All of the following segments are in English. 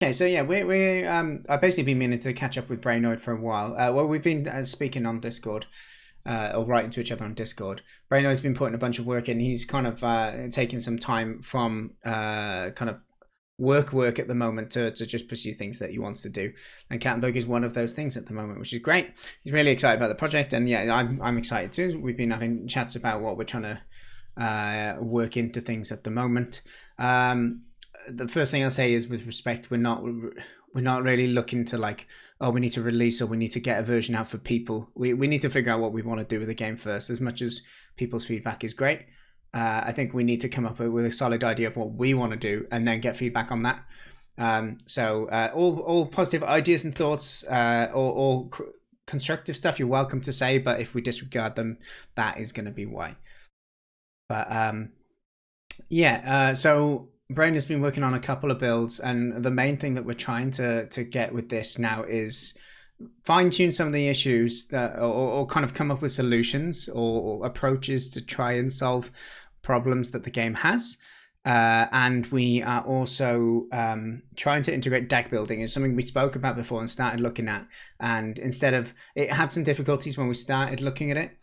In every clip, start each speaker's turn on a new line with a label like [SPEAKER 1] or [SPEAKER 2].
[SPEAKER 1] Okay, so yeah, I've basically been meaning to catch up with Brainoid for a while. Well, we've been speaking on Discord, or writing to each other on Discord. Brainoid's been putting a bunch of work in. He's kind of taking some time from kind of work at the moment to just pursue things that he wants to do. And Cattenburg is one of those things at the moment, which is great. He's really excited about the project, and yeah, I'm excited too. We've been having chats about what we're trying to work into things at the moment. The first thing I'll say is, with respect, we're not really looking to like, oh, we need to release or we need to get a version out for people. We need to figure out what we want to do with the game first. As much as people's feedback is great, I think we need to come up with a solid idea of what we want to do and then get feedback on that. So all positive ideas and thoughts, or constructive stuff, you're welcome to say, but if we disregard them, that is going to be why. But so Brain has been working on a couple of builds, and the main thing that we're trying to get with this now is fine-tune some of the issues that, or kind of come up with solutions or approaches to try and solve problems that the game has. And we are also trying to integrate deck building. It's something we spoke about before and started looking at, and instead of, it had some difficulties when we started looking at it,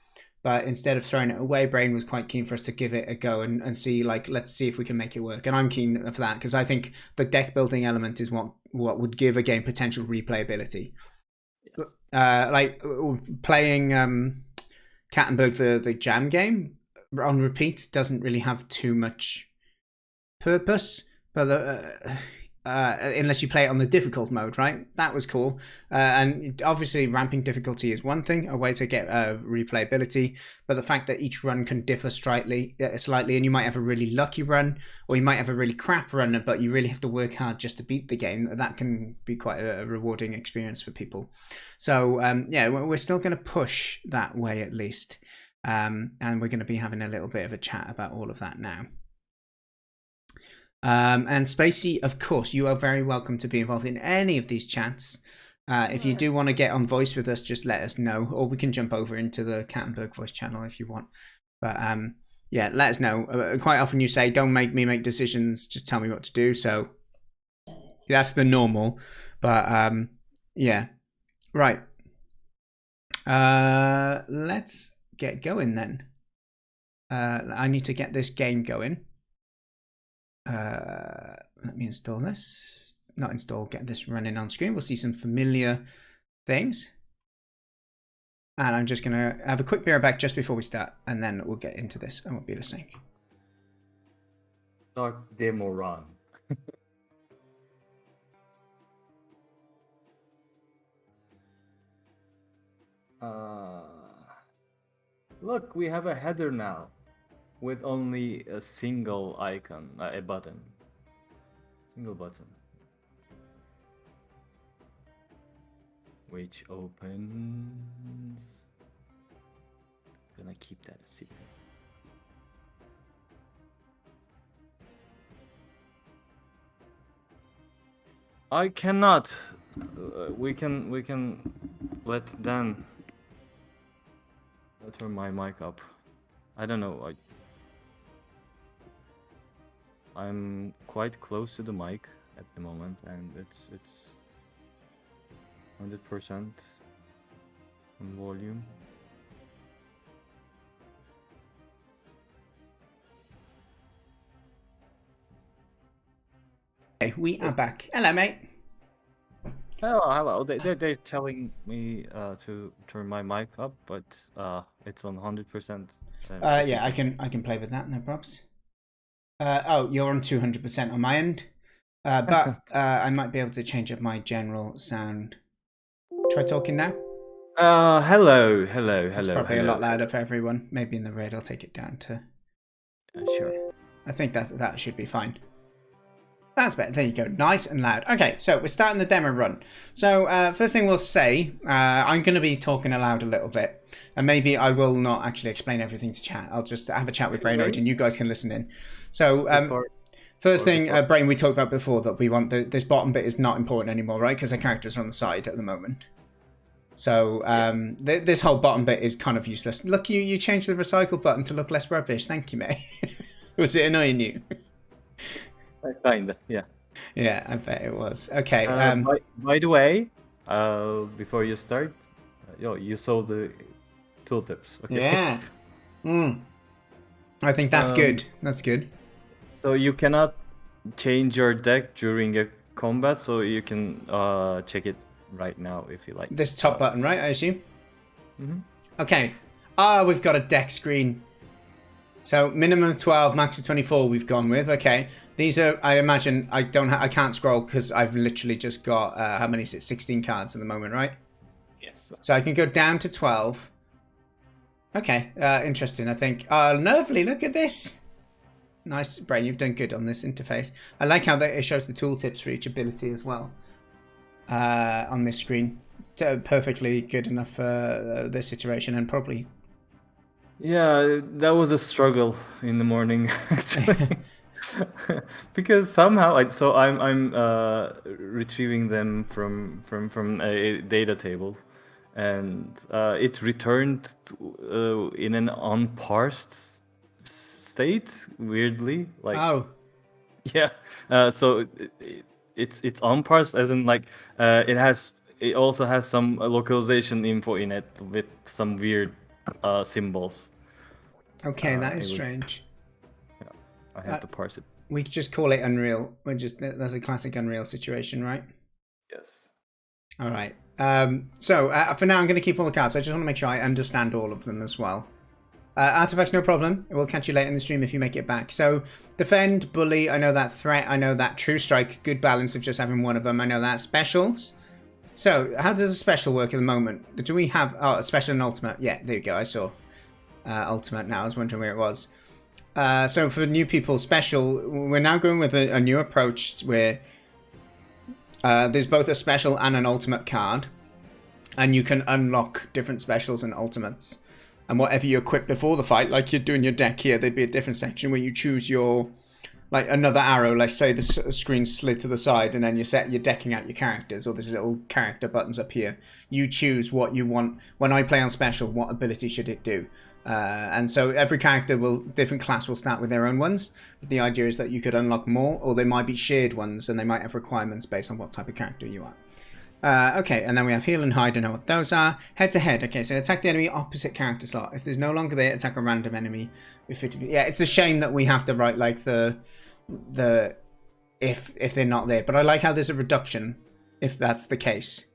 [SPEAKER 1] but instead of throwing it away, Brain was quite keen for us to give it a go and see, like, let's see if we can make it work. And I'm keen for that because I think the deck building element is what would give a game potential replayability. Yes. Like playing Cattenburg, the jam game on repeat doesn't really have too much purpose, but unless you play it on the difficult mode, right? That was cool. And obviously ramping difficulty is one thing, a way to get replayability, but the fact that each run can differ slightly, and you might have a really lucky run, or you might have a really crap run, but you really have to work hard just to beat the game, that can be quite a rewarding experience for people. So yeah, we're still going to push that way at least. And we're going to be having a little bit of a chat about all of that now. And Spacey, of course, you are very welcome to be involved in any of these chats. If you do want to get on voice with us, just let us know, or we can jump over into the Cattenburg voice channel if you want. But yeah, let us know. Quite often you say, don't make me make decisions, just tell me what to do. So that's the normal. But yeah, right. Let's get going then. I need to get this game going. Let me install this. Not install, get this running on screen. We'll see some familiar things. And I'm just going to have a quick beer back just before we start, and then we'll get into this. I won't be able to sync.
[SPEAKER 2] Start demo run. Look, we have a header now. With only a single icon, a button. Single button. Which opens... I'm gonna keep that a secret. I cannot. We can let Dan turn my mic up. I don't know. I'm quite close to the mic at the moment, and it's 100% on volume.
[SPEAKER 1] Okay, we are back. Hello, mate.
[SPEAKER 2] Hello. They're telling me to turn my mic up, but it's on 100%.
[SPEAKER 1] Yeah, I can play with that. No probs. Oh, you're on 200% on my end, but I might be able to change up my general sound. Try talking now.
[SPEAKER 2] Hello.
[SPEAKER 1] It's probably a lot louder for everyone. Maybe in the red, I'll take it down to.
[SPEAKER 2] Sure.
[SPEAKER 1] I think that should be fine. That's better. There you go. Nice and loud. Okay, so we're starting the demo run. So first thing we'll say, I'm going to be talking aloud a little bit, and maybe I will not actually explain everything to chat. I'll just have a chat with Brainoid, and you guys can listen in. So first thing, Brain, we talked about before that we want this bottom bit is not important anymore, right? Because the characters are on the side at the moment. So this whole bottom bit is kind of useless. Look, you changed the recycle button to look less rubbish. Thank you, mate. Was it annoying you?
[SPEAKER 2] Kinda, yeah.
[SPEAKER 1] Yeah, I bet it was. Okay.
[SPEAKER 2] By the way, before you start, you saw the tooltips, okay?
[SPEAKER 1] Yeah. Mm. I think that's
[SPEAKER 2] Um,
[SPEAKER 1] good. That's good.
[SPEAKER 2] so you cannot change your deck during a combat, so you can check it right now if you like.
[SPEAKER 1] This top button, right? I assume.
[SPEAKER 2] Mhm.
[SPEAKER 1] Okay. We've got a deck screen. So minimum of 12, max of 24 we've gone with. Okay. These are, I imagine, I can't scroll because I've literally just got, how many is it? 16 cards at the moment, right?
[SPEAKER 2] Yes.
[SPEAKER 1] So I can go down to 12. Okay. Interesting, I think. Lovely. Look at this. Nice, Brain. You've done good on this interface. I like how it shows the tooltips for each ability as well on this screen. It's perfectly good enough for this iteration and probably...
[SPEAKER 2] Yeah, that was a struggle in the morning actually. Because somehow I'm retrieving them from a data table, and it returned in an unparsed state weirdly, like
[SPEAKER 1] Oh,
[SPEAKER 2] yeah. So it's unparsed as in like it also has some localization info in it with some weird symbols.
[SPEAKER 1] okay. That is
[SPEAKER 2] It was,
[SPEAKER 1] strange.
[SPEAKER 2] yeah, I had to parse it.
[SPEAKER 1] We just call it Unreal. That's a classic Unreal situation, right?
[SPEAKER 2] Yes.
[SPEAKER 1] All right. So for now, I'm going to keep all the cards. I just want to make sure I understand all of them as well. Artifacts, no problem. We'll catch you later in the stream if you make it back. So, defend, bully, I know that. Threat, I know that. True strike, good balance of just having one of them. I know that. Specials. So, how does a special work at the moment? Do we have... Oh, a special and ultimate. Yeah, there you go. I saw ultimate now. I was wondering where it was. So, for new people, special, we're now going with a new approach where there's both a special and an ultimate card. And you can unlock different specials and ultimates. And whatever you equip before the fight, like you're doing your deck here, there'd be a different section where you choose your, like another arrow. Let's say the screen's slid to the side, and then you're decking out your characters, or there's little character buttons up here. You choose what you want. When I play on special, what ability should it do? And so every character different class will start with their own ones. But the idea is that you could unlock more, or they might be shared ones, and they might have requirements based on what type of character you are. Okay, and then we have heal and hide. I know what those are. Head to head. Okay, so attack the enemy opposite character slot. If there's no longer there, attack a random enemy. Yeah, it's a shame that we have to write like the if they're not there. But I like how there's a reduction if that's the case.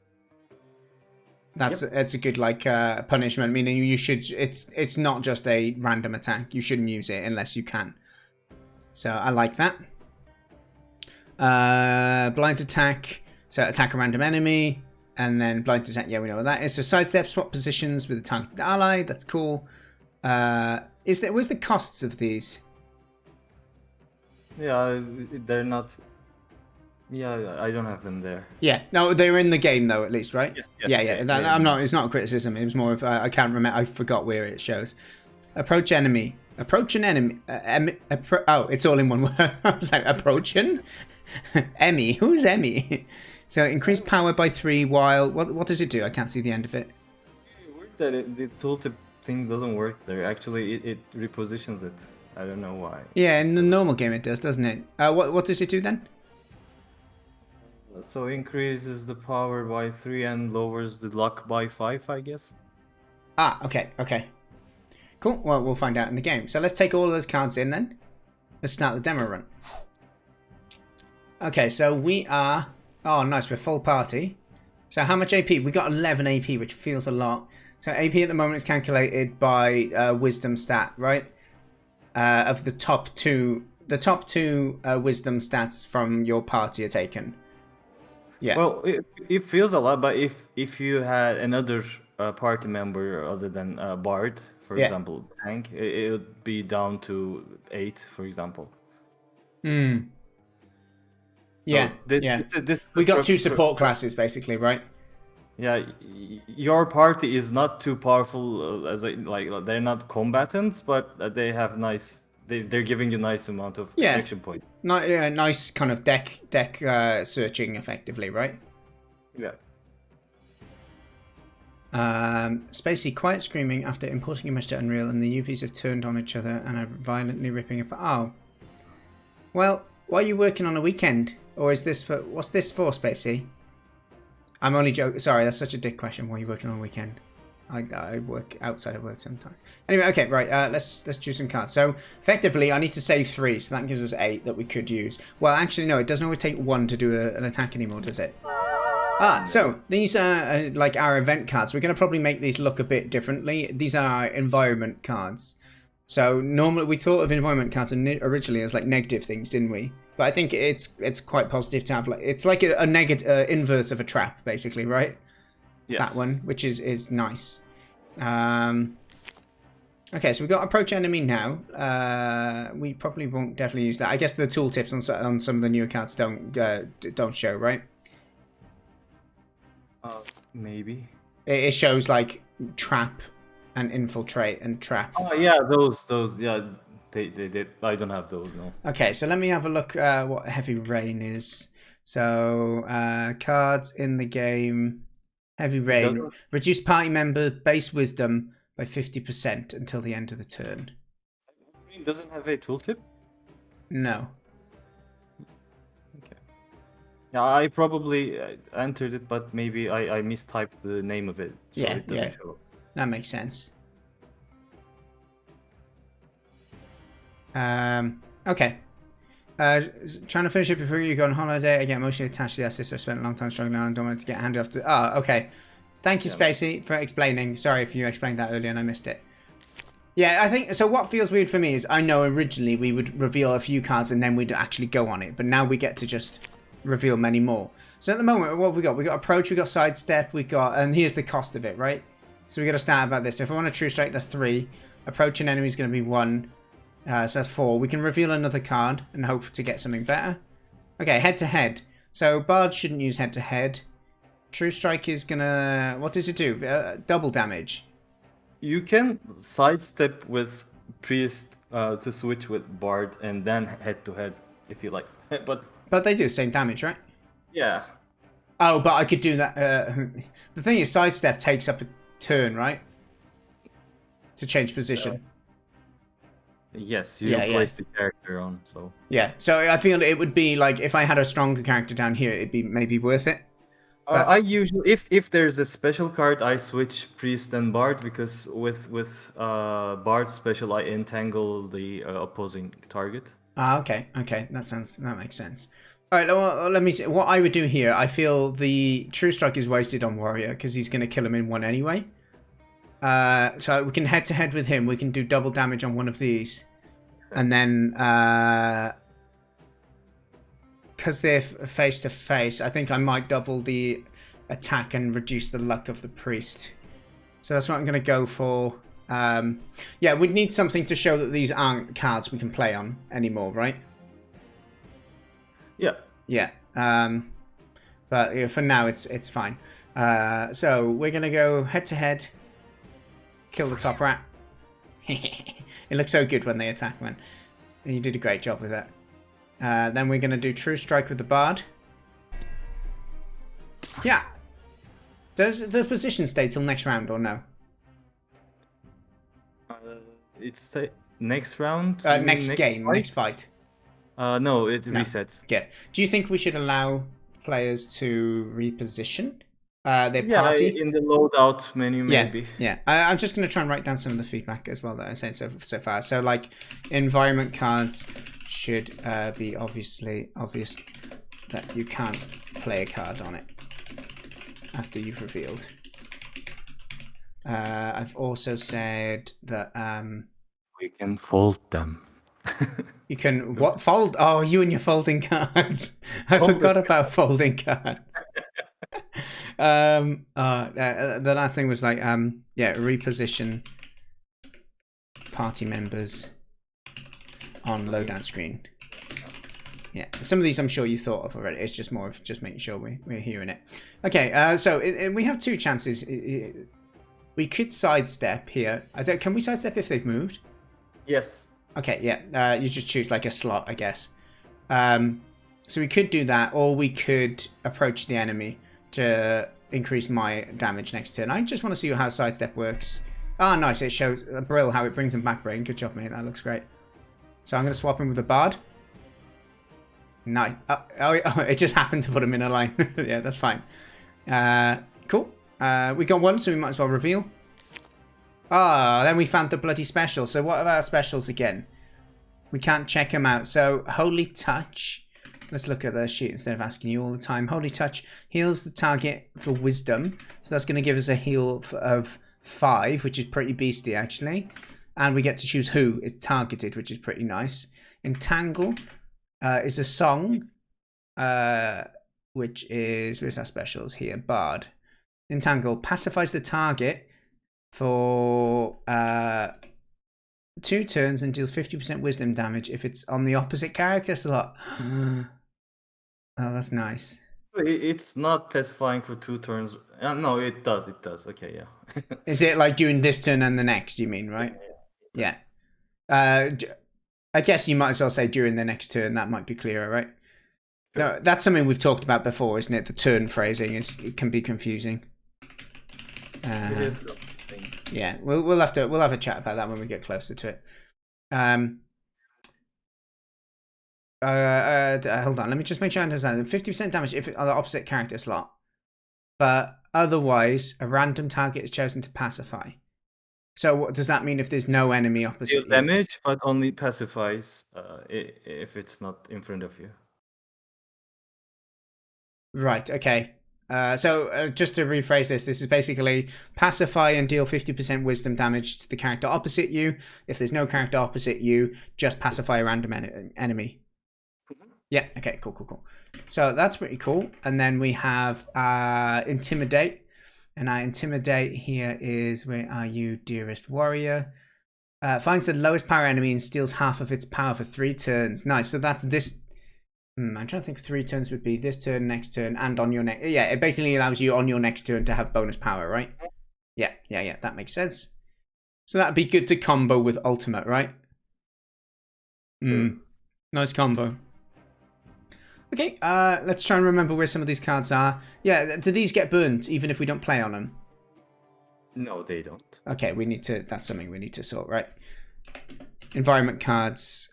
[SPEAKER 1] It's a good like punishment. Meaning you should. It's not just a random attack. You shouldn't use it unless you can. So I like that. Blind attack. So attack a random enemy, and then blind attack. Yeah, we know what that is. So sidestep, swap positions with a targeted ally. That's cool. Where's the costs of these?
[SPEAKER 2] Yeah, they're not. Yeah, I don't have them there.
[SPEAKER 1] Yeah, no, they're in the game though, at least, right?
[SPEAKER 2] Yes,
[SPEAKER 1] Yeah. I'm not. It's not a criticism. It was more of I can't remember. I forgot where it shows. Approach enemy. Approach an enemy. Oh, it's all in one word. I was like approaching. Emmy. Who's Emmy? So increase power by 3 while... What does it do? I can't see the end of it.
[SPEAKER 2] Weird that the tooltip thing doesn't work there. Actually, it repositions it. I don't know why.
[SPEAKER 1] Yeah, in the normal game it does, doesn't it? What does it do then?
[SPEAKER 2] So increases the power by 3 and lowers the luck by 5, I guess.
[SPEAKER 1] Ah, okay. Cool. Well, we'll find out in the game. So let's take all of those cards in then. Let's start the demo run. Okay, so we are... Oh, nice. We're full party. So how much AP? We got 11 AP, which feels a lot. So AP at the moment is calculated by wisdom stat, right? Of the top two... The top two wisdom stats from your party are taken. Yeah.
[SPEAKER 2] Well, it feels a lot, but if you had another party member other than Bard, for example, tank, it would be down to 8, for example.
[SPEAKER 1] Yeah, we got 2 support classes, basically, right?
[SPEAKER 2] Yeah, your party is not too powerful they're not combatants, but they have nice. They're giving you nice amount of action points.
[SPEAKER 1] Nice kind of deck searching, effectively, right?
[SPEAKER 2] Yeah.
[SPEAKER 1] Spacey, quiet screaming after importing image to Unreal, and the UVs have turned on each other and are violently ripping apart. Oh, well, why are you working on a weekend? Or is this for... What's this for, Spacey? I'm only joking. Sorry, that's such a dick question. What are you working on the weekend? I work outside of work sometimes. Anyway, okay, right. Let's choose some cards. So effectively, I need to save 3, so that gives us 8 that we could use. Well, actually, no, it doesn't always take 1 to do an attack anymore, does it? So these are like our event cards. We're going to probably make these look a bit differently. These are our environment cards. So normally we thought of environment cards originally as like negative things, didn't we? But I think it's quite positive to have like it's like a negative inverse of a trap, basically, right?
[SPEAKER 2] Yes.
[SPEAKER 1] That one, which is nice. Okay, so we've got approach enemy now. We probably won't definitely use that. I guess the tooltips on some of the newer cards don't show, right?
[SPEAKER 2] Maybe.
[SPEAKER 1] It shows like trap and infiltrate and trap.
[SPEAKER 2] Oh yeah, those yeah. They I don't have those, no.
[SPEAKER 1] Okay, so let me have a look what heavy rain is. So cards in the game. Heavy rain. Reduce party member base wisdom by 50% until the end of the turn.
[SPEAKER 2] It doesn't have a tooltip?
[SPEAKER 1] No.
[SPEAKER 2] Okay. Yeah, I probably entered it, but maybe I mistyped the name of it. So
[SPEAKER 1] Yeah,
[SPEAKER 2] it doesn't show up.
[SPEAKER 1] That makes sense. Okay. Trying to finish it before you go on holiday. I get emotionally attached to the assist. I spent a long time struggling and don't want it to get handed off to... Oh, okay. Thank you, Spacey, for explaining. Sorry if you explained that earlier and I missed it. Yeah, I think... So what feels weird for me is I know originally we would reveal a few cards and then we'd actually go on it. But now we get to just reveal many more. So at the moment, what have we got? We got approach, we got sidestep, we got... And here's the cost of it, right? So we got to start about this. So if I want a true strike, that's 3. Approach an enemy is going to be 1. So that's 4. We can reveal another card and hope to get something better. Okay, head to head. So Bard shouldn't use head to head. True Strike is gonna... What does it do? Double damage.
[SPEAKER 2] You can sidestep with Priest to switch with Bard and then head to head if you like. But
[SPEAKER 1] they do the same damage, right?
[SPEAKER 2] Yeah.
[SPEAKER 1] Oh, but I could do that. The thing is, sidestep takes up a turn, right? To change position.
[SPEAKER 2] Yes, you place the character on, so...
[SPEAKER 1] Yeah, so I feel it would be like, if I had a stronger character down here, it'd be maybe worth it.
[SPEAKER 2] I usually, if there's a special card, I switch Priest and Bard, because with Bard special, I entangle the opposing target.
[SPEAKER 1] Ah, okay, that makes sense. Alright, well, let me see. What I would do here, I feel the True Strike is wasted on Warrior, because he's going to kill him in 1 anyway. So we can head to head with him. We can do double damage on one of these. And then, because they're face to face, I think I might double the attack and reduce the luck of the priest. So that's what I'm going to go for. Yeah, we'd need something to show that these aren't cards we can play on anymore, right?
[SPEAKER 2] Yeah.
[SPEAKER 1] Yeah. But yeah, for now, it's fine. So we're going to go head to head. Kill the top rat. It looks so good when they attack, man. You did a great job with that. Then we're going to do True Strike with the Bard. Yeah. Does the position stay till next round or no?
[SPEAKER 2] It's next round?
[SPEAKER 1] Next game,
[SPEAKER 2] fight?
[SPEAKER 1] next fight.
[SPEAKER 2] No, it resets.
[SPEAKER 1] Yeah. Do you think we should allow players to reposition their party?
[SPEAKER 2] Yeah, in the loadout menu, maybe.
[SPEAKER 1] Yeah. I'm just going to try and write down some of the feedback as well that I'm saying so far. So, like, environment cards should be obvious that you can't play a card on it after you've revealed. I've also said that
[SPEAKER 2] we can fold them.
[SPEAKER 1] You can what fold? Oh, you and your folding cards. I forgot about folding cards. The last thing was like yeah, reposition party members on loadout screen. Yeah, some of these I'm sure you thought of already. It's just more of just making sure we're hearing it. Okay, so we have 2 chances. We could sidestep here. Can we sidestep if they've moved?
[SPEAKER 2] Yes.
[SPEAKER 1] Okay, yeah. You just choose like a slot, I guess. So we could do that, or we could approach the enemy to increase my damage next turn. I just want to see how sidestep works. Ah, nice. It shows Brill how it brings him back, Brain. Good job, mate. That looks great. So I'm going to swap him with the Bard. Nice. Oh, it just happened to put him in a line. Yeah, that's fine. Cool. We got one, so we might as well reveal. Ah, then we found the bloody special. So what are our specials again? We can't check them out. So Holy Touch. Let's look at the sheet instead of asking you all the time. Holy Touch heals the target for wisdom. So that's going to give us a heal of 5, which is pretty beastly actually. And we get to choose who is targeted, which is pretty nice. Entangle is a song, which is, where's our specials here? Bard. Entangle pacifies the target for 2 turns and deals 50% wisdom damage if it's on the opposite character slot. Oh, that's nice.
[SPEAKER 2] It's not pacifying for 2 turns. No, it does. It does. Okay, yeah.
[SPEAKER 1] Is it like doing this turn and the next, you mean, right? Yeah. I guess you might as well say during the next turn. That might be clearer, right? Sure. No, that's something we've talked about before, isn't it? The turn phrasing it can be confusing.
[SPEAKER 2] It is.
[SPEAKER 1] Yeah, we'll have a chat about that when we get closer to it. Hold on, let me just make sure I understand. 50% damage if it's on the opposite character slot, but otherwise a random target is chosen to pacify. So what does that mean if there's no enemy opposite?
[SPEAKER 2] Deal damage, but only pacifies if it's not in front of you.
[SPEAKER 1] Right. Okay. So just to rephrase this is basically pacify and deal 50% wisdom damage to the character opposite you. If there's no character opposite you, just pacify a random enemy. Yeah, okay, cool. So that's pretty cool. And then we have Intimidate. And our Intimidate here is, where are you, dearest warrior? Finds the lowest power enemy and steals half of its power for 3 turns. Nice, so that's this... I'm trying to think 3 turns would be this turn, next turn, and on your next... Yeah, it basically allows you on your next turn to have bonus power, right? Yeah, that makes sense. So that'd be good to combo with ultimate, right? Nice combo. Okay, let's try and remember where some of these cards are. Yeah, do these get burnt even if we don't play on them?
[SPEAKER 2] No, they don't.
[SPEAKER 1] Okay, we need to... That's something we need to sort, right? Environment cards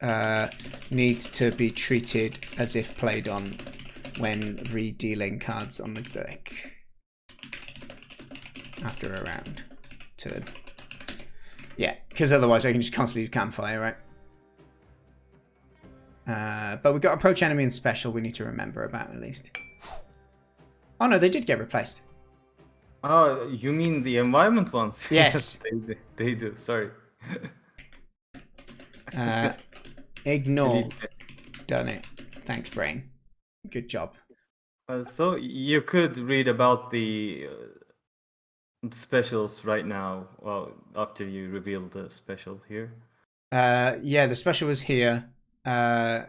[SPEAKER 1] need to be treated as if played on when redealing cards on the deck after a round turn. Yeah, because otherwise I can just constantly use campfire, right? But we've got approach enemy and special we need to remember about at least. Oh no, they did get replaced.
[SPEAKER 2] Oh, you mean the environment ones?
[SPEAKER 1] Yes.
[SPEAKER 2] They do, sorry.
[SPEAKER 1] Ignore. Done it. Thanks, brain. Good job.
[SPEAKER 2] So you could read about the specials right now. Well, after you reveal the special here.
[SPEAKER 1] Yeah, the special was here. So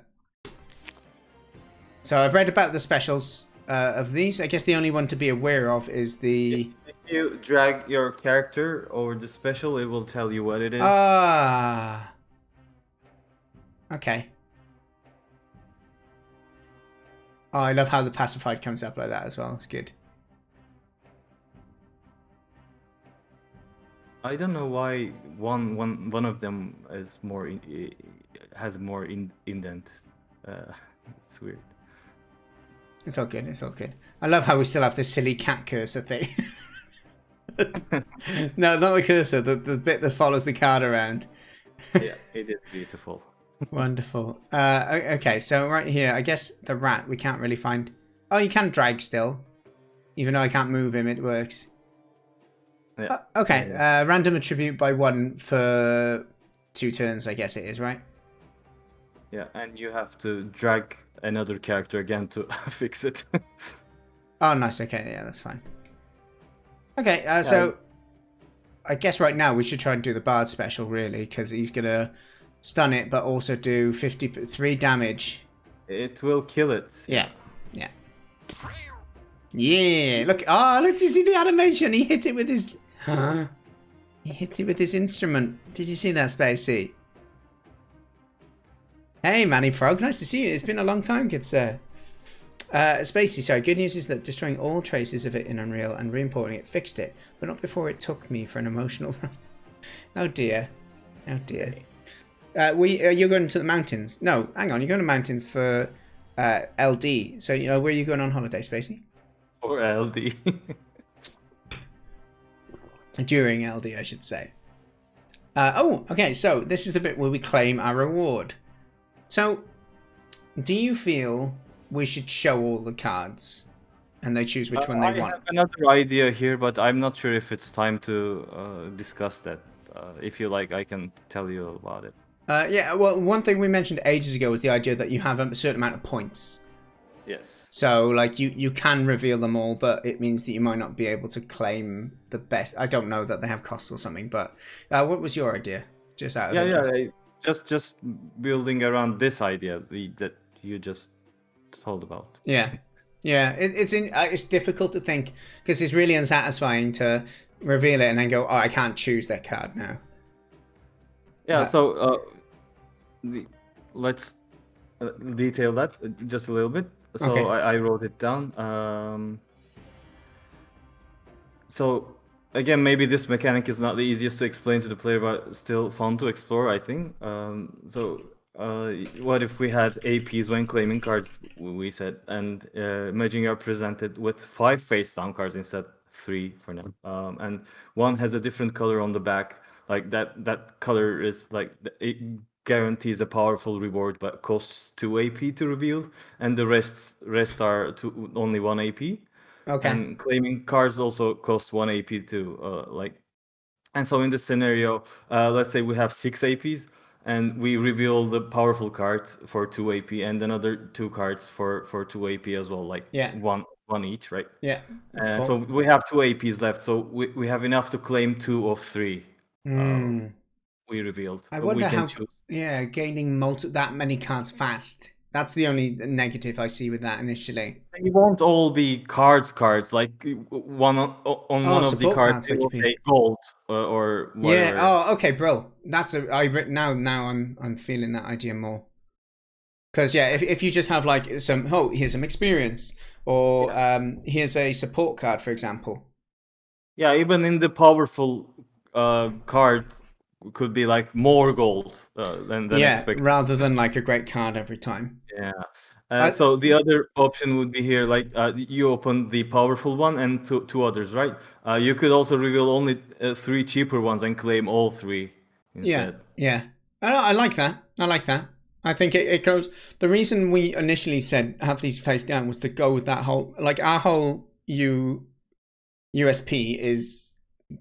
[SPEAKER 1] I've read about the specials of these. I guess the only one to be aware of is the...
[SPEAKER 2] If you drag your character over the special, it will tell you what it is.
[SPEAKER 1] Ah. Okay. Oh, I love how the pacified comes up like that as well. It's good.
[SPEAKER 2] I don't know why one of them is more has more indent. It's weird.
[SPEAKER 1] It's all good. It's all good. I love how we still have this silly cat cursor thing. No, not the cursor. The bit that follows the card around.
[SPEAKER 2] Yeah, it is beautiful.
[SPEAKER 1] Wonderful. Okay, so right here, I guess the rat we can't really find. Oh, you can drag still, even though I can't move him. It works.
[SPEAKER 2] Yeah.
[SPEAKER 1] Okay.
[SPEAKER 2] Yeah.
[SPEAKER 1] Random attribute by 1 for 2 turns. I guess it is, right?
[SPEAKER 2] Yeah, and you have to drag another character again to fix it.
[SPEAKER 1] Oh, nice. Okay, yeah, that's fine. Okay, so I guess right now we should try and do the Bard special, really, because he's gonna stun it, but also do 53 damage.
[SPEAKER 2] It will kill it.
[SPEAKER 1] Yeah. Look! Oh, look! Did you see the animation? He hit it with his. He hit it with his instrument. Did you see that, Spacey? Hey, Manny Frog, nice to see you. It's been a long time, good sir. Spacey, sorry. Good news is that destroying all traces of it in Unreal and re-importing it fixed it, but not before it took me for an emotional. Oh dear. Oh dear. You're going to the mountains. No, hang on. You're going to mountains for LD. So, where are you going on holiday, Spacey?
[SPEAKER 2] Or LD.
[SPEAKER 1] During LD, I should say. Okay, so this is the bit where we claim our reward. So, do you feel we should show all the cards and they choose which one they want?
[SPEAKER 2] I have another idea here, but I'm not sure if it's time to discuss that. If you like, I can tell you about it.
[SPEAKER 1] Yeah, well, one thing we mentioned ages ago was the idea that you have a certain amount of points.
[SPEAKER 2] Yes.
[SPEAKER 1] So, like, you can reveal them all, but it means that you might not be able to claim the best. I don't know that they have costs or something, but what was your idea? Just out of interest.
[SPEAKER 2] Just building around this idea that you just told about.
[SPEAKER 1] Yeah, it's difficult to think because it's really unsatisfying to reveal it and then go, oh, I can't choose that card now.
[SPEAKER 2] Yeah, so let's detail that just a little bit. So
[SPEAKER 1] Okay.
[SPEAKER 2] I wrote it down. So again, maybe this mechanic is not the easiest to explain to the player, but still fun to explore, I think. What if we had APs when claiming cards, we said, and imagine you're presented with 5 face down cards instead 3 for now. And one has a different color on the back. Like that color is like, it guarantees a powerful reward, but costs 2 AP to reveal, and the rest are only 1 AP.
[SPEAKER 1] Okay.
[SPEAKER 2] And claiming cards also cost 1 AP too. And so in this scenario, let's say we have 6 APs, and we reveal the powerful card for 2 AP, and another 2 cards for 2 AP as well, like one each, right?
[SPEAKER 1] Yeah.
[SPEAKER 2] So we have 2 APs left, so we have enough to claim 2 of 3. We revealed.
[SPEAKER 1] I wonder
[SPEAKER 2] we can
[SPEAKER 1] how.
[SPEAKER 2] choose.
[SPEAKER 1] Yeah, gaining that many cards fast. That's the only negative I see with that initially.
[SPEAKER 2] It won't all be cards. Like one on one of the cards, it will say gold or whatever.
[SPEAKER 1] Yeah. Oh, okay, bro. That's now. Now I'm feeling that idea more. Because yeah, if you just have like here's some experience, or here's a support card, for example.
[SPEAKER 2] Yeah, even in the powerful cards, could be like more gold than expected.
[SPEAKER 1] Rather than like a great card every time.
[SPEAKER 2] Yeah. So the other option would be here, like you open the powerful one and two others, right? You could also reveal only 3 cheaper ones and claim all 3 instead.
[SPEAKER 1] Yeah. I like that. I think it goes. The reason we initially said have these face down was to go with that whole, like, our whole USP is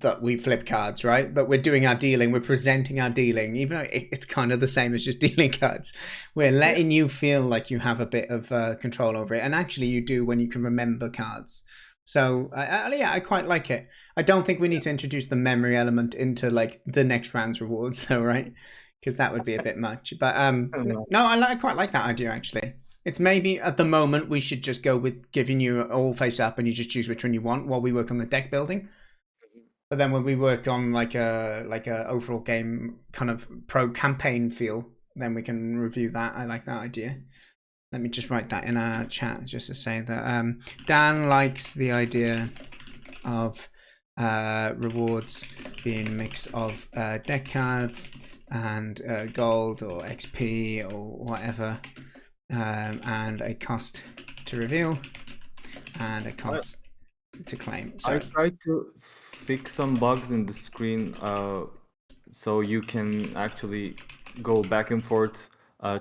[SPEAKER 1] that we flip cards, right? That we're doing our dealing, we're presenting our dealing, even though it's kind of the same as just dealing cards. We're letting you feel like you have a bit of control over it, and actually you do when you can remember cards. So I quite like it. I don't think we need to introduce the memory element into like the next round's rewards, though, right? Because that would be a bit much. But no, I quite like that idea actually. It's maybe at the moment we should just go with giving you all face up and you just choose which one you want while we work on the deck building. But then when we work on like a overall game kind of pro campaign feel, then we can review that. I like that idea. Let me just write that in our chat just to say that Dan likes the idea of rewards being a mix of deck cards and gold or XP or whatever, and a cost to reveal and a cost to claim. So
[SPEAKER 2] I tried to fix some bugs in the screen so you can actually go back and forth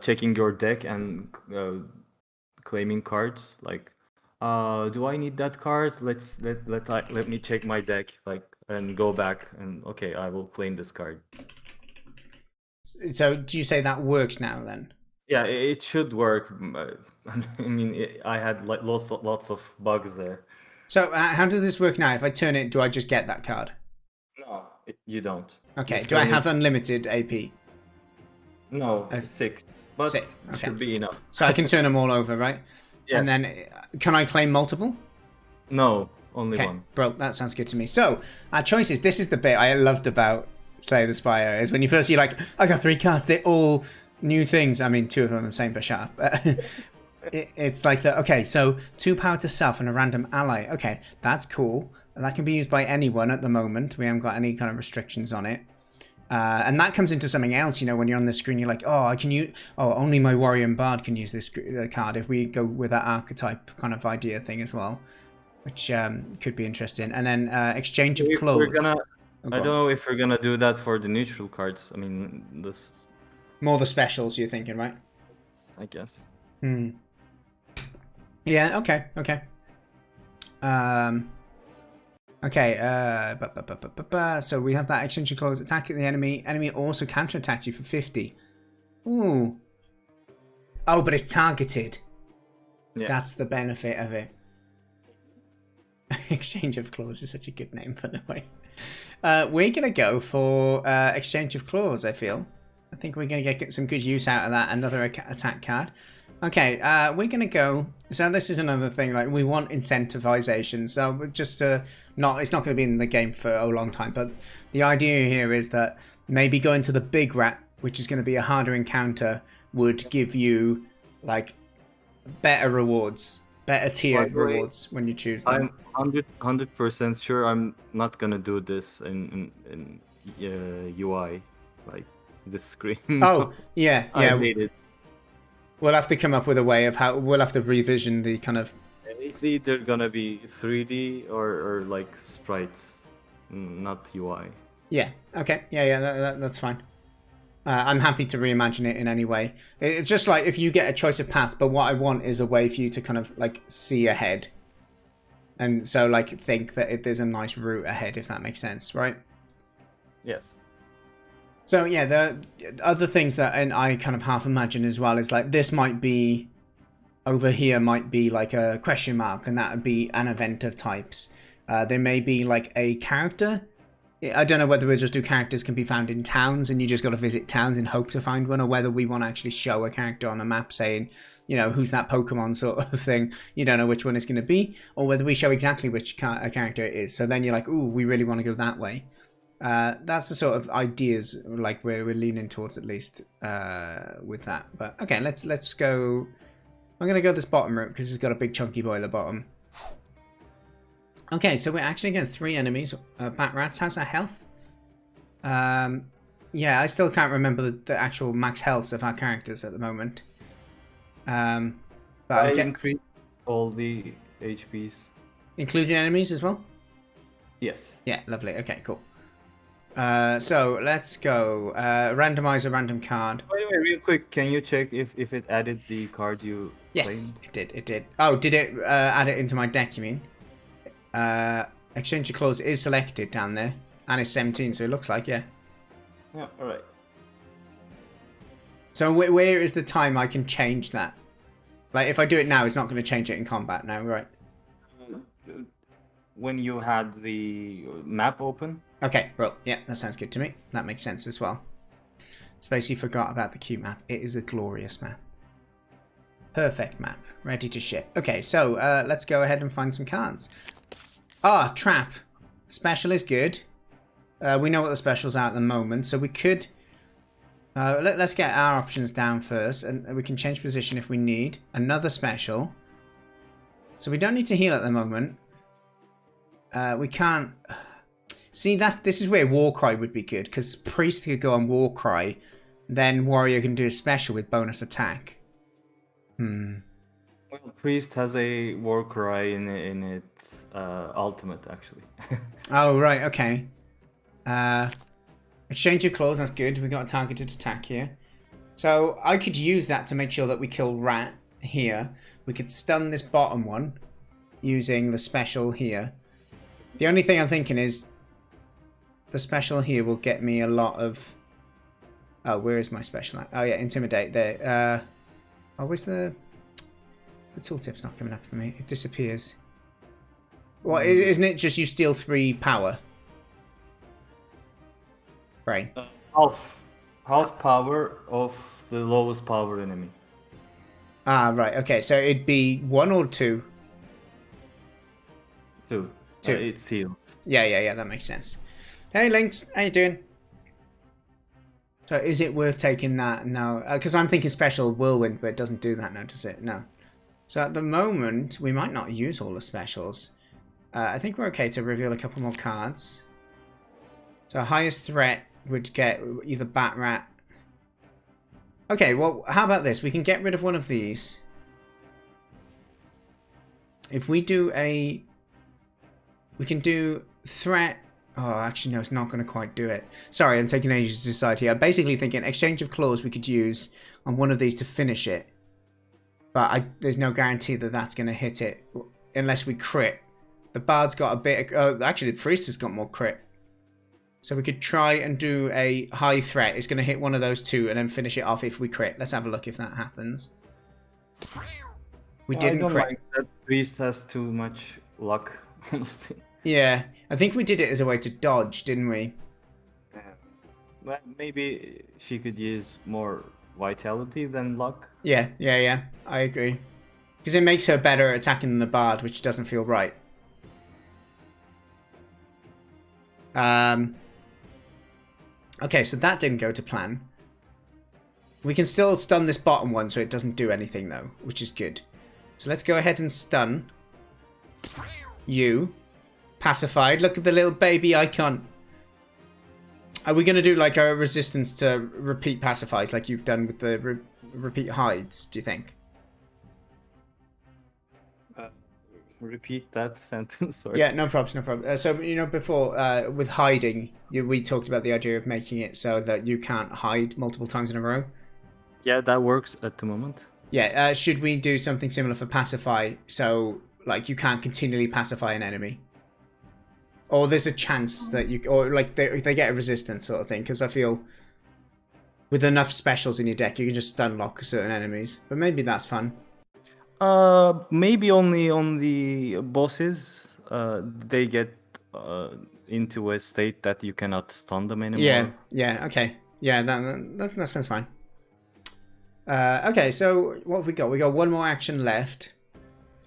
[SPEAKER 2] checking your deck and claiming cards. Like, do I need that card? Let me check my deck, like, and go back and okay, I will claim this card.
[SPEAKER 1] So do you say that works now then?
[SPEAKER 2] Yeah, it should work. I mean, I had like lots of bugs there.
[SPEAKER 1] So how does this work now? If I turn it, do I just get that card?
[SPEAKER 2] No, you don't.
[SPEAKER 1] Okay. Do I have unlimited AP?
[SPEAKER 2] No, 6. But 6. Okay. Should be enough.
[SPEAKER 1] So I can turn them all over, right? Yes. And then can I claim multiple?
[SPEAKER 2] No, only one.
[SPEAKER 1] Bro, that sounds good to me. So our choices. This is the bit I loved about Slay the Spire, is when you're like, I got 3 cards. They're all new things. I mean, 2 of them are the same, but shut up. It's like that. Okay, so 2 power to self and a random ally. Okay, that's cool. That can be used by anyone at the moment. We haven't got any kind of restrictions on it. And that comes into something else, you know, when you're on the screen, you're like, oh, I can use, oh, only my warrior and bard can use this card. If we go with that archetype kind of idea thing as well, which could be interesting. And then exchange of clothes.
[SPEAKER 2] I don't know if we're gonna do that for the neutral cards. I mean, this.
[SPEAKER 1] More the specials, you're thinking, right?
[SPEAKER 2] I guess.
[SPEAKER 1] Hmm. Yeah. Okay. Okay. Okay. So we have that exchange of clause. Attack at the enemy. Enemy also counterattacks you for 50. Ooh. Oh, but it's targeted. Yeah. That's the benefit of it. Exchange of clause is such a good name, by the way. We're gonna go for exchange of clause. I feel. I think we're gonna get some good use out of that. Another attack card. Okay, we're going to go... So this is another thing, like, we want incentivization. So just to not... It's not going to be in the game for a long time, but the idea here is that maybe going to the big rat, which is going to be a harder encounter, would give you, like, better rewards. Better tiered rewards when you choose them.
[SPEAKER 2] I'm 100% sure I'm not going to do this in UI, like, this screen.
[SPEAKER 1] Oh, yeah, yeah.
[SPEAKER 2] I hate it.
[SPEAKER 1] We'll have to come up with a way of how we'll have to revision the kind of.
[SPEAKER 2] It's either gonna be 3D or like sprites, not UI.
[SPEAKER 1] Yeah. Okay. Yeah. That's fine. I'm happy to reimagine it in any way. It's just like if you get a choice of paths, but what I want is a way for you to kind of like see ahead, and so like think that there's a nice route ahead, if that makes sense, right?
[SPEAKER 2] Yes.
[SPEAKER 1] So yeah, the other things that and I kind of half imagine as well is like this might be over here might be like a question mark, and that would be an event of types. There may be like a character. I don't know whether we'll just do characters can be found in towns and you just got to visit towns and hope to find one, or whether we want to actually show a character on a map saying, you know, who's that Pokemon sort of thing. You don't know which one it's going to be, or whether we show exactly which a character it is. So then you're like, ooh, we really want to go that way. That's the sort of ideas like we're leaning towards, at least with that. But okay, let's go. I'm gonna go this bottom route because it's got a big chunky boy at the bottom. Okay, so we're actually against 3 enemies. Bat rats. How's our health? Yeah, I still can't remember the actual max health of our characters at the moment. But
[SPEAKER 2] I increased all the HPs,
[SPEAKER 1] including enemies as well.
[SPEAKER 2] Yes.
[SPEAKER 1] Yeah, lovely. Okay, cool. So let's go. Randomize a random card.
[SPEAKER 2] By the way, real quick, can you check if it added the card you
[SPEAKER 1] Yes,
[SPEAKER 2] claimed?
[SPEAKER 1] it did. It did. Oh, did it add it into my deck, you mean? Exchange of clause is selected down there. And it's 17, so it looks like, yeah.
[SPEAKER 2] Yeah, alright.
[SPEAKER 1] So where is the time I can change that? Like, if I do it now, it's not going to change it in combat now, right?
[SPEAKER 2] When you had the map open.
[SPEAKER 1] Okay, well, yeah, that sounds good to me. That makes sense as well. Spacey forgot about the Q map. It is a glorious map. Perfect map. Ready to ship. Okay, so let's go ahead and find some cards. Ah, trap. Special is good. We know what the specials are at the moment, so we could... let's get our options down first, and we can change position if we need. Another special. So we don't need to heal at the moment. We can't... See, this is where Warcry would be good, because Priest could go on Warcry, then Warrior can do a special with bonus attack. Well,
[SPEAKER 2] Priest has a Warcry in its ultimate, actually.
[SPEAKER 1] Oh, right, okay. Exchange of claws, that's good. We got a targeted attack here. So I could use that to make sure that we kill Rat here. We could stun this bottom one using the special here. The only thing I'm thinking is the special here will get me a lot of... Oh, where is my special? Oh, yeah, Intimidate there. Oh, where's the tooltip's not coming up for me. It disappears. Well, isn't it just you steal 3 power? Brain.
[SPEAKER 2] Half power of the lowest power enemy.
[SPEAKER 1] Ah, right. Okay, so it'd be 1 or 2?
[SPEAKER 2] 2.
[SPEAKER 1] 2.
[SPEAKER 2] It's sealed.
[SPEAKER 1] Yeah, that makes sense. Hey, Lynx, how you doing? So is it worth taking that now? Because I'm thinking special whirlwind, but it doesn't do that now, does it? No. So at the moment, we might not use all the specials. I think we're okay to reveal a couple more cards. So highest threat would get either Bat Rat. Okay, well, how about this? We can get rid of one of these. If we do a... We can do threat... Oh, actually, no, it's not going to quite do it. Sorry, I'm taking ages to decide here. I'm basically thinking exchange of claws we could use on one of these to finish it. But there's no guarantee that that's going to hit it unless we crit. The Bard's got a bit of... actually, the Priest has got more crit. So we could try and do a high threat. It's going to hit one of those two and then finish it off if we crit. Let's have a look if that happens. We didn't crit.
[SPEAKER 2] Like that Priest has too much luck, honestly.
[SPEAKER 1] Yeah, I think we did it as a way to dodge, didn't we?
[SPEAKER 2] Well, maybe she could use more vitality than luck.
[SPEAKER 1] Yeah, I agree. Because it makes her better at attacking than the Bard, which doesn't feel right. Okay, so that didn't go to plan. We can still stun this bottom one so it doesn't do anything though, which is good. So let's go ahead and stun you. Pacified. Look at the little baby icon. Are we going to do like a resistance to repeat pacifies like you've done with the repeat hides, do you think?
[SPEAKER 2] Repeat that sentence. Sorry.
[SPEAKER 1] Yeah, no problem, no problem. So, you know, before with hiding, we talked about the idea of making it so that you can't hide multiple times in a row.
[SPEAKER 2] Yeah, that works at the moment.
[SPEAKER 1] Yeah, should we do something similar for pacify? So, like, you can't continually pacify an enemy. Or there's a chance that you... Or, like, they get a resistance sort of thing. Because I feel with enough specials in your deck, you can just stun lock certain enemies. But maybe that's fun.
[SPEAKER 2] Maybe only on the bosses. They get into a state that you cannot stun them anymore.
[SPEAKER 1] Yeah, okay. Yeah, that sounds fine. Okay, so what have we got? We got one more action left.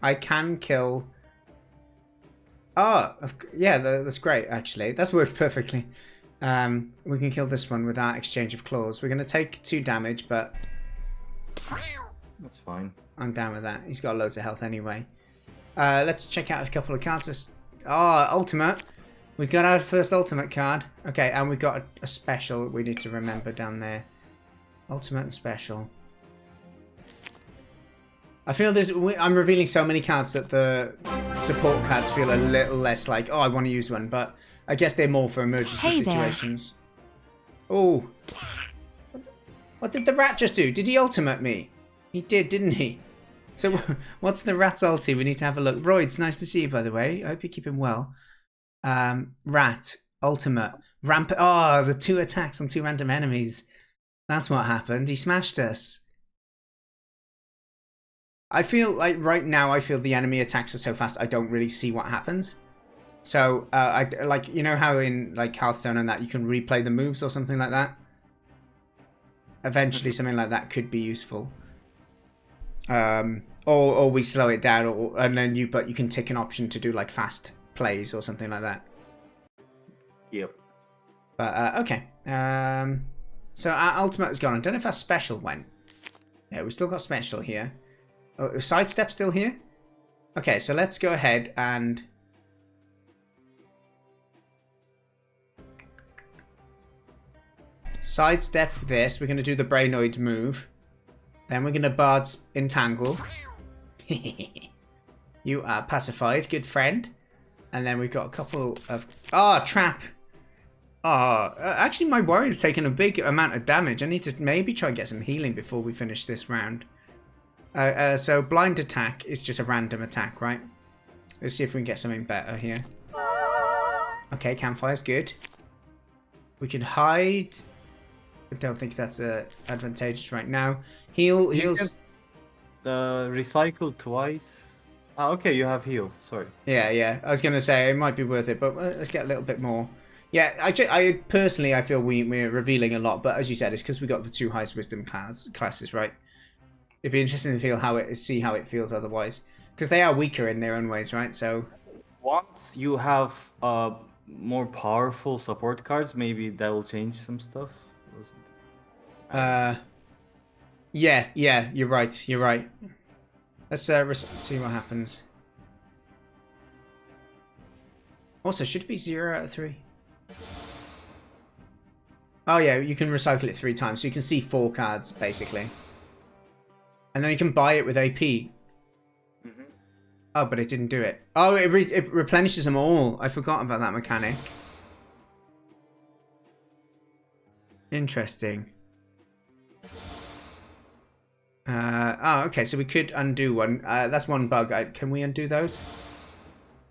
[SPEAKER 1] I can kill... Oh, yeah, that's great, actually. That's worked perfectly. We can kill this one without exchange of claws. We're going to take 2 damage, but...
[SPEAKER 2] That's fine.
[SPEAKER 1] I'm down with that. He's got loads of health anyway. Let's check out a couple of cards. Oh, ultimate. We got our first ultimate card. Okay, and we've got a special we need to remember down there. Ultimate and special. I feel I'm revealing so many cards that the support cards feel a little less like, oh, I want to use one, but I guess they're more for emergency situations. Oh. What did the rat just do? Did he ultimate me? He did, didn't he? So what's the rat's ulti? We need to have a look. Roy, it's nice to see you, by the way. I hope you're keeping well. Rat, ultimate, rampant. Oh, the 2 attacks on 2 random enemies. That's what happened. He smashed us. I feel like right now, I feel the enemy attacks are so fast, I don't really see what happens. So, I like, you know how in like Hearthstone and that you can replay the moves or something like that? Eventually, something like that could be useful. Or we slow it down, and then you can tick an option to do like fast plays or something like that.
[SPEAKER 2] Yep.
[SPEAKER 1] But okay. So our ultimate is gone. I don't know if our special went. Yeah, we still got special here. Oh, sidestep still here? Okay, so let's go ahead and... sidestep this. We're going to do the Brainoid move. Then we're going to Bard's Entangle. You are pacified, good friend. And then we've got a couple of... Oh, trap! Oh, actually my warrior's taken a big amount of damage. I need to maybe try and get some healing before we finish this round. So blind attack is just a random attack, right? Let's see if we can get something better here. Okay, campfire's good. We can hide. I don't think that's advantageous right now. Heals.
[SPEAKER 2] Recycle twice. Ah, okay, you have heal. Sorry.
[SPEAKER 1] Yeah. I was gonna say it might be worth it, but let's get a little bit more. Yeah, I personally I feel we're revealing a lot, but as you said, it's because we got the 2 highest wisdom classes, right? It'd be interesting to see how it feels otherwise, because they are weaker in their own ways, right? So
[SPEAKER 2] once you have more powerful support cards, maybe that will change some stuff.
[SPEAKER 1] Yeah, you're right. Let's see what happens. Also, should it be 0 out of 3? Oh yeah, you can recycle it 3 times, so you can see 4 cards basically, and then you can buy it with AP. Oh, but it didn't do it. Oh, it replenishes them all. I forgot about that mechanic. Interesting. Oh, okay, so we could undo one. That's one bug. Can we undo those?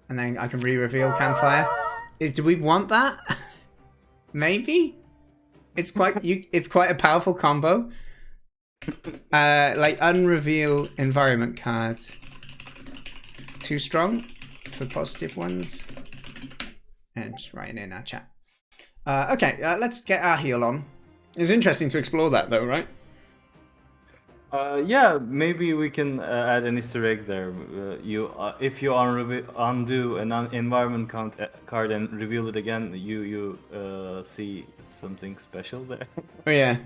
[SPEAKER 1] And then I can re-reveal Campfire. Do we want that? Maybe? It's quite a powerful combo. Like unreveal environment cards. Too strong for positive ones. And just writing in our chat. Okay, let's get our heal on. It's interesting to explore that though, right?
[SPEAKER 2] Yeah, maybe we can add an Easter egg there. If you undo an environment card and reveal it again, you see something special there.
[SPEAKER 1] Oh yeah.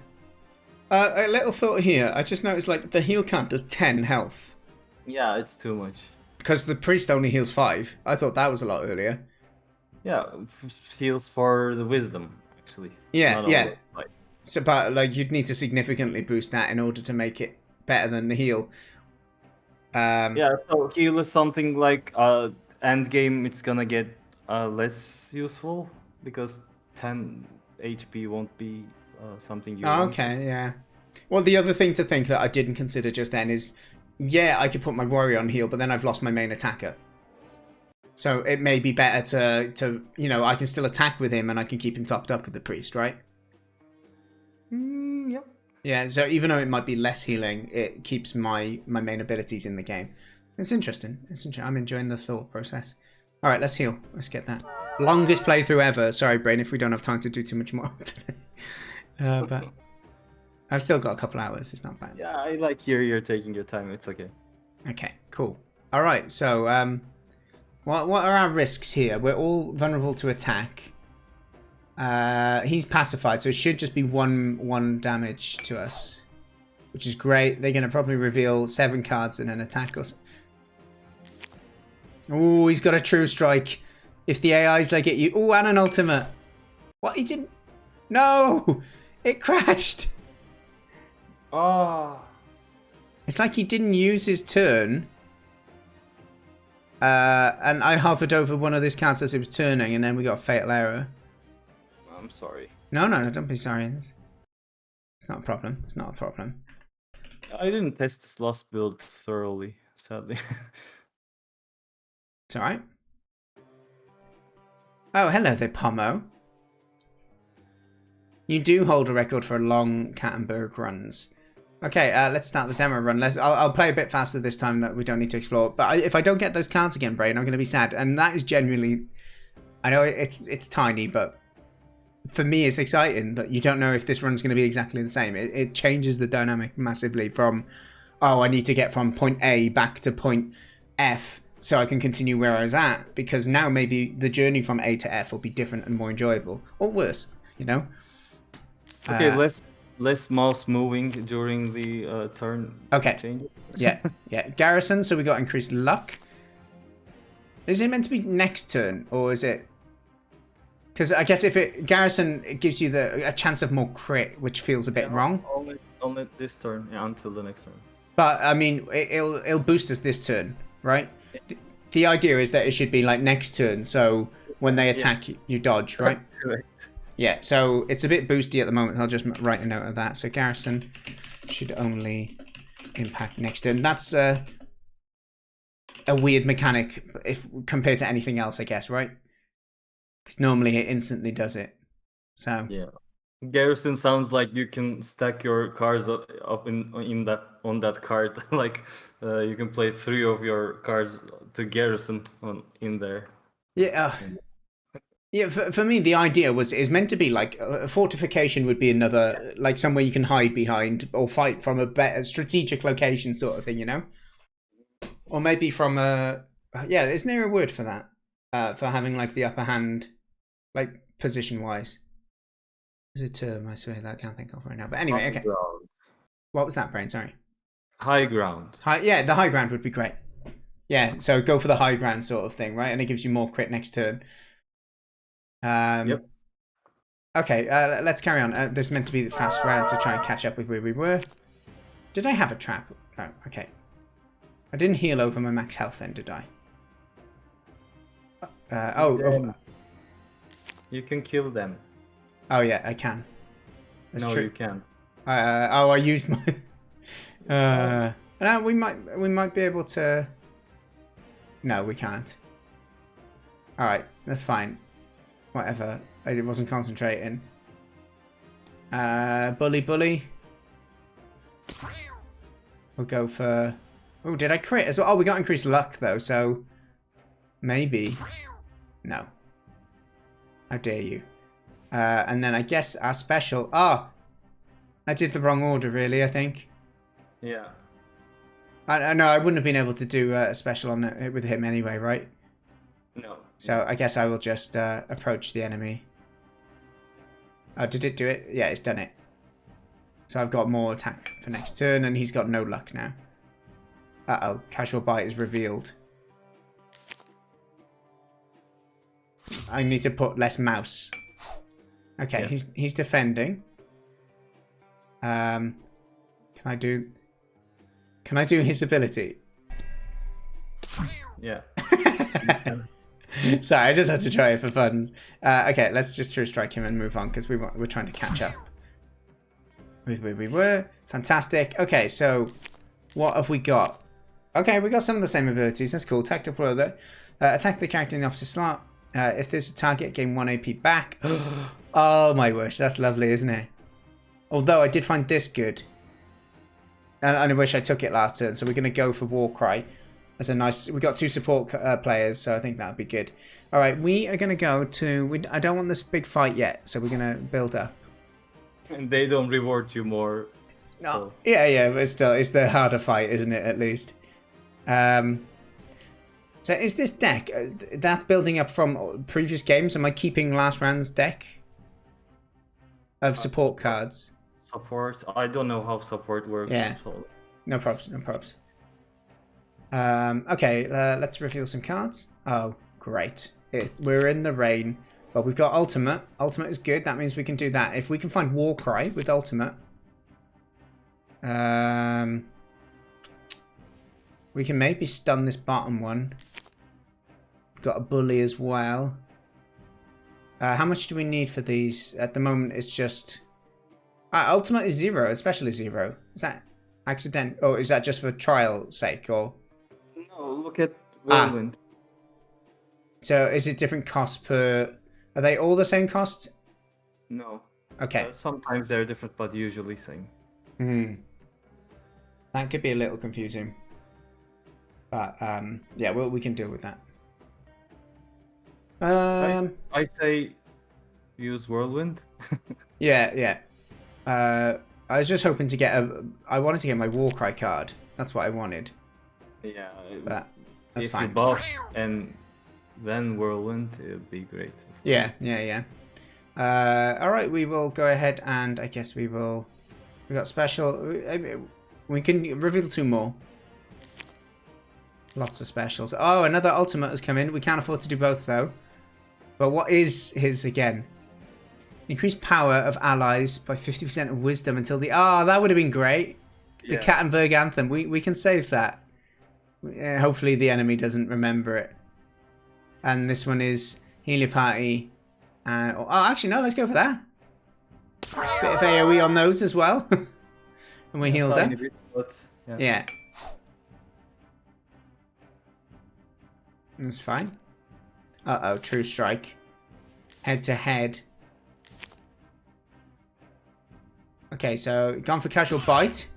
[SPEAKER 1] A little thought here. I just noticed like the heal card does 10 health.
[SPEAKER 2] Yeah, it's too much.
[SPEAKER 1] Because the priest only heals 5. I thought that was a lot earlier.
[SPEAKER 2] Yeah, heals for the wisdom actually.
[SPEAKER 1] Yeah, yeah. So, but like you'd need to significantly boost that in order to make it better than the heal.
[SPEAKER 2] Yeah, so heal is something like end game. It's gonna get less useful because 10 HP won't be something you.
[SPEAKER 1] Oh, okay, yeah. Well, the other thing to think that I didn't consider just then is, yeah, I could put my warrior on heal, but then I've lost my main attacker. So it may be better to I can still attack with him and I can keep him topped up with the priest, right?
[SPEAKER 2] Yep.
[SPEAKER 1] Yeah, so even though it might be less healing, it keeps my main abilities in the game. It's interesting. I'm enjoying the thought process. All right, let's heal. Let's get that. Longest playthrough ever. Sorry, Brain, if we don't have time to do too much more today. But I've still got a couple hours. It's not bad.
[SPEAKER 2] Yeah, I like you're taking your time. It's okay.
[SPEAKER 1] Okay, cool. All right, so what are our risks here? We're all vulnerable to attack. He's pacified, so it should just be one damage to us, which is great. They're gonna probably reveal 7 cards and an attack us. Oh, he's got a true strike. If the AI's like it, you. Oh, and an ultimate. What? He didn't. No, it crashed.
[SPEAKER 2] Oh.
[SPEAKER 1] It's like he didn't use his turn. And I hovered over one of these cards as it was turning, and then we got a fatal error.
[SPEAKER 2] I'm sorry.
[SPEAKER 1] No, don't be sorry. It's not a problem. It's not a problem.
[SPEAKER 2] I didn't test this last build thoroughly, sadly.
[SPEAKER 1] It's alright. Oh, hello there, Pomo. You do hold a record for long Cattenburg runs. Okay, let's start the demo run. I'll play a bit faster this time that we don't need to explore. But if I don't get those cards again, Brain, I'm going to be sad. And that is genuinely... I know it's tiny, but... For me, it's exciting that you don't know if this run's going to be exactly the same. It changes the dynamic massively from, oh, I need to get from point A back to point F so I can continue where I was at. Because now maybe the journey from A to F will be different and more enjoyable. Or worse, you know?
[SPEAKER 2] Okay, less mouse moving during the turn changes.
[SPEAKER 1] Yeah. Garrison, so we got increased luck. Is it meant to be next turn, or is it... Because I guess if Garrison, it gives you a chance of more crit, which feels a bit wrong.
[SPEAKER 2] Only this turn, yeah, until the next turn.
[SPEAKER 1] But, I mean, it'll boost us this turn, right? The idea is that it should be like next turn, so when they attack, you dodge, right?
[SPEAKER 2] Correct.
[SPEAKER 1] Yeah, so it's a bit boosty at the moment. I'll just write a note of that. So Garrison should only impact next turn. That's a weird mechanic if compared to anything else, I guess, right? Because normally it instantly does it. So
[SPEAKER 2] yeah, Garrison sounds like you can stack your cards up on that card. Like you can play 3 of your cards to Garrison in there.
[SPEAKER 1] Yeah. Yeah, for me, the idea is meant to be like a fortification would be another, like somewhere you can hide behind or fight from a better strategic location sort of thing, you know? Or maybe from a, yeah, isn't there a word for that? For having like the upper hand, like position-wise. There's a term, I swear, that I can't think of right now. But anyway, okay. What was that, Brain? Sorry.
[SPEAKER 2] High ground.
[SPEAKER 1] Yeah, the high ground would be great. Yeah, so go for the high ground sort of thing, right? And it gives you more crit next turn.
[SPEAKER 2] Yep.
[SPEAKER 1] Okay, let's carry on. This is meant to be the fast round to try and catch up with where we were. Did I have a trap? No, okay. I didn't heal over my max health then, did I?
[SPEAKER 2] You can kill them.
[SPEAKER 1] Oh yeah, I can. That's
[SPEAKER 2] no,
[SPEAKER 1] true.
[SPEAKER 2] you can't.
[SPEAKER 1] I used my... no, we might be able to... No, we can't. Alright, that's fine. Whatever. I wasn't concentrating. Bully. We'll go for... Oh, did I crit as well? Oh, we got increased luck, though, so... Maybe. No. How dare you. And then I guess our special... Oh! I did the wrong order, really, I think.
[SPEAKER 2] Yeah.
[SPEAKER 1] I know I wouldn't have been able to do a special on it with him anyway, right?
[SPEAKER 2] No.
[SPEAKER 1] So I guess I will just approach the enemy. Oh, did it do it? Yeah, it's done it. So I've got more attack for next turn, and he's got no luck now. Uh-oh, casual bite is revealed. I need to put less mouse. Okay, yeah. He's defending. Can I do his ability?
[SPEAKER 2] Yeah.
[SPEAKER 1] Sorry, I just had to try it for fun. Okay, let's just true strike him and move on because we're trying to catch up with where we were. Fantastic. Okay, so what have we got? Okay, we got some of the same abilities. That's cool. Tactical brother. Attack the character in the opposite slot. If there's a target, gain 1 AP back. Oh my wish, that's lovely, isn't it? Although I did find this good. And I wish I took it last turn, so we're going to go for Warcry. As a nice... We got 2 support players, so I think that'll be good. Alright, we are going to go to... I don't want this big fight yet, so we're going to build up.
[SPEAKER 2] And they don't reward you more.
[SPEAKER 1] So. Oh, yeah, but still, it's the harder fight, isn't it, at least? So is this deck... that's building up from previous games? Am I keeping last round's deck? Of support cards?
[SPEAKER 2] Support? I don't know how support works.
[SPEAKER 1] Yeah.
[SPEAKER 2] So.
[SPEAKER 1] No props, no props. Okay, let's reveal some cards. Oh, great. We're in the rain, but we've got Ultimate. Ultimate is good. That means we can do that. If we can find Warcry with Ultimate, we can maybe stun this bottom one. We've got a Bully as well. How much do we need for these? At the moment, it's just... Ultimate is 0, especially 0. Is that accident? Or is that just for trial sake? Or...
[SPEAKER 2] No, look at Whirlwind.
[SPEAKER 1] So is it different costs per... Are they all the same cost?
[SPEAKER 2] No.
[SPEAKER 1] Okay.
[SPEAKER 2] Sometimes they're different, but usually same.
[SPEAKER 1] That could be a little confusing. But, yeah, well, we can deal with that.
[SPEAKER 2] I say use Whirlwind.
[SPEAKER 1] Yeah. I was just hoping to get I wanted to get my Warcry card. That's what I wanted.
[SPEAKER 2] Yeah.
[SPEAKER 1] But that's fine.
[SPEAKER 2] If you buff and then Whirlwind, it would be great.
[SPEAKER 1] Yeah. Alright, we will go ahead and I guess we got special. We can reveal 2 more. Lots of specials. Oh, another Ultimate has come in. We can't afford to do both though. But what is his again? Increased power of allies by 50% of wisdom until the... Oh, that would have been great. The Cattenburg Anthem. We can save that. Hopefully the enemy doesn't remember it. And this one is heal your party. And, oh, actually, no, let's go for that. Bit of AoE on those as well. And we healed them. Yeah. That's fine. Uh-oh, true strike. Head to head. Okay, so gone for casual bite.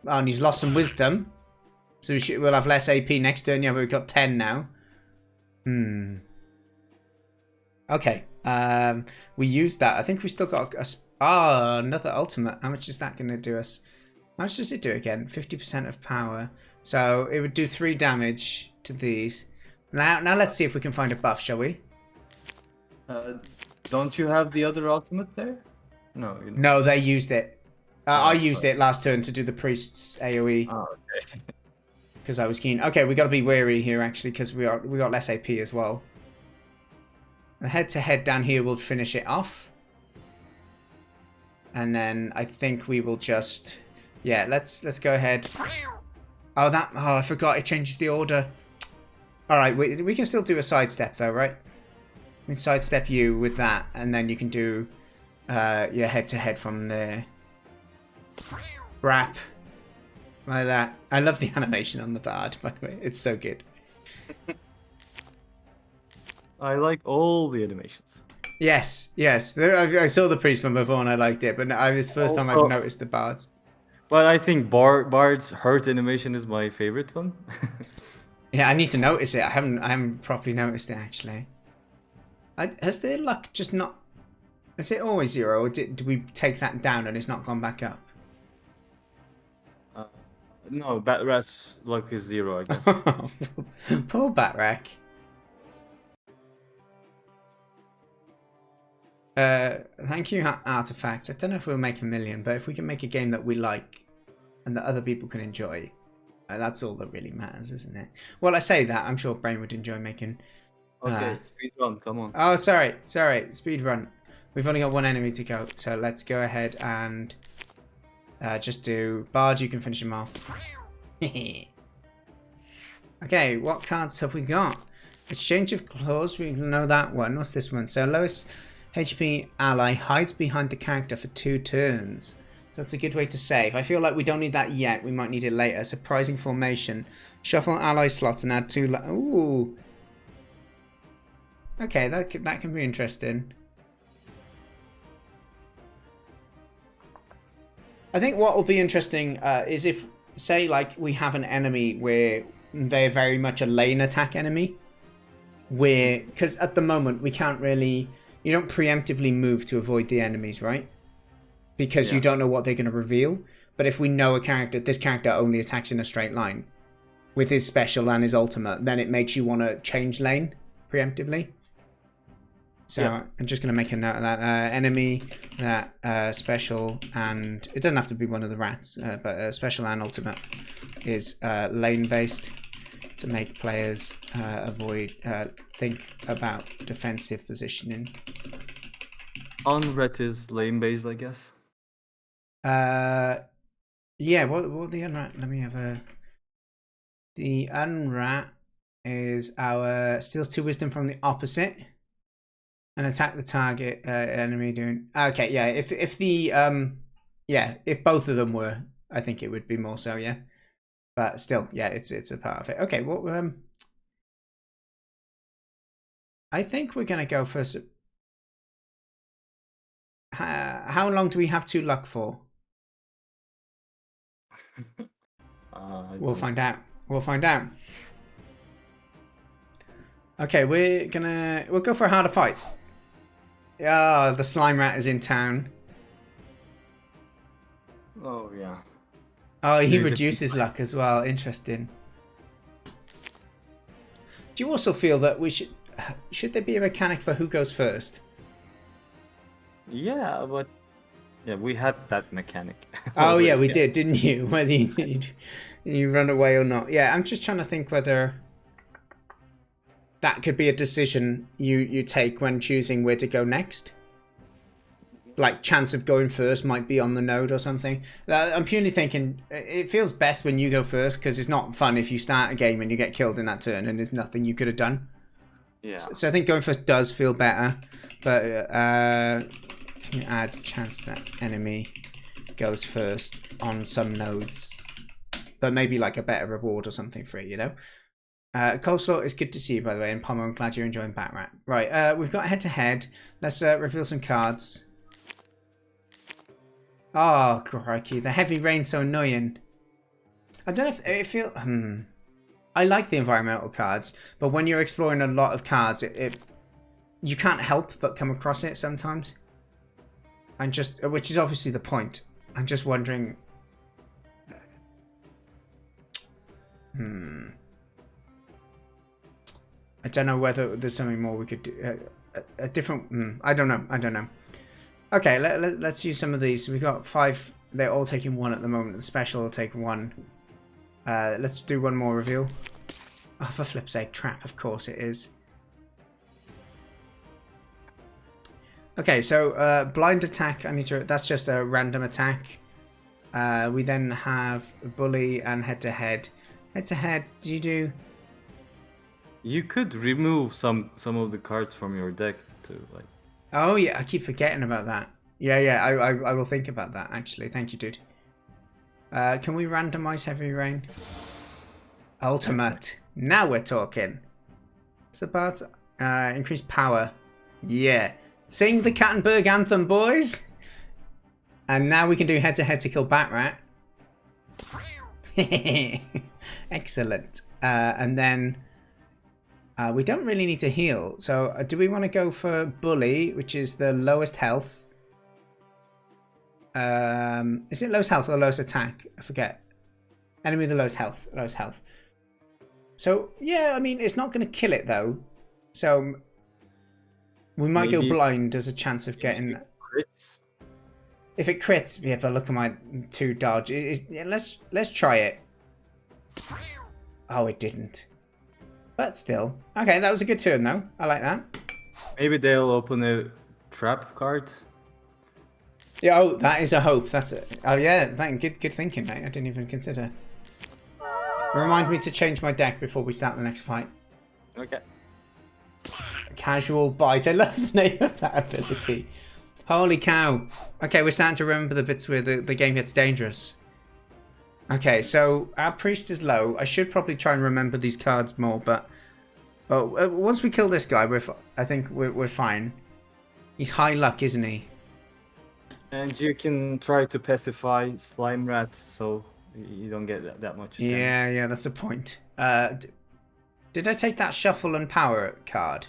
[SPEAKER 1] Oh, and he's lost some wisdom. So we'll have less AP next turn. Yeah, we've got 10 now. Okay. We used that. I think we still got another ultimate. How much is that going to do us? How much does it do again? 50% of power. So it would do 3 damage to these. Now let's see if we can find a buff, shall we?
[SPEAKER 2] Don't you have the other ultimate there? No. You don't.
[SPEAKER 1] No, they used it. I used it last turn to do the priest's AoE.
[SPEAKER 2] Oh, okay.
[SPEAKER 1] Because I was keen. Okay, we got to be wary here actually, because we got less AP as well. The head-to-head down here will finish it off. And then I think we will just... Yeah, let's go ahead. Oh, I forgot it changes the order. Alright, we can still do a sidestep though, right? We can sidestep you with that, and then you can do your head-to-head from there. Wrap. Like that. I love the animation on the bard, by the way. It's so good.
[SPEAKER 2] I like all the animations.
[SPEAKER 1] Yes, yes. I saw the priest one before and I liked it, but it's the first time I've noticed the bards.
[SPEAKER 2] But I think Bard's hurt animation is my favorite one.
[SPEAKER 1] Yeah, I need to notice it. I haven't properly noticed it actually. Has the luck just not? Is it always 0, or do we take that down and it's not gone back up?
[SPEAKER 2] No, Batrat's luck is 0, I guess.
[SPEAKER 1] Poor Batrack. Thank you, Artifacts. I don't know if we'll make 1 million, but if we can make a game that we like and that other people can enjoy, that's all that really matters, isn't it? Well, I say that, I'm sure Brain would enjoy making...
[SPEAKER 2] Okay, speed run, come on.
[SPEAKER 1] Oh, sorry, speed run. We've only got 1 enemy to go, so let's go ahead and just do Bard, you can finish him off. Okay, what cards have we got? Exchange of Claws, we know that one. What's this one? So lowest HP ally hides behind the character for 2 turns. So that's a good way to save. I feel like we don't need that yet. We might need it later. Surprising formation. Shuffle ally slots and add 2... Ooh. Okay, that can be interesting. I think what will be interesting is if, say, like, we have an enemy where they're very much a lane attack enemy. Where... Because at the moment, we can't really... You don't preemptively move to avoid the enemies, right? Because you don't know what they're going to reveal. But if we know this character only attacks in a straight line with his special and his ultimate, then it makes you want to change lane preemptively. So I'm just going to make a note of that. Enemy, that special, and it doesn't have to be one of the rats, but special and ultimate is lane-based to make players think about defensive positioning.
[SPEAKER 2] Unret is lane-based, I guess.
[SPEAKER 1] Yeah, what the unrat? Let me have a... The unrat is our steals 2 wisdom from the opposite and attack the target enemy doing... Okay, yeah, if the... Yeah, if both of them were, I think it would be more so, yeah. But still, yeah, it's a part of it. Okay, well, I think we're going to go first. How long do we have 2 luck for? We'll find out. We'll find out. Okay, we'll go for a harder fight. Yeah, the slime rat is in town.
[SPEAKER 2] Oh, yeah.
[SPEAKER 1] Oh, he reduces luck as well. Interesting. Do you also feel that we should there be a mechanic for who goes first?
[SPEAKER 2] Yeah, but we had that mechanic.
[SPEAKER 1] Oh yeah, we did, didn't you? Whether you run away or not. Yeah, I'm just trying to think whether that could be a decision you take when choosing where to go next. Like, chance of going first might be on the node or something. I'm purely thinking it feels best when you go first, because it's not fun if you start a game and you get killed in that turn and there's nothing you could have done.
[SPEAKER 2] Yeah.
[SPEAKER 1] So I think going first does feel better, but you add chance that enemy goes first on some nodes, but maybe like a better reward or something for it, you know. Coleslaw, it's good to see you, by the way, and Pomo, I'm glad you're enjoying Batrat. Right, we've got head to head. Let's reveal some cards. Oh, crikey. The heavy rain's so annoying. I don't know if it feels... I like the environmental cards, but when you're exploring a lot of cards, you can't help but come across it sometimes. Which is obviously the point. I'm just wondering... I don't know whether there's something more we could do. A different... I don't know. Okay, let's use some of these. We've got 5. They're all taking 1 at the moment. The special will take 1. Let's do one more reveal. Oh, for flip's sake, trap. Of course it is. Okay, so blind attack. I need to. That's just a random attack. We then have bully and head to head. Head to head. Do you do?
[SPEAKER 2] You could remove some of the cards from your deck to like.
[SPEAKER 1] Oh yeah, I keep forgetting about that. Yeah, yeah. I will think about that actually. Thank you, dude. Can we randomize heavy rain? Ultimate. Now we're talking. It's about increased power. Yeah. Sing the Cattenburg anthem, boys. And now we can do head-to-head to kill Batrat. Excellent. And then we don't really need to heal. So do we want to go for Bully, which is the lowest health? Is it lowest health or lowest attack? I forget. Enemy with the lowest health. Lowest health. So, yeah, I mean, it's not going to kill it, though. So we might go blind as a chance of getting...
[SPEAKER 2] Crits?
[SPEAKER 1] If it crits, yeah, but look at my 2 dodge. Yeah, let's try it. Oh, it didn't. But still. Okay, that was a good turn, though. I like that.
[SPEAKER 2] Maybe they'll open a trap card.
[SPEAKER 1] Yeah, oh, that is a hope. That's it. Oh, yeah, good thinking, mate. I didn't even consider. Remind me to change my deck before we start the next fight.
[SPEAKER 2] Okay.
[SPEAKER 1] Casual bite. I love the name of that ability. Holy cow. Okay, we're starting to remember the bits where the game gets dangerous. Okay, so our priest is low. I should probably try and remember these cards more, but once we kill this guy, I think we're fine. He's high luck, isn't he?
[SPEAKER 2] And you can try to pacify Slime Rat, so you don't get that much damage.
[SPEAKER 1] Yeah, that's a point. Did I take that shuffle and power card?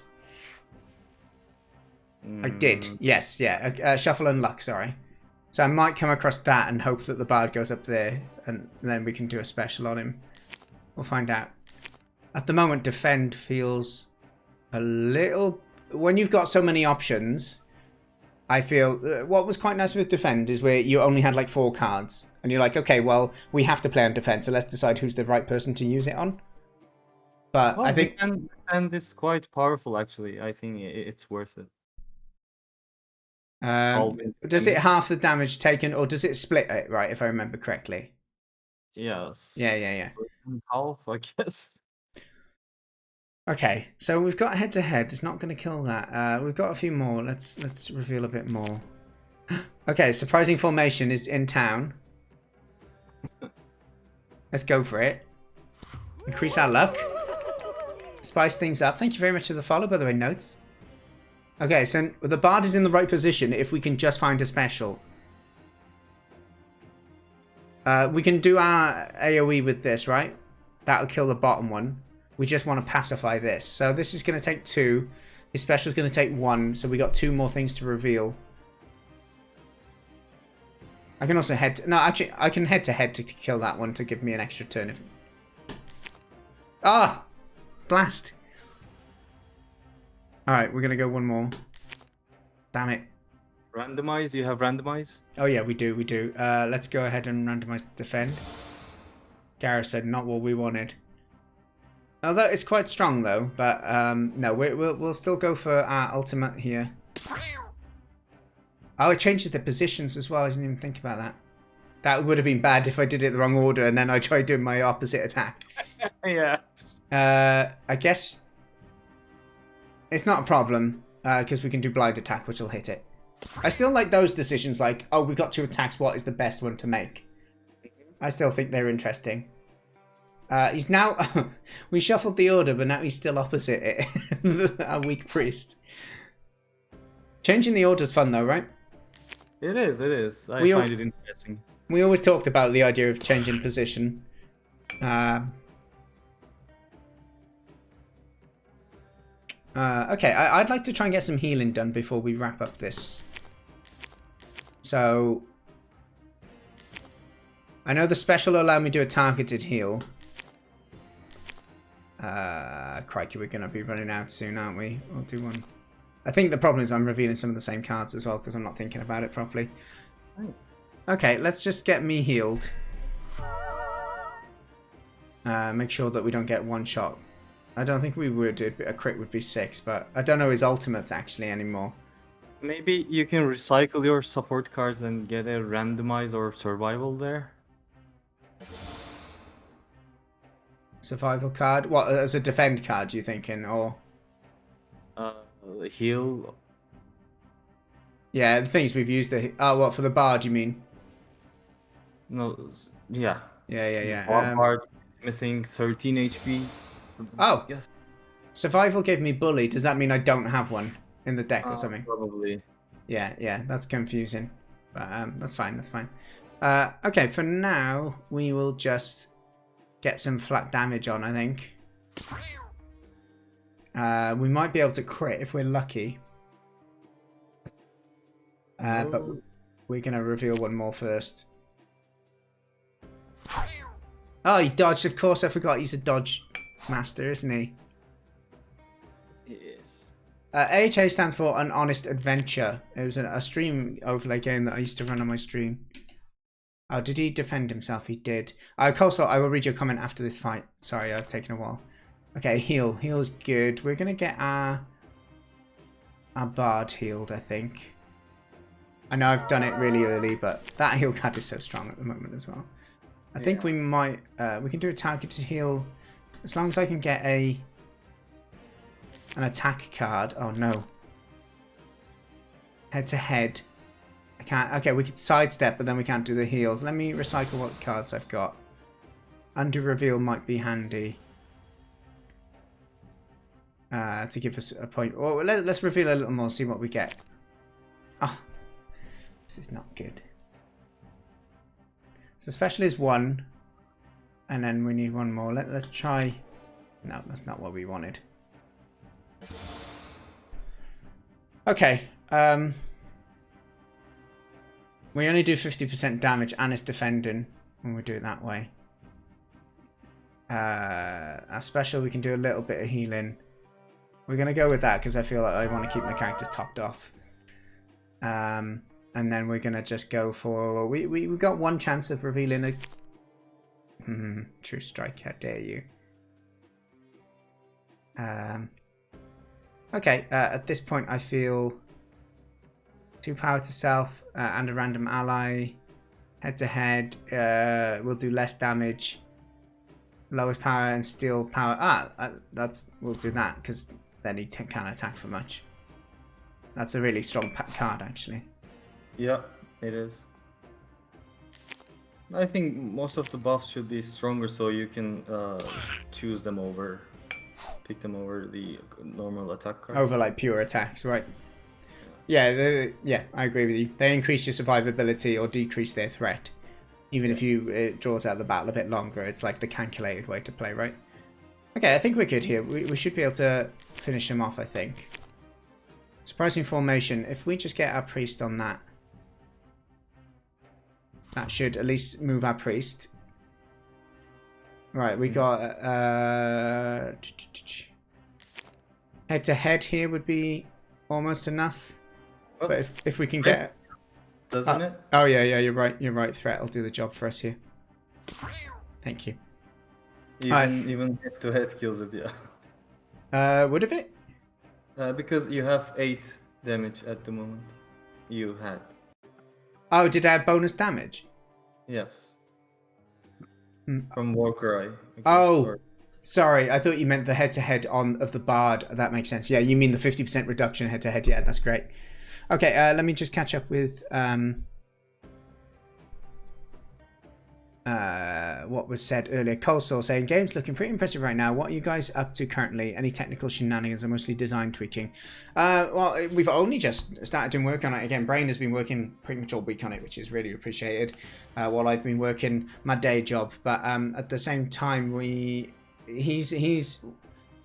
[SPEAKER 1] I did. Yes, yeah. Shuffle and luck, sorry. So I might come across that and hope that the bard goes up there and then we can do a special on him. We'll find out. At the moment, defend feels a little... When you've got so many options, I feel... What was quite nice with defend is where you only had like 4 cards. And you're like, okay, well, we have to play on defend, so let's decide who's the right person to use it on. But
[SPEAKER 2] well,
[SPEAKER 1] I think...
[SPEAKER 2] Defend is quite powerful, actually. I think it's worth it.
[SPEAKER 1] Does it half the damage taken, or does it split it, right, if I remember correctly?
[SPEAKER 2] Yes.
[SPEAKER 1] Yeah.
[SPEAKER 2] Half, I guess.
[SPEAKER 1] Okay, so we've got head-to-head. It's not going to kill that. We've got a few more. Let's reveal a bit more. Okay, surprising formation is in town. Let's go for it. Increase our luck. Spice things up. Thank you very much for the follow, by the way, Notes. Okay, so the bard is in the right position if we can just find a special. We can do our AoE with this, right? That'll kill the bottom one. We just want to pacify this. So this is going to take 2. His special is going to take 1. So we got 2 more things to reveal. I can also head... No, actually, I can head-to-head to kill that one to give me an extra turn. Ah! Blast! Alright, we're going to go one more. Damn it.
[SPEAKER 2] Randomize? You have randomize?
[SPEAKER 1] Oh yeah, we do. Let's go ahead and randomize defend. Gareth said not what we wanted. Although it's quite strong though, but no, we'll still go for our ultimate here. Oh, it changes the positions as well. I didn't even think about that. That would have been bad if I did it the wrong order and then I tried doing my opposite attack.
[SPEAKER 2] Yeah.
[SPEAKER 1] I guess it's not a problem because we can do blind attack, which will hit it. I still like those decisions, like, oh, we've got 2 attacks. What is the best one to make? I still think they're interesting. He's now... we shuffled the order, but now he's still opposite it. A weak priest. Changing the order is fun, though, right?
[SPEAKER 2] It is. I find it interesting.
[SPEAKER 1] We always talked about the idea of changing position. Okay, I'd like to try and get some healing done before we wrap up this. So... I know the special will allow me to do a targeted heal. Crikey, we're going to be running out soon, aren't we? We'll do one. I think the problem is I'm revealing some of the same cards as well because I'm not thinking about it properly. Okay, let's just get me healed. Make sure that we don't get one shot. I don't think we would. A crit would be 6, but I don't know his ultimates actually anymore.
[SPEAKER 2] Maybe you can recycle your support cards and get a randomize or survival there.
[SPEAKER 1] Survival card. What, as a defend card? You thinking, or?
[SPEAKER 2] Heal.
[SPEAKER 1] Yeah, the things we've used. What for the bard? You mean?
[SPEAKER 2] No, yeah.
[SPEAKER 1] Yeah.
[SPEAKER 2] Bard missing 13 HP.
[SPEAKER 1] Oh,
[SPEAKER 2] yes.
[SPEAKER 1] Survival gave me bully. Does that mean I don't have one in the deck or something?
[SPEAKER 2] Probably.
[SPEAKER 1] Yeah. That's confusing. But that's fine. Okay, for now we will just get some flat damage on. I think. We might be able to crit if we're lucky. But we're gonna reveal one more first. Oh, he dodged. Of course, I forgot he's a dodge master, isn't he?
[SPEAKER 2] Yes.
[SPEAKER 1] AHA stands for An Honest Adventure. It was a stream overlay game that I used to run on my stream. Oh, did he defend himself? He did. Coleslaw, I will read your comment after this fight. Sorry, I've taken a while. Okay, heal. Heal's good. We're going to get our bard healed, I think. I know I've done it really early, but that heal card is so strong at the moment as well. I think we might... we can do a targeted heal as long as I can get an attack card. Oh, no. Head to head. I can't... Okay, we could sidestep, but then we can't do the heals. Let me recycle what cards I've got. Undo reveal might be handy. To give us a point. Well, let's reveal a little more, see what we get. Oh, this is not good. So special is 1. And then we need one more. Let's try... No, that's not what we wanted. Okay. We only do 50% damage and it's defending when we do it that way. Our special, we can do a little bit of healing. We're going to go with that because I feel like I want to keep my characters topped off. And then we're going to just go for... We've got one chance of revealing a... True strike, how dare you. Okay, at this point I feel 2 power to self and a random ally. Head to head, we'll do less damage. Lowest power and steel power. We'll do that because then he can't attack for much. That's a really strong card actually.
[SPEAKER 2] Yeah, it is. I think most of the buffs should be stronger, so you can choose them over, pick them over the normal attack cards.
[SPEAKER 1] Over like pure attacks, right? Yeah, I agree with you. They increase your survivability or decrease their threat. Even if it draws out the battle a bit longer, it's like the calculated way to play, right? Okay, I think we're good here. We should be able to finish them off, I think. Surprising formation. If we just get our priest on that, that should at least move our priest. Right, we got... head to head here would be almost enough. Oh, but if we can get...
[SPEAKER 2] Doesn't it?
[SPEAKER 1] Oh, yeah, you're right. You're right. Threat will do the job for us here. Thank you.
[SPEAKER 2] Even head-to-head kills it, yeah.
[SPEAKER 1] Would have it?
[SPEAKER 2] Because you have 8 damage at the moment. You had.
[SPEAKER 1] Oh, did I add bonus damage?
[SPEAKER 2] Yes. From Warcry.
[SPEAKER 1] Oh, sorry. I thought you meant the head-to-head of the bard. That makes sense. Yeah, you mean the 50% reduction head-to-head. Yeah, that's great. Okay, let me just catch up with what was said earlier. Coleslaw saying, game's looking pretty impressive right now. What are you guys up to currently? Any technical shenanigans or mostly design tweaking? Well, we've only just started doing work on it. Again, Brain has been working pretty much all week on it, which is really appreciated, while I've been working my day job. But at the same time, he's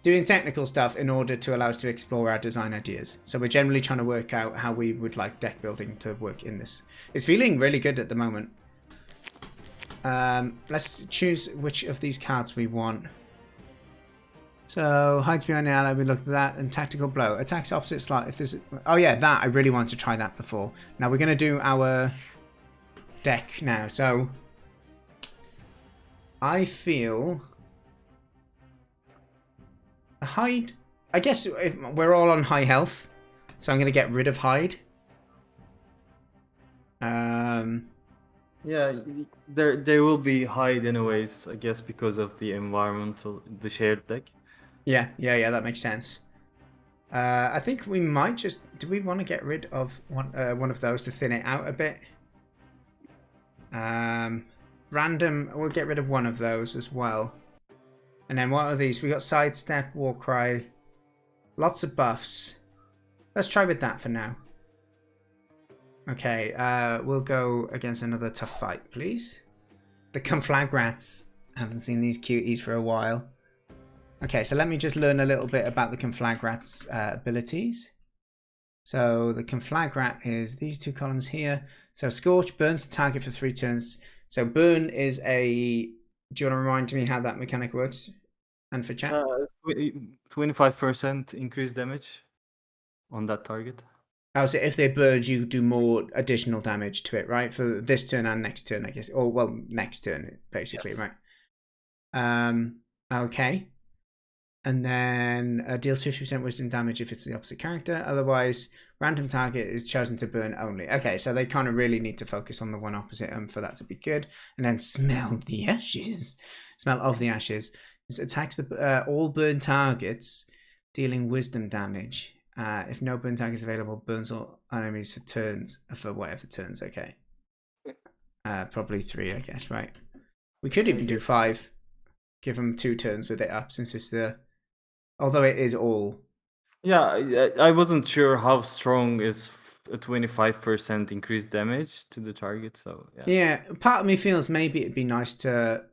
[SPEAKER 1] doing technical stuff in order to allow us to explore our design ideas. So we're generally trying to work out how we would like deck building to work in this. It's feeling really good at the moment. Let's choose which of these cards we want. So hides behind the ally, we looked at that, and tactical blow. Attacks opposite slot if there's... Oh yeah, that. I really wanted to try that before. Now we're going to do our deck now. So I feel... Hide, I guess if we're all on high health, So I'm going to get rid of hide.
[SPEAKER 2] Yeah, there will be hide anyways, I guess, because of the the shared deck.
[SPEAKER 1] Yeah, that makes sense. I think we might just... Do we want to get rid of one of those to thin it out a bit? Random, we'll get rid of one of those as well. And then what are these? We got Sidestep, Warcry, lots of buffs. Let's try with that for now. Okay, we'll go against another tough fight, please. The Conflagrats. Haven't seen these cuties for a while. Okay, so let me just learn a little bit about the Conflagrat's abilities. So the Conflagrat is these two columns here. So Scorch burns the target for 3 turns. So burn is a... Do you want to remind me how that mechanic works? And for chat?
[SPEAKER 2] 25% increased damage on that target.
[SPEAKER 1] Oh, so if they burned, you do more additional damage to it, right? For this turn and next turn, I guess. Or, well, next turn, basically, yes. Right? Okay. And then deals 50% wisdom damage if it's the opposite character. Otherwise, random target is chosen to burn only. Okay, so they kind of really need to focus on the one opposite for that to be good. And then smell the ashes. Smell of the ashes. This attacks the all burn targets, dealing wisdom damage. If no burn target is available, burns all enemies for turns, for whatever turns, okay. Probably 3, I guess, right? We could even do 5. Give them 2 turns with it up, since it's the... Although it is all.
[SPEAKER 2] Yeah, I wasn't sure how strong is a 25% increased damage to the target, so yeah.
[SPEAKER 1] Yeah, part of me feels maybe it'd be nice to...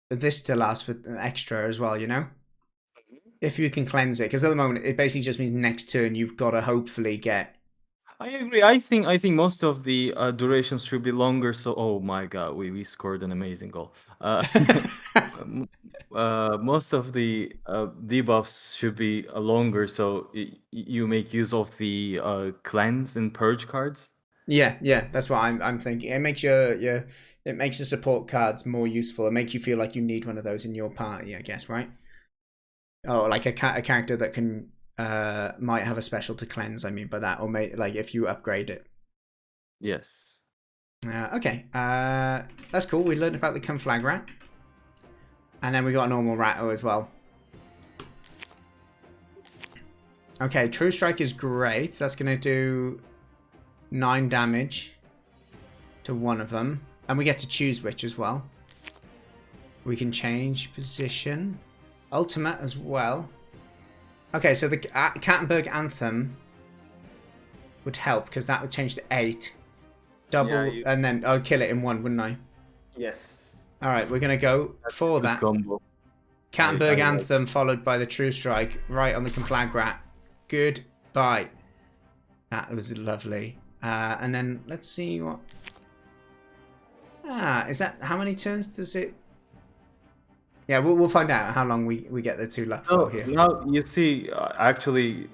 [SPEAKER 1] this to last for extra as well, you know? If you can cleanse it, because at the moment it basically just means next turn you've got to hopefully get...
[SPEAKER 2] I agree. I think most of the durations should be longer. So, oh my god, we scored an amazing goal. Most of the debuffs should be longer, so you make use of the cleanse and purge cards.
[SPEAKER 1] Yeah, that's what I'm thinking. It makes it makes the support cards more useful. It makes you feel like you need one of those in your party, I guess, right? Oh, like a character that can might have a special to cleanse. I mean by that, or like if you upgrade it.
[SPEAKER 2] Yes.
[SPEAKER 1] Okay. That's cool. We learned about the Conflagrat, and then we got a normal Ratto as well. Okay, True Strike is great. That's gonna do 9 damage to one of them, and we get to choose which as well. We can change position. Ultimate as well. Okay, so the Cattenburg Anthem would help because that would change to 8. Double, yeah, and then I'd kill it in 1, wouldn't I?
[SPEAKER 2] Yes.
[SPEAKER 1] All right, we're gonna go for that
[SPEAKER 2] combo.
[SPEAKER 1] Cattenburg Anthem followed by the True Strike right on the Conflagrat. Goodbye. That was lovely. And then let's see what. Is that how many turns does it? Yeah, we'll find out how long we get the 2 luck for here.
[SPEAKER 2] Now you see, actually,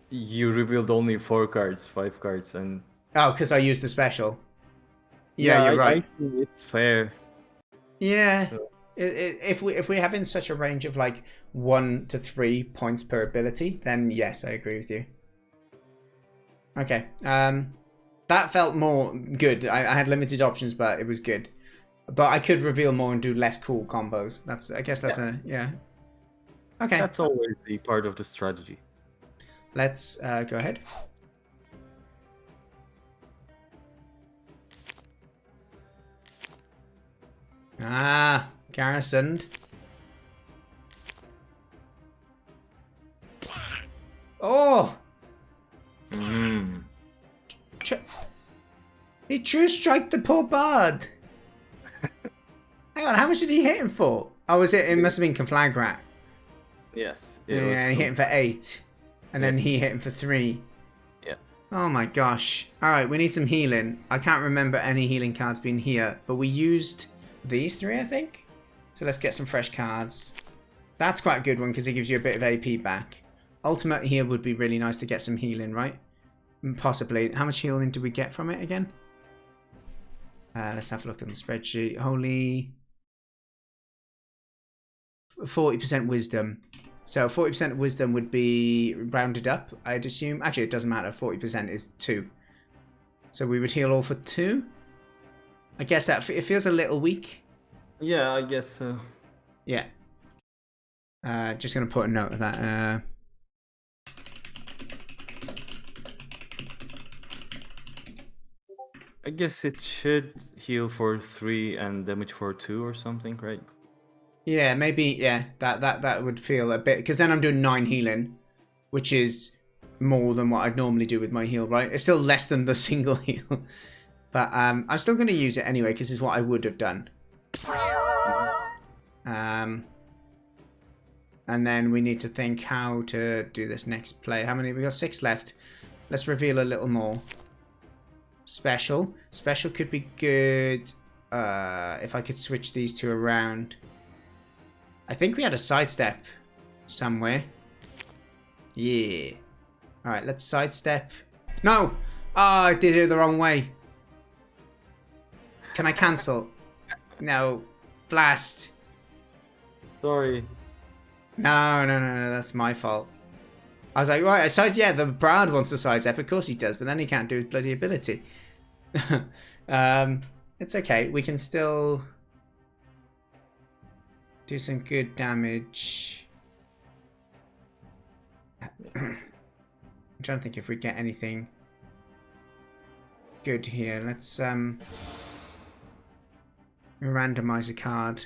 [SPEAKER 2] you revealed only 4 cards, 5 cards, and.
[SPEAKER 1] Oh, because I used the special. Yeah, you're right.
[SPEAKER 2] I think it's fair.
[SPEAKER 1] Yeah. So. If we're having such a range of like 1 to 3 points per ability, then yes, I agree with you. Okay. That felt more good. I had limited options, but it was good. But I could reveal more and do less cool combos. I guess that's yeah. Okay.
[SPEAKER 2] That's always the part of the strategy.
[SPEAKER 1] Let's go ahead. Garrisoned. Oh! He True Strike the poor bard. Hang on, how much did he hit him for? Oh, was it? It must have been Conflagrat.
[SPEAKER 2] Yes.
[SPEAKER 1] Yeah, he hit him for 8. And then he hit him for 3.
[SPEAKER 2] Yeah.
[SPEAKER 1] Oh my gosh. Alright, we need some healing. I can't remember any healing cards being here, but we used these 3, I think. So let's get some fresh cards. That's quite a good one because it gives you a bit of AP back. Ultimate here would be really nice to get some healing, right? Possibly. How much healing do we get from it again? Let's have a look at the spreadsheet. Holy 40% wisdom. So 40% wisdom would be rounded up, I'd assume. Actually, it doesn't matter. 40% is 2. So we would heal all for 2. I guess that it feels a little weak.
[SPEAKER 2] Yeah, I guess so.
[SPEAKER 1] Yeah. Just going to put a note of that.
[SPEAKER 2] I guess it should heal for 3 and damage for 2 or something, right?
[SPEAKER 1] Yeah, maybe. Yeah, that would feel a bit, because then I'm doing 9 healing, which is more than what I'd normally do with my heal, right? It's still less than the single heal, but I'm still going to use it anyway because it's what I would have done. And then we need to think how to do this next play. How many? We got 6 left. Let's reveal a little more. Special could be good if I could switch these 2 around. I think we had a sidestep somewhere. Yeah. Alright, let's sidestep. No! Oh, I did it the wrong way. Can I cancel? No. Blast.
[SPEAKER 2] Sorry.
[SPEAKER 1] No, that's my fault. I was like, right, yeah, the Brad wants to sidestep. Of course he does, but then he can't do his bloody ability. It's okay. We can still do some good damage. I'm trying to think if we get anything good here. Let's randomize a card.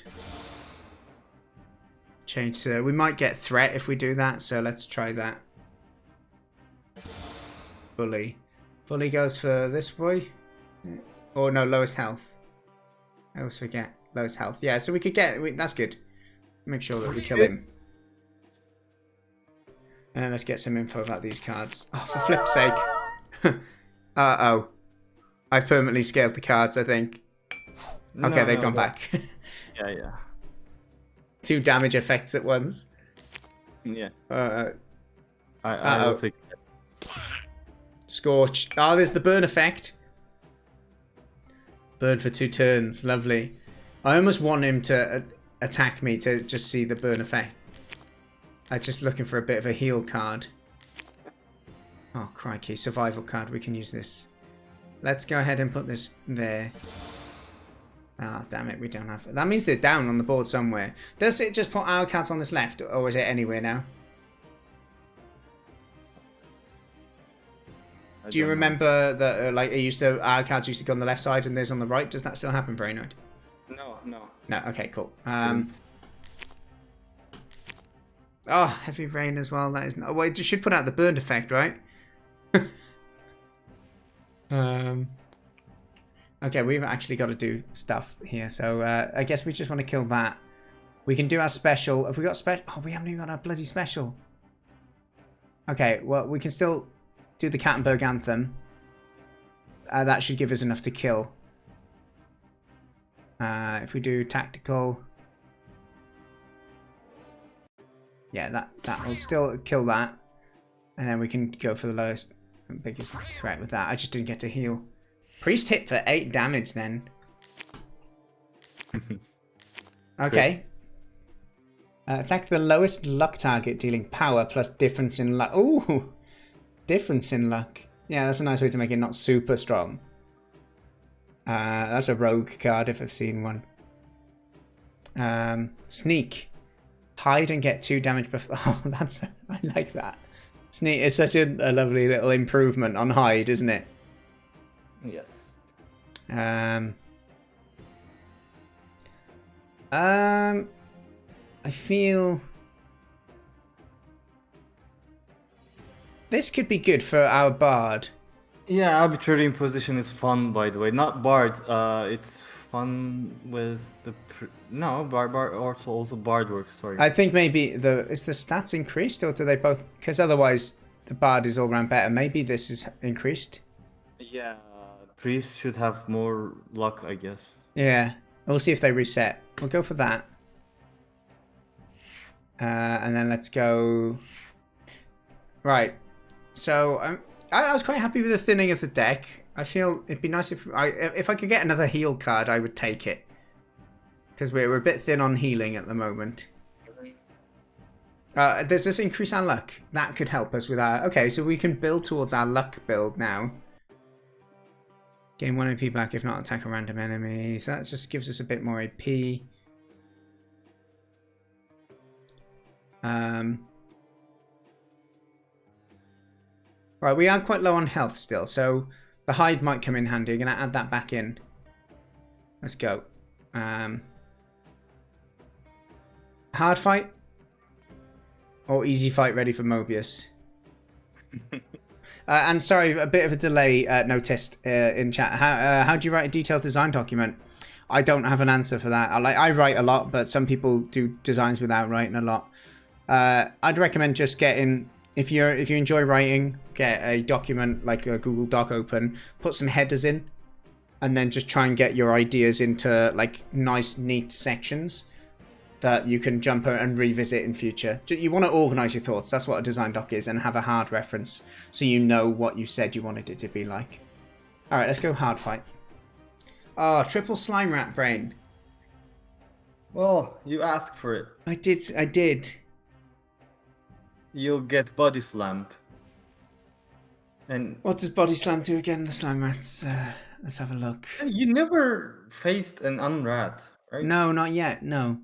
[SPEAKER 1] Change to... We might get threat if we do that, so let's try that. Bully. Bully goes for this boy. Or no, lowest health. I always forget. Lowest health. Yeah, so we could get... that's good. Make sure that we kill him. And then let's get some info about these cards. Oh, for flip's sake. Uh-oh. I've permanently scaled the cards, I think. Okay, they've gone back.
[SPEAKER 2] Yeah.
[SPEAKER 1] 2 damage effects at once.
[SPEAKER 2] Yeah.
[SPEAKER 1] I
[SPEAKER 2] will fix it.
[SPEAKER 1] Scorch. Oh, there's the burn effect. Burn for 2 turns. Lovely. I almost want him to attack me to just see the burn effect. I'm just looking for a bit of a heal card. Oh, crikey. Survival card. We can use this. Let's go ahead and put this there. Ah, oh, damn it. We don't have... That means they're down on the board somewhere. Does it just put our cards on this left? Or is it anywhere now? Do you remember that, like, our cards used to go on the left side and theirs on the right? Does that still happen, Brainerd?
[SPEAKER 2] No.
[SPEAKER 1] No, okay, cool. Oh, heavy rain as well. That is not... Well, it should put out the burn effect, right? Okay, we've actually got to do stuff here. So, I guess we just want to kill that. We can do our special. Have we got special? Oh, we haven't even got our bloody special. Okay, well, we can still do the Cattenburg Anthem. That should give us enough to kill. If we do tactical... Yeah, that will still kill that. And then we can go for the lowest and biggest threat with that. I just didn't get to heal. Priest hit for 8 damage then. Okay. Attack the lowest luck target, dealing power plus difference in luck. Ooh! Difference in luck. Yeah, that's a nice way to make it not super strong. That's a rogue card if I've seen one. Sneak. Hide and get 2 damage before... Oh, that's... I like that. Sneak is such a lovely little improvement on hide, isn't it?
[SPEAKER 2] Yes.
[SPEAKER 1] I feel... This could be good for our bard.
[SPEAKER 2] Yeah, arbitrary imposition is fun, by the way. Not bard. It's fun with the no bard also bard works. Sorry.
[SPEAKER 1] I think maybe is the stats increased, or do they both? Because otherwise the bard is all round better. Maybe this is increased.
[SPEAKER 2] Yeah, priest should have more luck, I guess.
[SPEAKER 1] Yeah, we'll see if they reset. We'll go for that. And then let's go. Right. So I was quite happy with the thinning of the deck. I feel it'd be nice if I could get another heal card, I would take it. Because we're a bit thin on healing at the moment. Does this increase our luck? That could help us with our... Okay, so we can build towards our luck build now. Gain 1 AP back if not attack a random enemy. So that just gives us a bit more AP. Right, we are quite low on health still, so the hide might come in handy. I'm going to add that back in. Let's go. Hard fight? Or easy fight ready for Mobius? And sorry, a bit of a delay noticed in chat. How do you write a detailed design document? I don't have an answer for that. I write a lot, but some people do designs without writing a lot. I'd recommend just getting... If you enjoy writing, get a document like a Google Doc open, put some headers in, and then just try and get your ideas into like nice, neat sections that you can jump and revisit in future. You want to organize your thoughts. That's what a design doc is, and have a hard reference so you know what you said you wanted it to be like. All right, let's go hard fight. Oh, triple slime rat brain.
[SPEAKER 2] Well, you asked for it.
[SPEAKER 1] I did.
[SPEAKER 2] You'll get body slammed. And
[SPEAKER 1] what does body slam do again? The slime rats. Let's have a look.
[SPEAKER 2] You never faced an unrat, right?
[SPEAKER 1] No, not yet. No.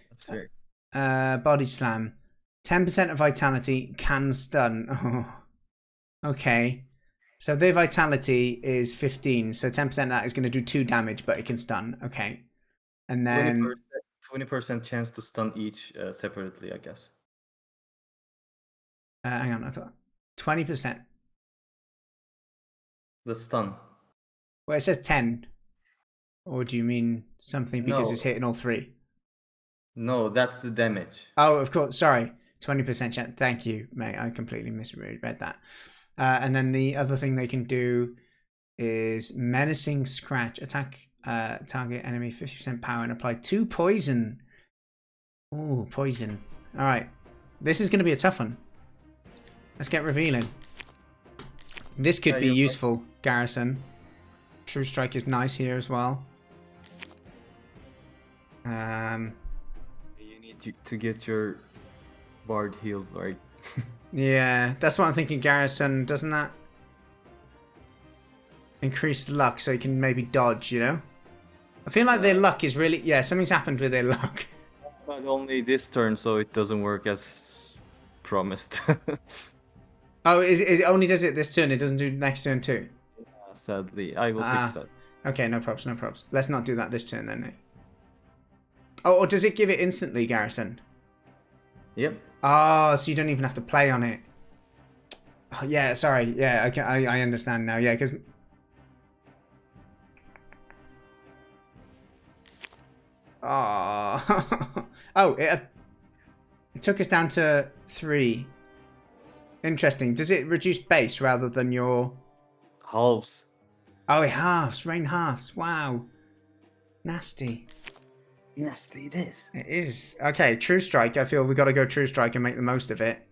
[SPEAKER 2] That's weird.
[SPEAKER 1] Body slam. 10% of vitality can stun. Oh. Okay. So their vitality is 15. So 10% of that is going to do 2 damage, but it can stun. Okay. And then
[SPEAKER 2] 20% chance to stun each separately, I guess.
[SPEAKER 1] Hang on, I thought 20%.
[SPEAKER 2] The stun.
[SPEAKER 1] Well, it says 10. Or do you mean something because it's hitting all 3?
[SPEAKER 2] No, that's the damage.
[SPEAKER 1] Oh, of course. Sorry. 20% chance. Thank you, mate. I completely misread that. And then the other thing they can do is menacing scratch. Attack target enemy 50% power and apply 2 poison. Ooh, poison. All right. This is going to be a tough one. Let's get revealing. This could be useful, Garrison. True Strike is nice here as well. You
[SPEAKER 2] need to get your bard healed, right?
[SPEAKER 1] Yeah, that's what I'm thinking, Garrison. Doesn't that increase luck so you can maybe dodge, you know? I feel like their luck is really... Yeah, something's happened with their luck.
[SPEAKER 2] But only this turn, so it doesn't work as promised.
[SPEAKER 1] Oh, it only does it this turn. It doesn't do next turn too.
[SPEAKER 2] Yeah, sadly, I will fix that.
[SPEAKER 1] Okay, no props, no props. Let's not do that this turn then. Nick. Oh, or does it give it instantly, Garrison?
[SPEAKER 2] Yep.
[SPEAKER 1] Oh, so you don't even have to play on it. Oh, yeah, sorry. Yeah, okay, I understand now. Yeah, because... Oh, oh, it took us down to 3. Interesting. Does it reduce base rather than your...
[SPEAKER 2] Halves.
[SPEAKER 1] Oh, it halves. Rain halves. Wow. Nasty.
[SPEAKER 2] Nasty it is.
[SPEAKER 1] It is. Okay, True Strike. I feel we've got to go True Strike and make the most of it.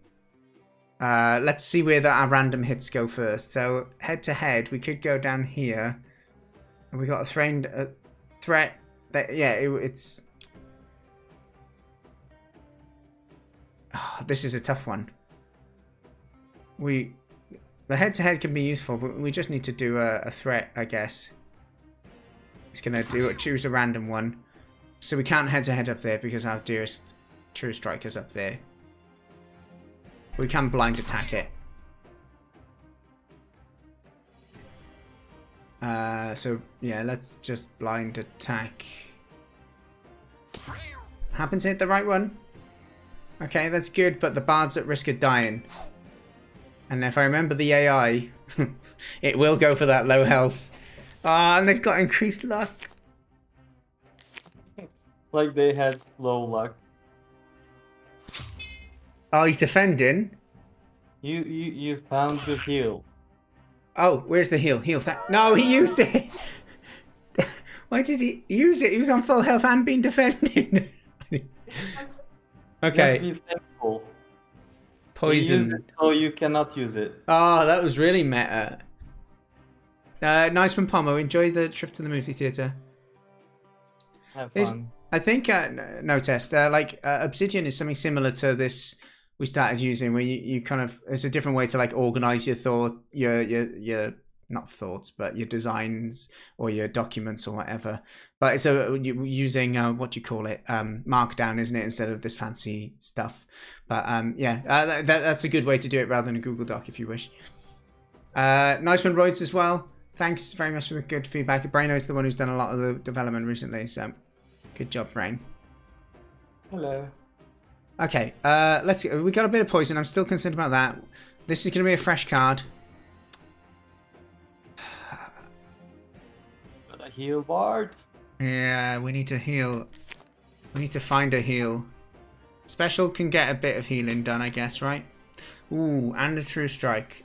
[SPEAKER 1] Let's see where our random hits go first. So, head to head, we could go down here. And we got a threat. That, yeah, it's... Oh, this is a tough one. The head-to-head can be useful, but we just need to do a threat, I guess. It's going to choose a random one. So we can't head-to-head up there because our dearest True Striker's up there. We can blind attack it. So, yeah, let's just blind attack. Happen to hit the right one. Okay, that's good, but the bard's at risk of dying. And if I remember the AI, it will go for that low health. Ah, and they've got increased luck.
[SPEAKER 2] Like they had low luck.
[SPEAKER 1] Oh, he's defending.
[SPEAKER 2] You found the heal.
[SPEAKER 1] Oh, where's the heal? Heal that. No, he used it. Why did he use it? He was on full health and being defended. Okay.
[SPEAKER 2] Just be thankful.
[SPEAKER 1] Poison.
[SPEAKER 2] Use it so you cannot use it.
[SPEAKER 1] Oh, that was really meta. Nice one, Pomo. Enjoy the trip to the movie theatre.
[SPEAKER 2] Have fun.
[SPEAKER 1] I think no test. Obsidian is something similar to this we started using, where you kind of it's a different way to like organize your thought, your not thoughts, but your designs or your documents or whatever. But it's using what do you call it? Markdown, isn't it? Instead of this fancy stuff. But that's a good way to do it rather than a Google Doc if you wish. Nice one, Royds, as well. Thanks very much for the good feedback. Braino is the one who's done a lot of the development recently, so good job, Brain.
[SPEAKER 3] Hello.
[SPEAKER 1] Okay, let's go. We got a bit of poison. I'm still concerned about that. This is going to be a fresh card.
[SPEAKER 3] Got a heal ward.
[SPEAKER 1] Yeah, we need to heal. We need to find a heal. Special can get a bit of healing done, I guess, right? Ooh, and a true strike.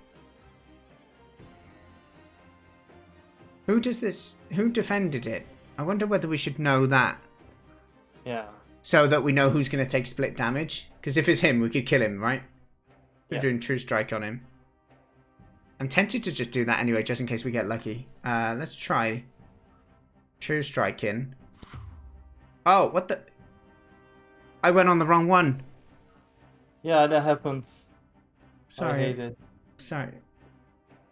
[SPEAKER 1] Who does this? Who defended it? I wonder whether we should know that.
[SPEAKER 3] Yeah.
[SPEAKER 1] So that we know who's going to take split damage. Because if it's him, we could kill him, right? We're doing true strike on him. I'm tempted to just do that anyway, just in case we get lucky. Let's try true strike in. Oh, what the? I went on the wrong one.
[SPEAKER 3] Yeah, that happens.
[SPEAKER 1] Sorry.
[SPEAKER 3] I hate it.
[SPEAKER 1] Sorry.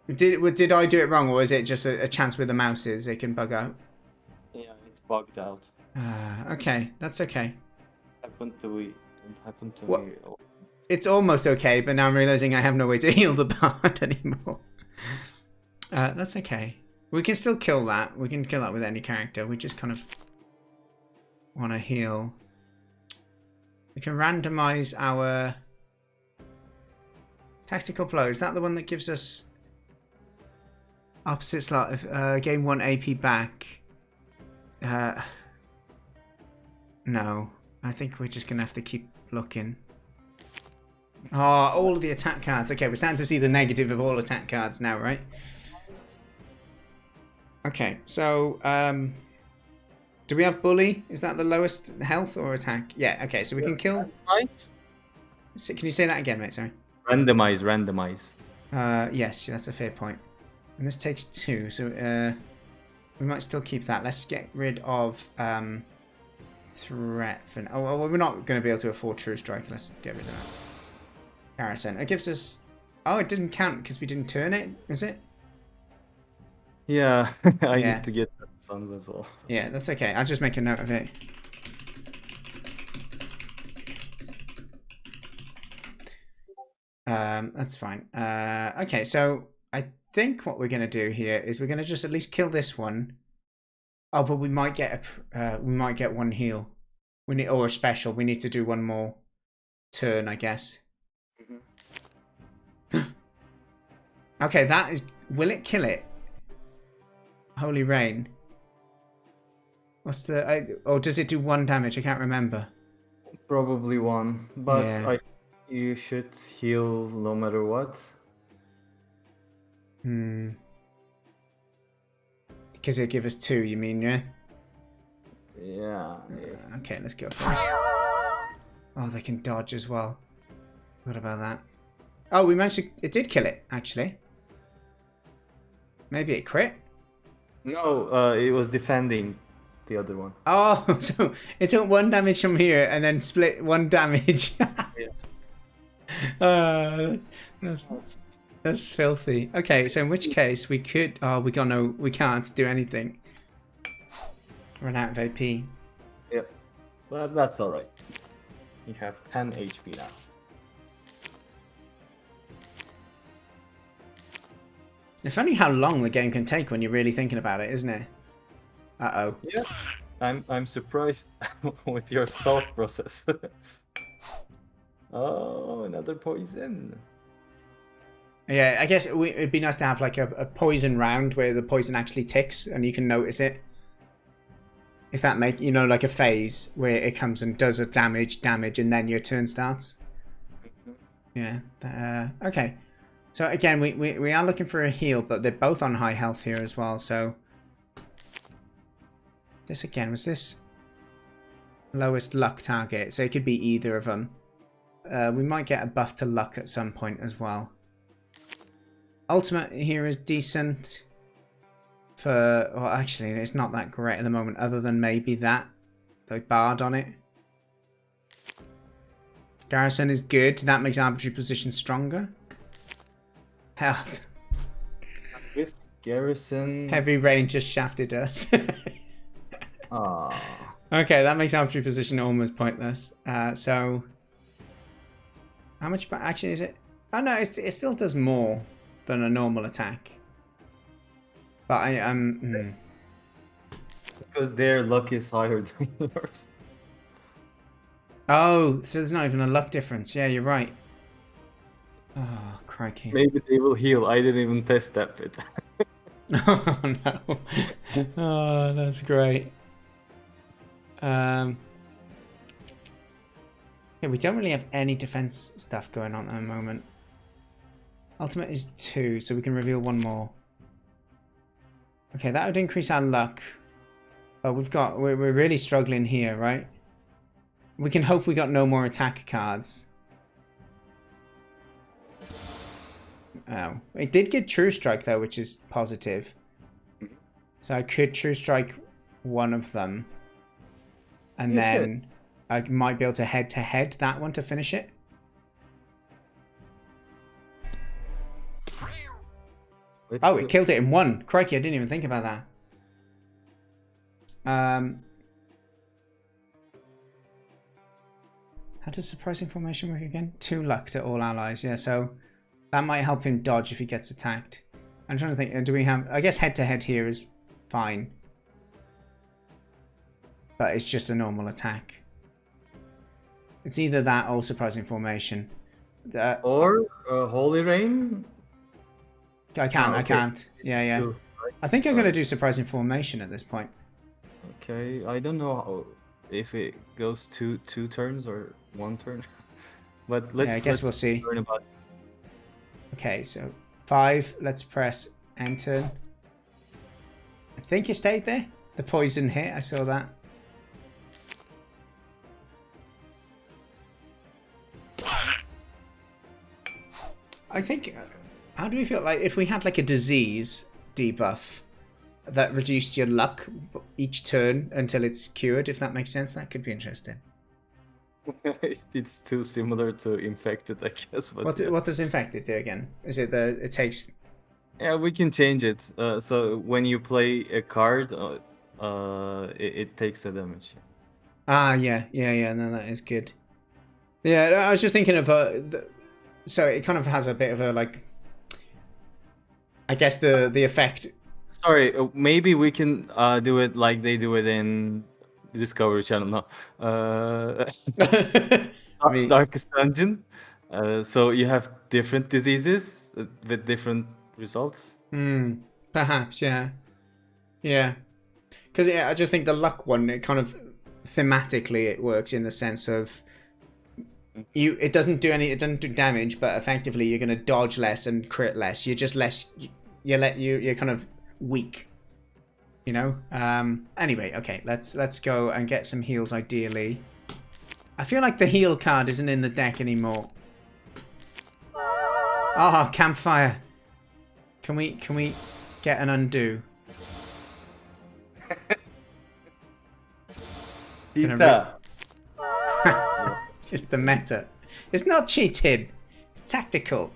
[SPEAKER 1] Did I do it wrong, or is it just a chance with the mouses? It can bug out.
[SPEAKER 3] Yeah, it's bugged out.
[SPEAKER 1] Okay, that's okay.
[SPEAKER 3] Happened to me. It happened to
[SPEAKER 1] What?
[SPEAKER 3] me.
[SPEAKER 1] It's almost okay, but now I'm realizing I have no way to heal the bard anymore. That's okay. We can still kill that. We can kill that with any character. We just kind of want to heal. We can randomize our tactical blow. Is that the one that gives us opposite slot of gain 1 AP back? No. I think we're just going to have to keep looking. Oh, all of the attack cards. Okay, we're starting to see the negative of all attack cards now, right? Okay, so do we have bully? Is that the lowest health or attack? Yeah, okay, so we can kill.
[SPEAKER 3] Right?
[SPEAKER 1] Can you say that again, mate? Sorry.
[SPEAKER 2] Randomize.
[SPEAKER 1] Yes, that's a fair point. And this takes 2, so we might still keep that. Let's get rid of threat for now. Oh, well, we're not going to be able to afford true strike. Let's get rid of that. Garrison. It gives us. Oh, it doesn't count because we didn't turn it, is it?
[SPEAKER 2] Yeah, I
[SPEAKER 1] Yeah.
[SPEAKER 2] need to get that sun as well.
[SPEAKER 1] Yeah, that's okay. I'll just make a note of it. That's fine. Okay, so I think what we're gonna do here is we're gonna just at least kill this one. Oh, but we might get one heal. We need or a special. We need to do one more turn, I guess. Okay, that is. Will it kill it? Holy Rain. What's the? Or does it do 1 damage? I can't remember.
[SPEAKER 2] Probably 1, but
[SPEAKER 1] Yeah.
[SPEAKER 2] you should heal no matter what.
[SPEAKER 1] Because it give us 2. You mean, yeah?
[SPEAKER 2] Yeah.
[SPEAKER 1] Okay, let's go for it. Oh, they can dodge as well. What about that? Oh, we managed to. It did kill it, actually. Maybe it crit?
[SPEAKER 2] No, it was defending the other one.
[SPEAKER 1] Oh, so it took 1 damage from here and then split 1 damage.
[SPEAKER 2] Yeah.
[SPEAKER 1] That's filthy. Okay, so in which case we could. Oh, we can't do anything. Run out of AP.
[SPEAKER 2] Yep. But that's alright. You have 10 HP now.
[SPEAKER 1] It's funny how long the game can take when you're really thinking about it, isn't it? Uh-oh.
[SPEAKER 2] Yeah. I'm surprised with your thought process. Oh, another poison.
[SPEAKER 1] Yeah, I guess it'd be nice to have like a poison round where the poison actually ticks and you can notice it. If that make like a phase where it comes and does a damage, and then your turn starts. Yeah. Okay. So again, we are looking for a heal, but they're both on high health here as well. So this again was this lowest luck target, so it could be either of them. We might get a buff to luck at some point as well. Ultimate here is decent. Well, actually, it's not that great at the moment, other than maybe that. the bard on it. Garrison is good. That makes arbitrary position stronger. Health.
[SPEAKER 2] With garrison.
[SPEAKER 1] Heavy rain just shafted us.
[SPEAKER 2] Ah.
[SPEAKER 1] Okay, that makes arbitrary position almost pointless. So, how much? Actually, is it? Oh no, it still does more than a normal attack. But I am.
[SPEAKER 2] Because their luck is higher than yours.
[SPEAKER 1] Oh, so there's not even a luck difference. Yeah, you're right. Oh, crikey.
[SPEAKER 2] Maybe they will heal. I didn't even test that bit.
[SPEAKER 1] Oh no. Oh, that's great. Yeah, we don't really have any defense stuff going on at the moment. Ultimate is 2, so we can reveal 1 more. Okay, that would increase our luck. But we're really struggling here, right? We can hope we got no more attack cards. Oh, it did get True Strike though, which is positive. So I could True Strike one of them. And then I might be able to head that one to finish it. Oh, it killed it in 1. Crikey, I didn't even think about that. How does surprising formation work again? 2 luck to all allies. Yeah, so that might help him dodge if he gets attacked. I'm trying to think. Do we have? I guess head here is fine, but it's just a normal attack. It's either that or surprising formation.
[SPEAKER 2] Or Holy Rain.
[SPEAKER 1] I can't.
[SPEAKER 2] Oh, okay.
[SPEAKER 1] I can't. Yeah.
[SPEAKER 2] Two, right?
[SPEAKER 1] I think I'm gonna do surprising formation at this point.
[SPEAKER 2] Okay, I don't know if it goes two turns or 1 turn, but
[SPEAKER 1] I guess we'll see.
[SPEAKER 2] Learn about it.
[SPEAKER 1] Okay, so 5. Let's press enter. I think it stayed there. The poison hit. I saw that. I think. How do we feel like if we had like a disease debuff that reduced your luck each turn until it's cured? If that makes sense, that could be interesting.
[SPEAKER 2] It's too similar to Infected, I guess. But
[SPEAKER 1] What does infected do again? Is it it takes?
[SPEAKER 2] Yeah, we can change it. So when you play a card, it takes the damage.
[SPEAKER 1] Ah, yeah. No, that is good. Yeah, I was just thinking of so it kind of has a bit of a like. I guess the effect.
[SPEAKER 2] Sorry, maybe we can do it like they do it in Discovery Channel. No, Darkest Dungeon. So you have different diseases with different results.
[SPEAKER 1] Perhaps, yeah. Because I just think the luck one, it kind of thematically it works in the sense of it doesn't do damage, but effectively you're going to dodge less and crit less. You're just less. You're kind of weak. You know. Anyway, okay. Let's go and get some heals. Ideally, I feel like the heal card isn't in the deck anymore. Ah, campfire. Can we get an undo? It's the meta. It's not cheating. It's tactical.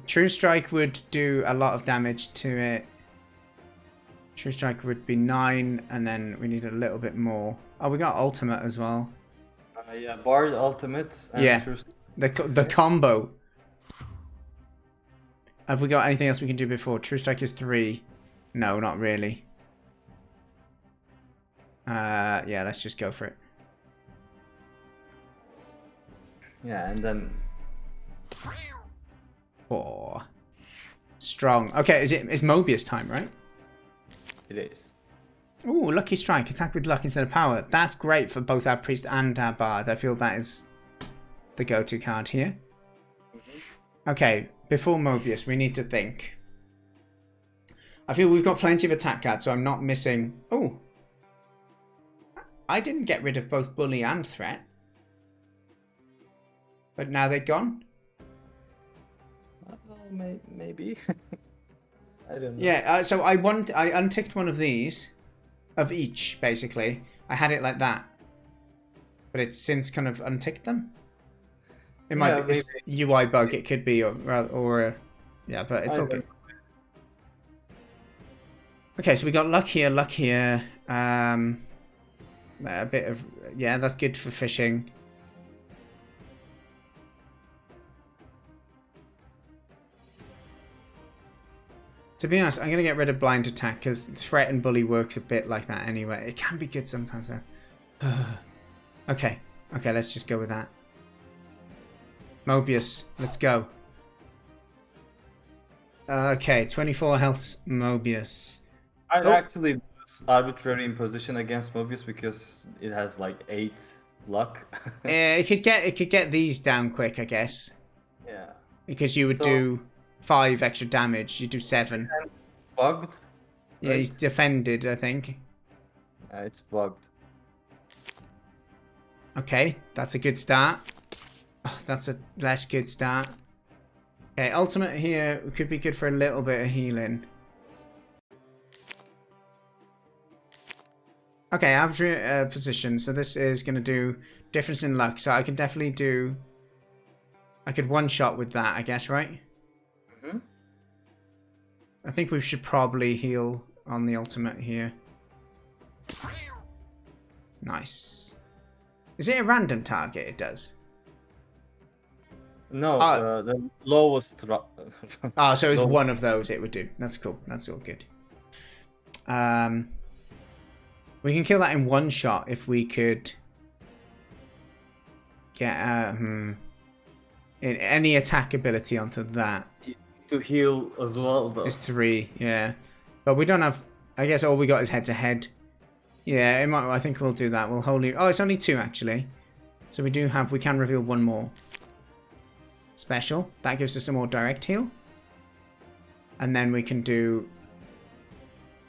[SPEAKER 1] True Strike would do a lot of damage to it. True Strike would be 9, and then we need a little bit more. Oh, we got Ultimate as well.
[SPEAKER 2] Yeah, Bard Ultimate. And
[SPEAKER 1] yeah, the combo. Have we got anything else we can do before? True Strike is 3. No, not really. Yeah, let's just go for it.
[SPEAKER 2] Yeah, and then
[SPEAKER 1] 4. Strong. Okay, it's Mobius time, right?
[SPEAKER 2] It is.
[SPEAKER 1] Ooh, Lucky Strike. Attack with luck instead of power. That's great for both our priest and our bard. I feel that is the go-to card here. Okay, before Mobius, we need to think. I feel we've got plenty of attack cards, so I'm not missing... Oh! I didn't get rid of both Bully and Threat. But now they're gone?
[SPEAKER 2] Maybe. I don't know.
[SPEAKER 1] Yeah, so I unticked one of these. Of each, basically. I had it like that, but it's since kind of unticked them. It might be a UI bug. It could be, or yeah, but it's all good. Okay, so we got luck here, luck here. A bit of, yeah, that's good for fishing. To be honest, I'm going to get rid of blind attack because threat and bully works a bit like that anyway. It can be good sometimes though. Okay, let's just go with that. Mobius, let's go. Okay, 24 health Mobius.
[SPEAKER 2] I'd actually lose arbitrary imposition against Mobius because it has like 8 luck.
[SPEAKER 1] It could get these down quick, I guess.
[SPEAKER 2] Yeah.
[SPEAKER 1] Because you would do 5 extra damage. You do 7.
[SPEAKER 2] Bugged?
[SPEAKER 1] Yeah, he's defended, I think.
[SPEAKER 2] It's bugged.
[SPEAKER 1] Okay, that's a good start. Oh, that's a less good start. Okay, ultimate here could be good for a little bit of healing. Okay, average position. So this is going to do difference in luck. So I can definitely do... I could one-shot with that, I guess, right?
[SPEAKER 2] Mm-hmm.
[SPEAKER 1] I think we should probably heal on the ultimate here. Nice. Is it a random target? It does.
[SPEAKER 2] No, the lowest...
[SPEAKER 1] Oh, so it's one of those it would do. That's cool. That's all good. We can kill that in one shot if we could get any attack ability onto that.
[SPEAKER 2] To heal as well, though.
[SPEAKER 1] It's 3, yeah. But we don't have... I guess all we got is head-to-head. Yeah, it might, I think we'll do that. We'll wholly... Oh, it's only 2, actually. So we do have... We can reveal 1 more. Special. That gives us a more direct heal. And then we can do...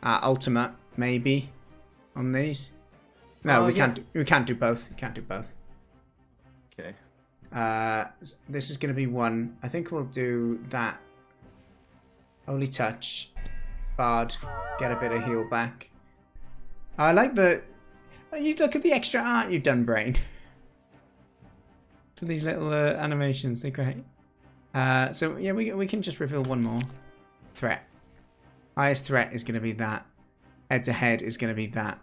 [SPEAKER 1] ultimate, maybe, on these. No, we can't. We can't do both. Can't do both.
[SPEAKER 2] Okay.
[SPEAKER 1] This is going to be 1. I think we'll do that. Holy touch. Bard. Get a bit of heal back. I like the... You look at the extra art you've done, Brain. For these little animations. They're great. So, yeah, we can just reveal 1 more. Threat. Highest threat is going to be that. Head-to-head is going to be that.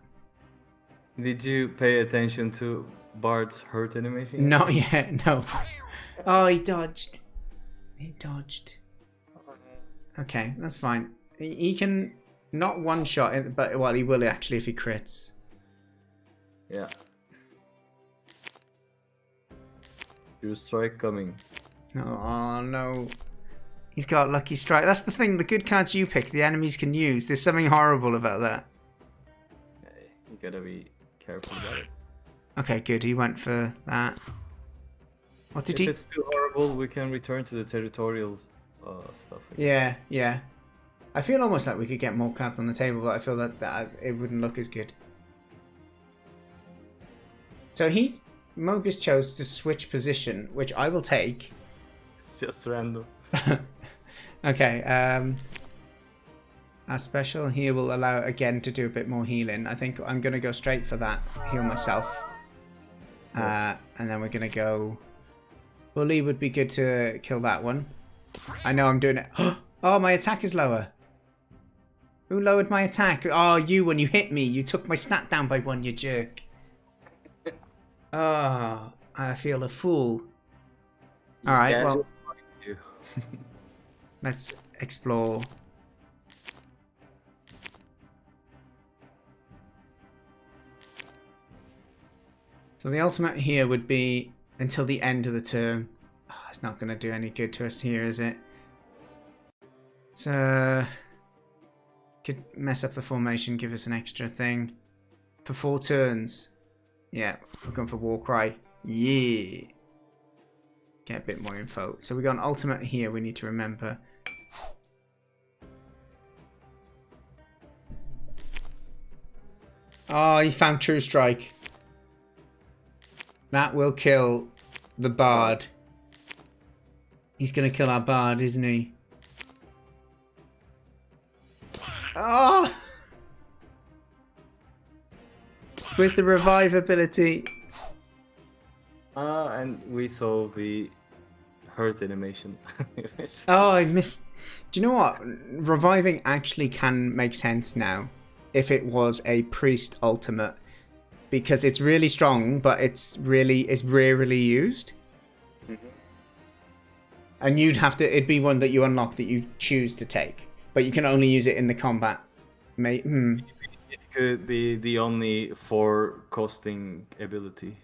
[SPEAKER 2] Did you pay attention to Bard's hurt animation?
[SPEAKER 1] Not yet, no. Oh, he dodged. He dodged. Okay, that's fine. He can not one-shot it, but well, he will actually if he crits.
[SPEAKER 2] Yeah. Your strike coming.
[SPEAKER 1] Oh, no. He's got Lucky Strike. That's the thing, the good cards you pick, the enemies can use. There's something horrible about that.
[SPEAKER 2] Okay, you gotta be careful about it.
[SPEAKER 1] Okay, good. He went for that. What did he...
[SPEAKER 2] If it's too horrible, we can return to the territorial stuff.
[SPEAKER 1] Yeah, yeah. I feel almost like we could get more cards on the table, but I feel that it wouldn't look as good. So Mobius chose to switch position, which I will take.
[SPEAKER 2] It's just random.
[SPEAKER 1] Okay, our special here will allow again to do a bit more healing. I think I'm going to go straight for that, heal myself. And then we're going to go... Bully would be good to kill that one. I know I'm doing it. Oh, my attack is lower. Who lowered my attack? Oh, you, when you hit me. You took my stat down by 1, you jerk. Oh, I feel a fool. Alright, well... Let's explore. So the ultimate here would be until the end of the turn. Oh, it's not going to do any good to us here, is it? So could mess up the formation, give us an extra thing for 4 turns. Yeah, we're going for Warcry. Yeah. Get a bit more info. So we got an ultimate here we need to remember. Oh, he found True Strike. That will kill the Bard. He's going to kill our Bard, isn't he? Oh! Where's the revive ability?
[SPEAKER 2] And we saw the hurt animation.
[SPEAKER 1] Oh, I missed. Do you know what? Reviving actually can make sense now if it was a priest ultimate, because it's really strong, but it's rarely used. And you'd have to. It'd be one that you unlock that you choose to take, but you can only use it in the combat.
[SPEAKER 2] It could be the only 4 costing ability.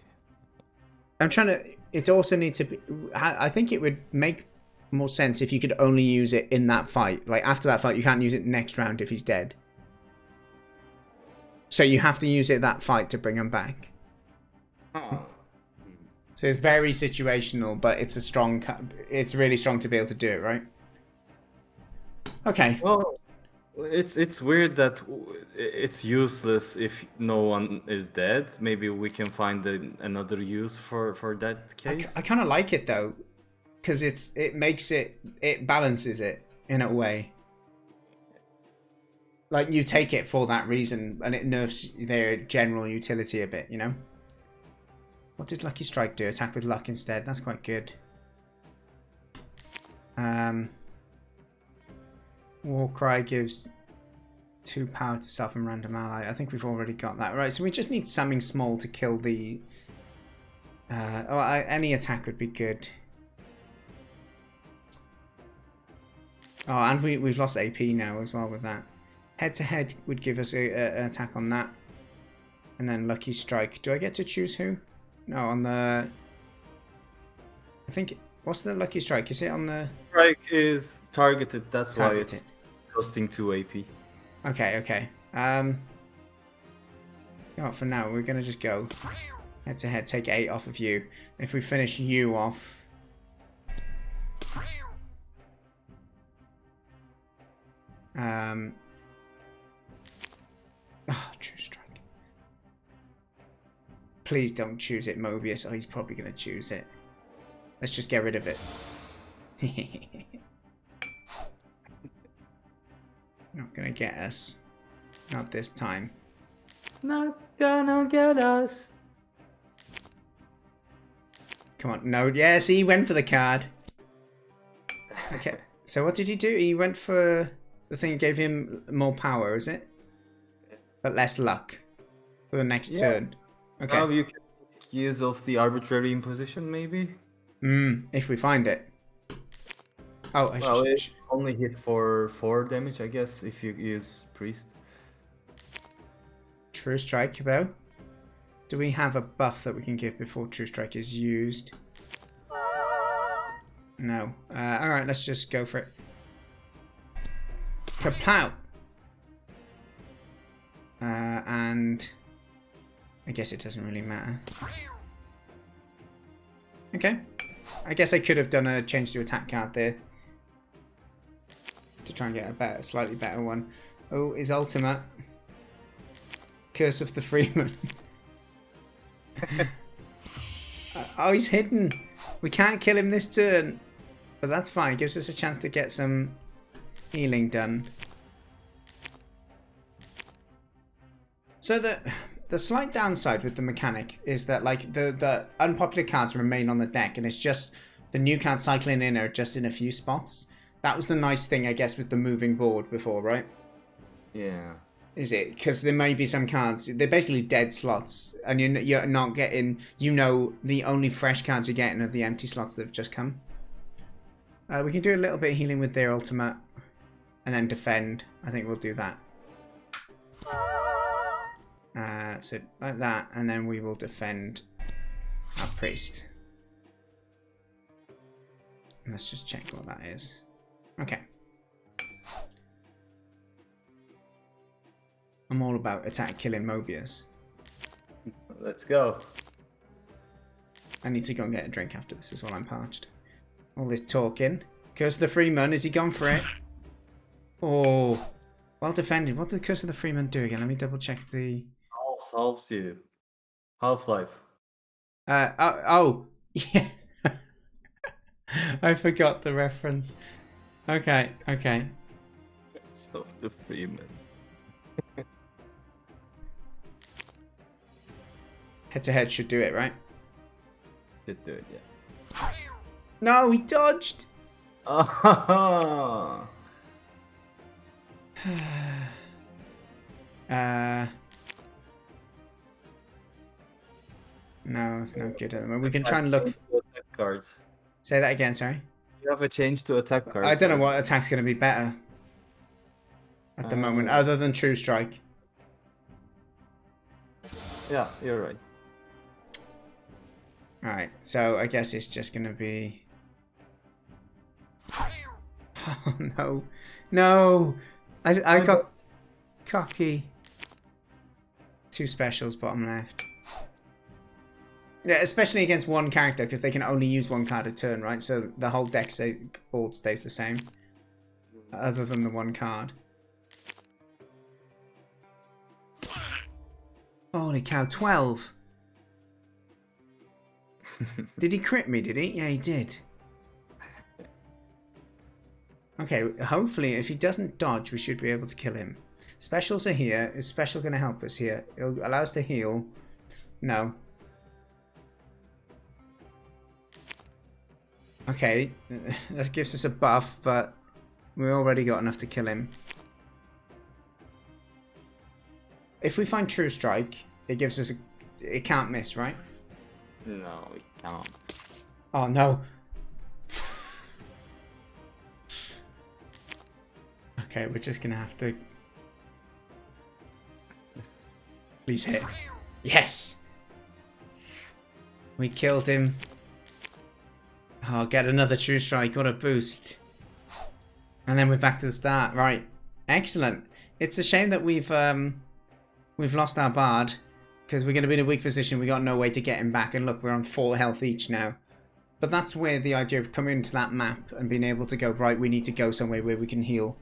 [SPEAKER 1] I'm trying to. It also needs to be. I think it would make more sense if you could only use it in that fight. Like after that fight, you can't use it next round if he's dead. So you have to use it that fight to bring him back.
[SPEAKER 2] Oh.
[SPEAKER 1] So it's very situational, but it's a strong. It's really strong to be able to do it, right? Okay.
[SPEAKER 2] Well, it's weird that it's useless if no one is dead. Maybe we can find another use for that case.
[SPEAKER 1] I kind of like it though, because it balances it in a way. Like you take it for that reason, and it nerfs their general utility a bit, you know. What did Lucky Strike do? Attack with luck instead. That's quite good. Warcry gives 2 power to self and random ally. I think we've already got that. Right, so we just need something small to kill the... any attack would be good. Oh, and we've lost AP now as well with that. Head to head would give us an attack on that. And then Lucky Strike. Do I get to choose who? No, on the... I think... What's the Lucky Strike? Is it on the...
[SPEAKER 2] Strike is targeted, that's
[SPEAKER 1] Targeted.
[SPEAKER 2] why it's costing 2 AP.
[SPEAKER 1] Okay. You know what, for now, we're going to just go head to head, take 8 off of you. If we finish you off... Oh, True Strike. Please don't choose it, Mobius. Oh, he's probably going to choose it. Let's just get rid of it. Not going to get us. Not this time.
[SPEAKER 2] Not gonna get us.
[SPEAKER 1] Come on. No. Yeah, see, he went for the card. Okay. So what did he do? He went for the thing that gave him more power, is it? But less luck for the next turn. Okay.
[SPEAKER 2] Now you can make use of the arbitrary imposition, maybe?
[SPEAKER 1] If we find it. Oh,
[SPEAKER 2] it only hit for 4 damage, I guess, if you use Priest.
[SPEAKER 1] True Strike, though. Do we have a buff that we can give before True Strike is used? No. Alright, let's just go for it. Kapow! And... I guess it doesn't really matter. Okay. I guess I could have done a change to attack card there. To try and get a slightly better one. Oh, his ultimate. Curse of the Freeman. Oh, he's hidden. We can't kill him this turn. But that's fine. It gives us a chance to get some healing done. So the slight downside with the mechanic is that like the unpopular cards remain on the deck, and it's just the new cards cycling in are just in a few spots. That was the nice thing, I guess, with the moving board before, right?
[SPEAKER 2] Yeah.
[SPEAKER 1] Is it? Because there may be some cards, they're basically dead slots, and you're not getting, the only fresh cards you're getting are the empty slots that have just come. We can do a little bit of healing with their ultimate, and then defend. I think we'll do that. So like that, and then we will defend our priest. Let's just check what that is. Okay. I'm all about attack killing Mobius.
[SPEAKER 2] Let's go.
[SPEAKER 1] I need to go and get a drink after this as well, I'm parched. All this talking. Curse of the Freeman, is he gone for it? Oh, well defended. What did Curse of the Freeman do again? Let me double check the...
[SPEAKER 2] Solves you. Half-Life.
[SPEAKER 1] Oh, yeah. I forgot the reference. Okay.
[SPEAKER 2] Of the Freeman.
[SPEAKER 1] Head to head should do it, right?
[SPEAKER 2] Should do it, yeah.
[SPEAKER 1] No, he dodged.
[SPEAKER 2] Oh.
[SPEAKER 1] No, it's not good at the moment. We can try and look.
[SPEAKER 2] Attack cards.
[SPEAKER 1] Say that again, sorry.
[SPEAKER 2] You have a change to attack card.
[SPEAKER 1] I don't know what attack's going to be better at the moment, other than True Strike.
[SPEAKER 2] Yeah, you're right.
[SPEAKER 1] Alright, so I guess it's just going to be... Oh, no. No! I got cocky. 2 specials, bottom left. Yeah, especially against one character, because they can only use 1 card a turn, right? So the whole deck board stays the same, other than the 1 card. Holy cow, 12! Did he crit me, did he? Yeah, he did. Okay, hopefully if he doesn't dodge, we should be able to kill him. Specials are here. Is special going to help us here? It'll allow us to heal. No. Okay, that gives us a buff, but we already got enough to kill him. If we find True Strike, it gives us a... It can't miss, right?
[SPEAKER 2] No, we can't.
[SPEAKER 1] Oh, no. Okay, we're just going to have to... Please hit. Yes! We killed him. Oh, get another True Strike. What a boost. And then we're back to the start. Right. Excellent. It's a shame that we've lost our Bard, because we're going to be in a weak position. We got no way to get him back. And look, we're on 4 health each now. But that's where the idea of coming into that map and being able to go, right, we need to go somewhere where we can heal.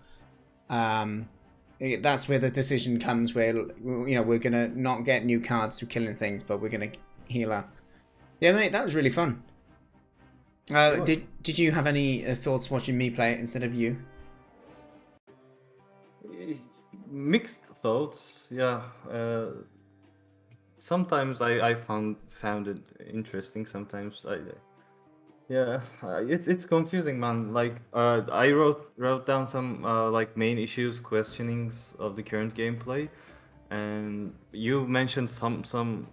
[SPEAKER 1] That's where the decision comes, where, you know, we're going to not get new cards through killing things, but we're going to heal up. Yeah, mate, that was really fun. Did you have any thoughts watching me play it instead of you?
[SPEAKER 2] Mixed thoughts, yeah. Sometimes I found it interesting. Sometimes it's confusing, man. Like I wrote down some like main issues, questionings of the current gameplay, and you mentioned some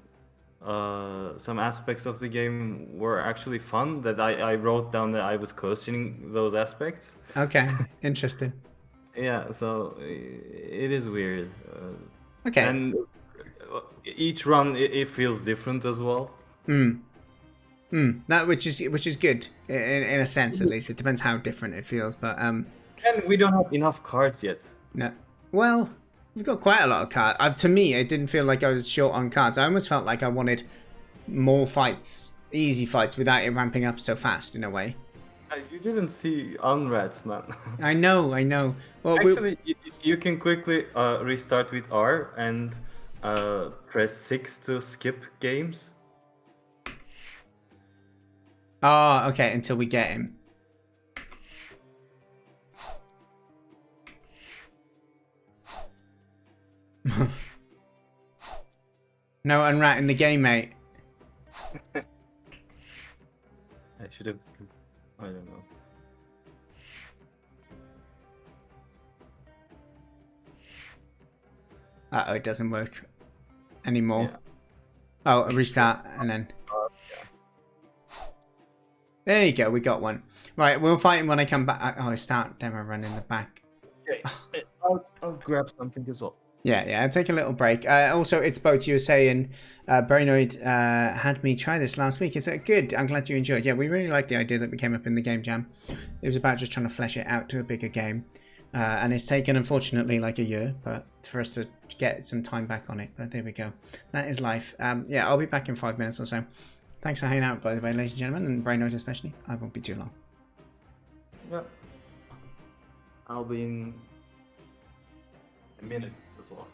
[SPEAKER 2] aspects of the game were actually fun that I wrote down that I was questioning those aspects.
[SPEAKER 1] Okay, interesting.
[SPEAKER 2] Yeah, so it is weird.
[SPEAKER 1] Okay.
[SPEAKER 2] And each run it feels different as well.
[SPEAKER 1] That which is good in a sense, at least. It depends how different it feels, but
[SPEAKER 2] And we don't have enough cards yet.
[SPEAKER 1] no. Well, we've got quite a lot of cards. To me, it didn't feel like I was short on cards. I almost felt like I wanted more fights, easy fights, without it ramping up so fast in a way.
[SPEAKER 2] You didn't see unrats, man.
[SPEAKER 1] I know. Well,
[SPEAKER 2] actually, you can quickly restart with R and press 6 to skip games.
[SPEAKER 1] Oh, okay, until we get him. No unrat in the game, mate.
[SPEAKER 2] I should have... I don't know.
[SPEAKER 1] Uh-oh, it doesn't work anymore.
[SPEAKER 2] Yeah.
[SPEAKER 1] Oh, a restart, and then... There you go, we got one. Right, we'll fight him when I come back. Oh, I start demo run in the back.
[SPEAKER 2] Okay, I'll grab something as well.
[SPEAKER 1] Yeah, I'll take a little break. Also, it's Boat, you were saying, Brainoid had me try this last week. It's good, I'm glad you enjoyed. Yeah, we really liked the idea that we came up in the game jam. It was about just trying to flesh it out to a bigger game. And it's taken, unfortunately, like a year, but for us to get some time back on it. But there we go. That is life. Yeah, I'll be back in 5 minutes or so. Thanks for hanging out, by the way, ladies and gentlemen, and Brainoid especially. I won't be too long.
[SPEAKER 2] Yeah. I'll be in a minute as well.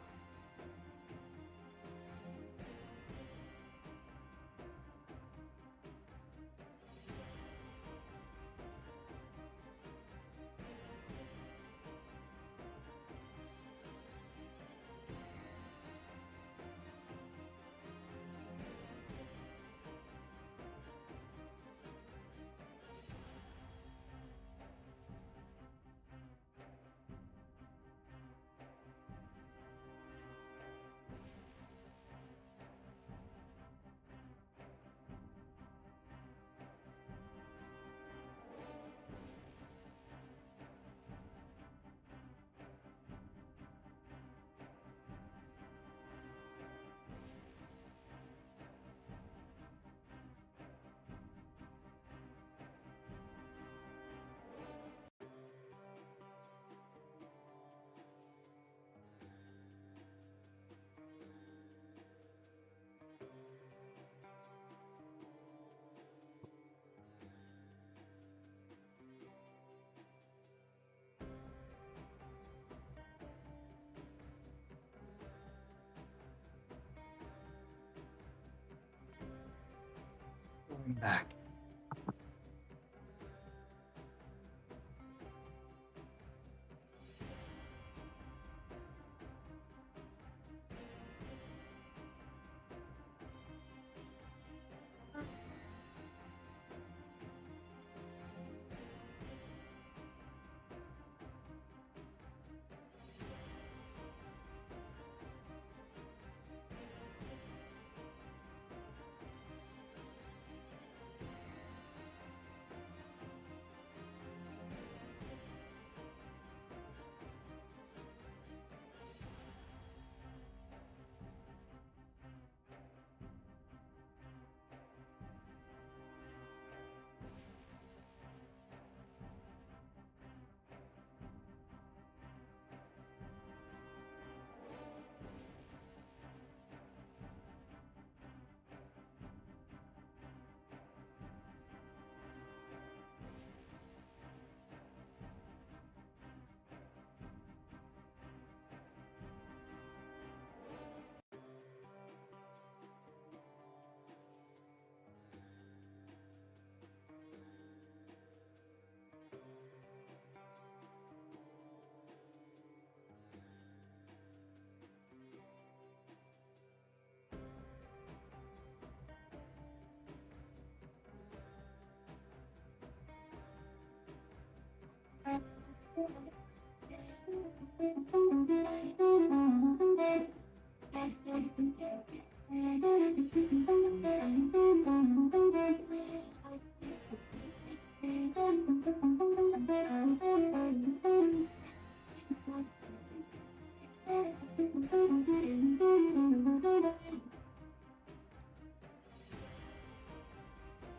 [SPEAKER 2] back.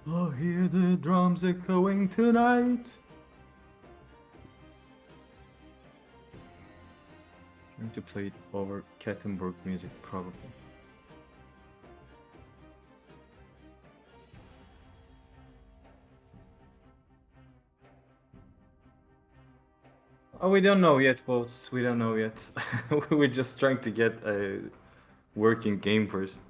[SPEAKER 2] Oh, hear the drums echoing tonight. Trying to play it over Cattenburg music, probably. Oh, we don't know yet, folks. We don't know yet. We're just trying to get a working game first.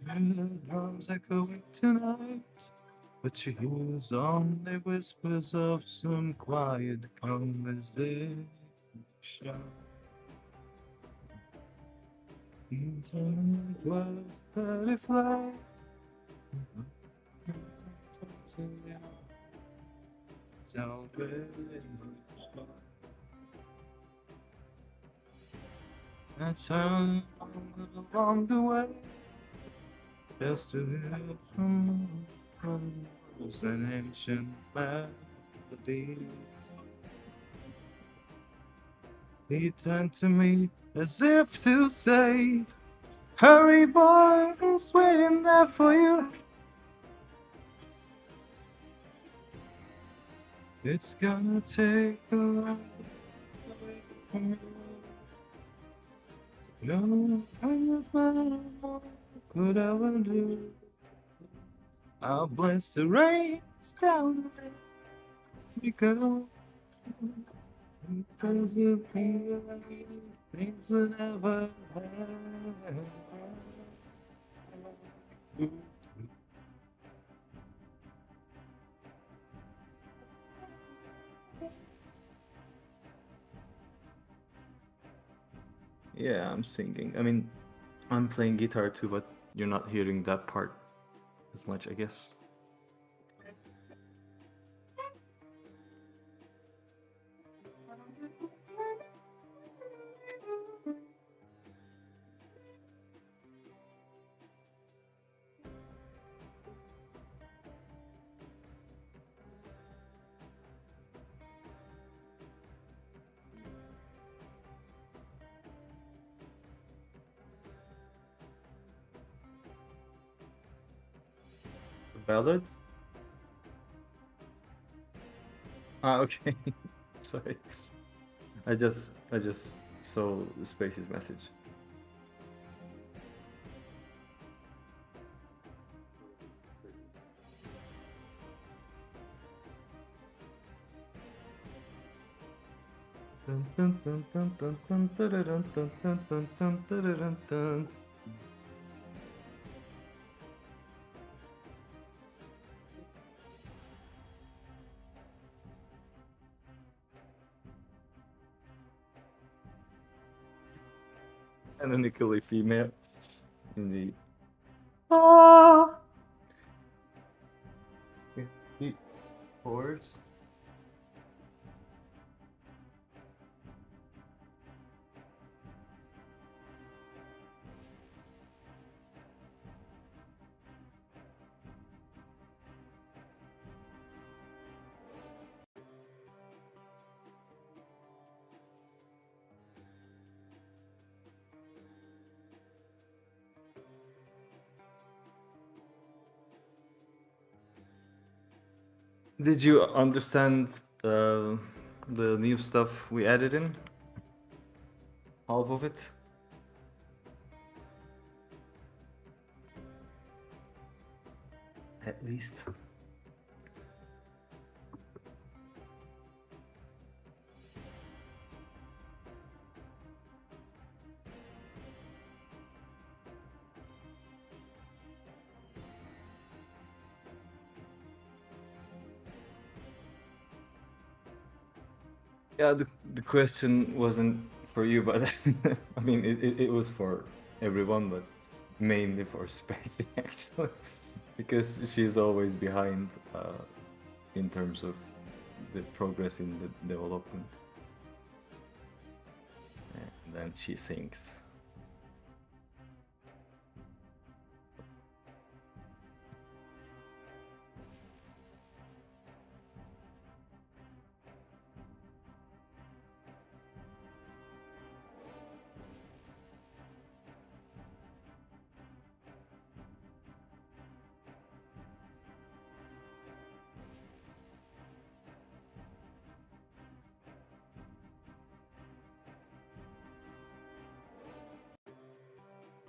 [SPEAKER 2] And the drums echoing tonight, but she hears only whispers of some quiet conversation. Internet was very flat. I turned along the way just to hear some words and ancient melodies. He turned to me as if to say, "Hurry, boy, he's waiting there for you. It's gonna take a while away from you. No, I'm not what I could ever do. I'll bless the rains down the way we go. Because of things that never had. Yeah, I'm singing. I mean, I'm playing guitar too, but you're not hearing that part as much, I guess. Ballad? Ah, okay. Sorry. I just saw Spacey's message. Canonically female. Indeed. Ah! Horse. Did you understand the new stuff we added in? Half of it? At least. Yeah, the question wasn't for you, but I mean, it was for everyone, but mainly for Spacey, actually, because she's always behind in terms of the progress in the development. And then she sings.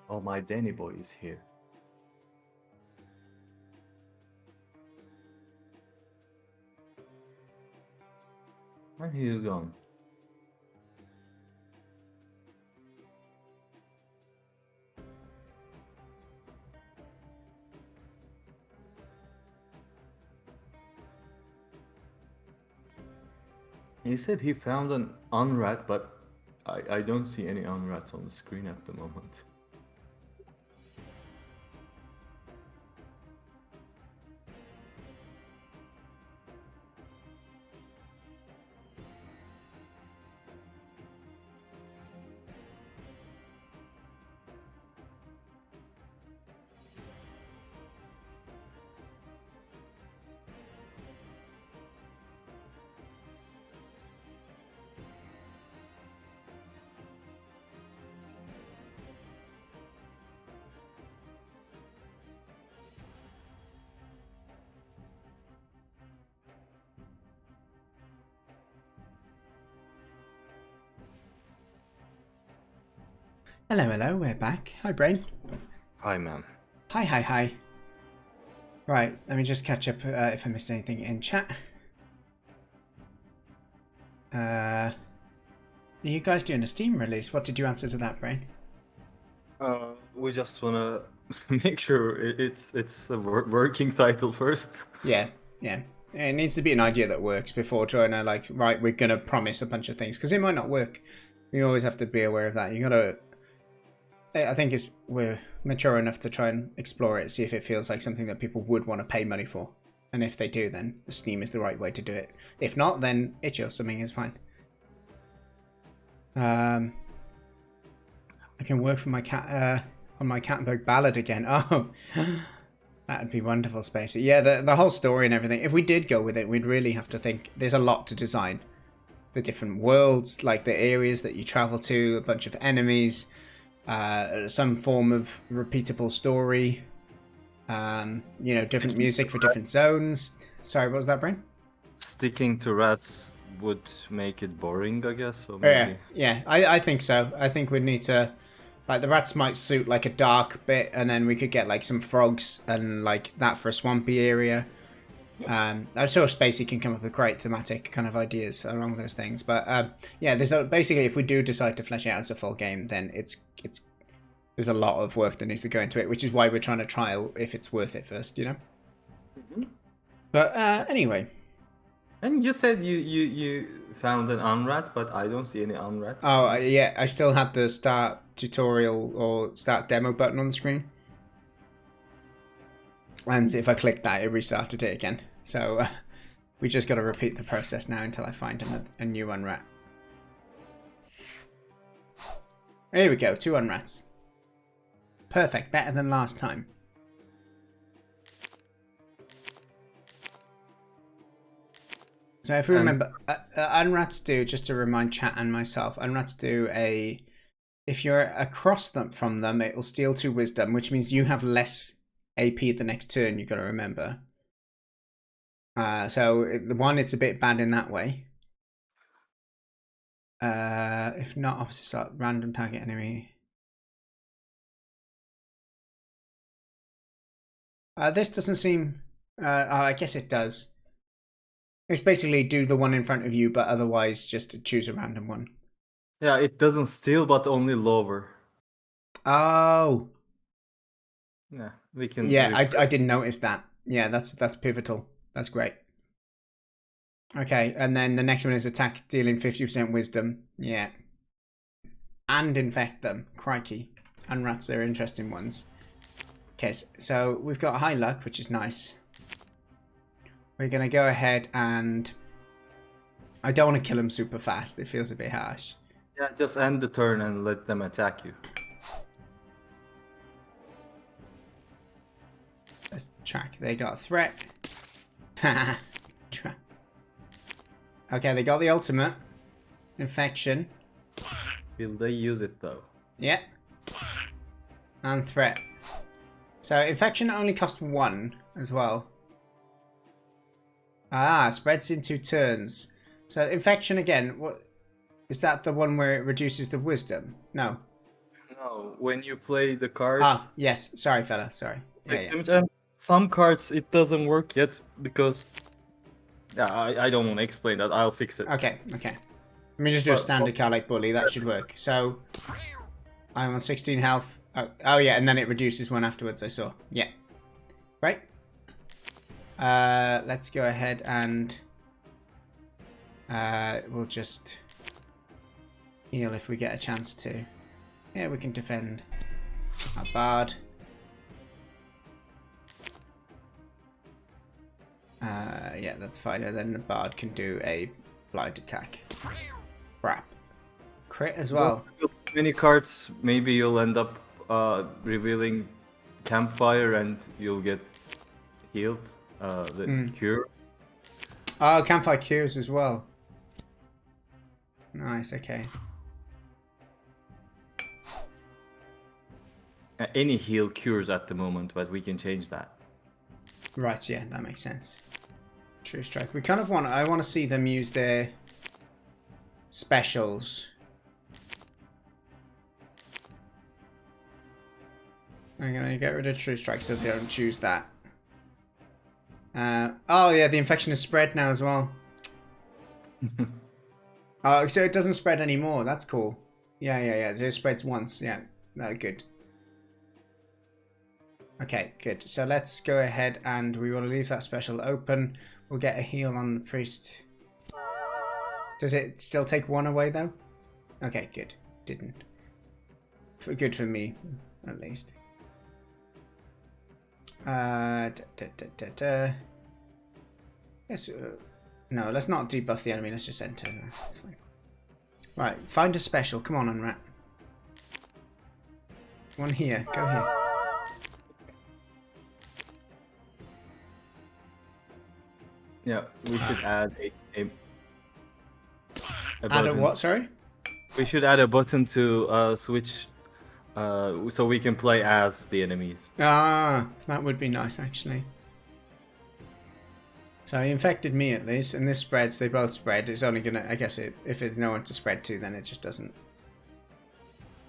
[SPEAKER 2] Oh, my Danny boy is here. And he's gone. He said he found an unrat, but I don't see any unrats on the screen at the moment.
[SPEAKER 1] Hello, we're back. Hi, Brain.
[SPEAKER 2] Hi, ma'am.
[SPEAKER 1] Hi. Right, let me just catch up if I missed anything in chat. Are you guys doing a Steam release? What did you answer to that, Brain?
[SPEAKER 2] We just wanna make sure it's a working title first.
[SPEAKER 1] Yeah. It needs to be an idea that works before trying to, like, right, we're going to promise a bunch of things, because it might not work. You always have to be aware of that. You gotta... I think we're mature enough to try and explore it, see if it feels like something that people would want to pay money for. And if they do, then Steam is the right way to do it. If not, then itch or something is fine. I can work for my cat on my Cattenburg ballad again. Oh, that'd be wonderful, Spacey. Yeah, the whole story and everything. If we did go with it, we'd really have to think. There's a lot to design. The different worlds, like the areas that you travel to, a bunch of enemies. Some form of repeatable story, different music for different zones. Sorry, what was that, Brent?
[SPEAKER 2] Sticking to rats would make it boring, I guess. So
[SPEAKER 1] Yeah,
[SPEAKER 2] maybe.
[SPEAKER 1] yeah, I think so. I think we'd need to, like, the rats might suit like a dark bit, and then we could get like some frogs and like that for a swampy area. I'm sure Spacey can come up with great thematic kind of ideas for along those things. But yeah, basically if we do decide to flesh it out as a full game, then there's a lot of work that needs to go into it, which is why we're trying to trial if it's worth it first, you know. But anyway.
[SPEAKER 2] And you said you found an unrat, but I don't see any unrats.
[SPEAKER 1] Oh yeah, I still had the start tutorial or start demo button on the screen. And if I clicked that, it restarted it again. So we just got to repeat the process now until I find a new unrat. Here we go, 2 unrats. Perfect, better than last time. So if we remember, unrats do, just to remind chat and myself, unrats do if you're across from them, it will steal 2 wisdom, which means you have less AP the next turn, you've got to remember. So the one, it's a bit bad in that way. If not, opposite slot, random target enemy. This doesn't seem... I guess it does. It's basically do the one in front of you, but otherwise just choose a random one.
[SPEAKER 2] Yeah, it doesn't steal, but only lower.
[SPEAKER 1] Oh.
[SPEAKER 2] Yeah, we can.
[SPEAKER 1] Yeah, I didn't notice that. Yeah, that's pivotal. That's great. Okay, and then the next one is attack dealing 50% wisdom. Yeah. And infect them. Crikey. And rats are interesting ones. Okay, so we've got high luck, which is nice. We're going to go ahead and... I don't want to kill them super fast. It feels a bit harsh.
[SPEAKER 2] Yeah, just end the turn and let them attack you.
[SPEAKER 1] Let's track. They got a threat. Okay, they got the ultimate. Infection.
[SPEAKER 2] Will they use it though?
[SPEAKER 1] Yeah. And threat. So infection only cost 1 as well. Ah, spreads in 2 turns. So infection again, what is that, the one where it reduces the wisdom? No.
[SPEAKER 2] No, when you play the card.
[SPEAKER 1] Ah, yes. Sorry, fella. Sorry. Yeah.
[SPEAKER 2] And some cards it doesn't work yet because. Yeah, I don't want to explain that. I'll fix it.
[SPEAKER 1] Okay. Let me just do a standard card like bully. That should work. So I'm on 16 health. Oh yeah, and then it reduces one afterwards. I saw. Yeah. Right. Let's go ahead and we'll just heal if we get a chance to. Yeah, we can defend our bard. Yeah, that's fine. And then the bard can do a blind attack. Crap. Crit as well.
[SPEAKER 2] Many cards, maybe you'll end up revealing campfire and you'll get healed. The cure.
[SPEAKER 1] Oh, campfire cures as well. Nice, okay.
[SPEAKER 2] Any heal cures at the moment, but we can change that.
[SPEAKER 1] Right, yeah, that makes sense. True strike. We kind of want... I want to see them use their specials. I'm going to get rid of true strike so they don't choose that. Oh, yeah, the infection is spread now as well. Oh, so it doesn't spread anymore. That's cool. Yeah. It just spreads once. Yeah, good. Okay, good. So let's go ahead and we want to leave that special open. We'll get a heal on the priest. Does it still take 1 away though? Okay, good. Didn't. Good for me, at least. Yes. No, let's not debuff the enemy. Let's just enter. That's fine. Right, find a special. Come on, Unrat. One here. Go here.
[SPEAKER 2] Yeah, we should add a
[SPEAKER 1] Add
[SPEAKER 2] button.
[SPEAKER 1] a what? Sorry.
[SPEAKER 2] We should add a button to switch, so we can play as the enemies.
[SPEAKER 1] Ah, that would be nice actually. So he infected me at least, and this spreads. They both spread. It's only gonna. I guess if there's no one to spread to, then it just doesn't.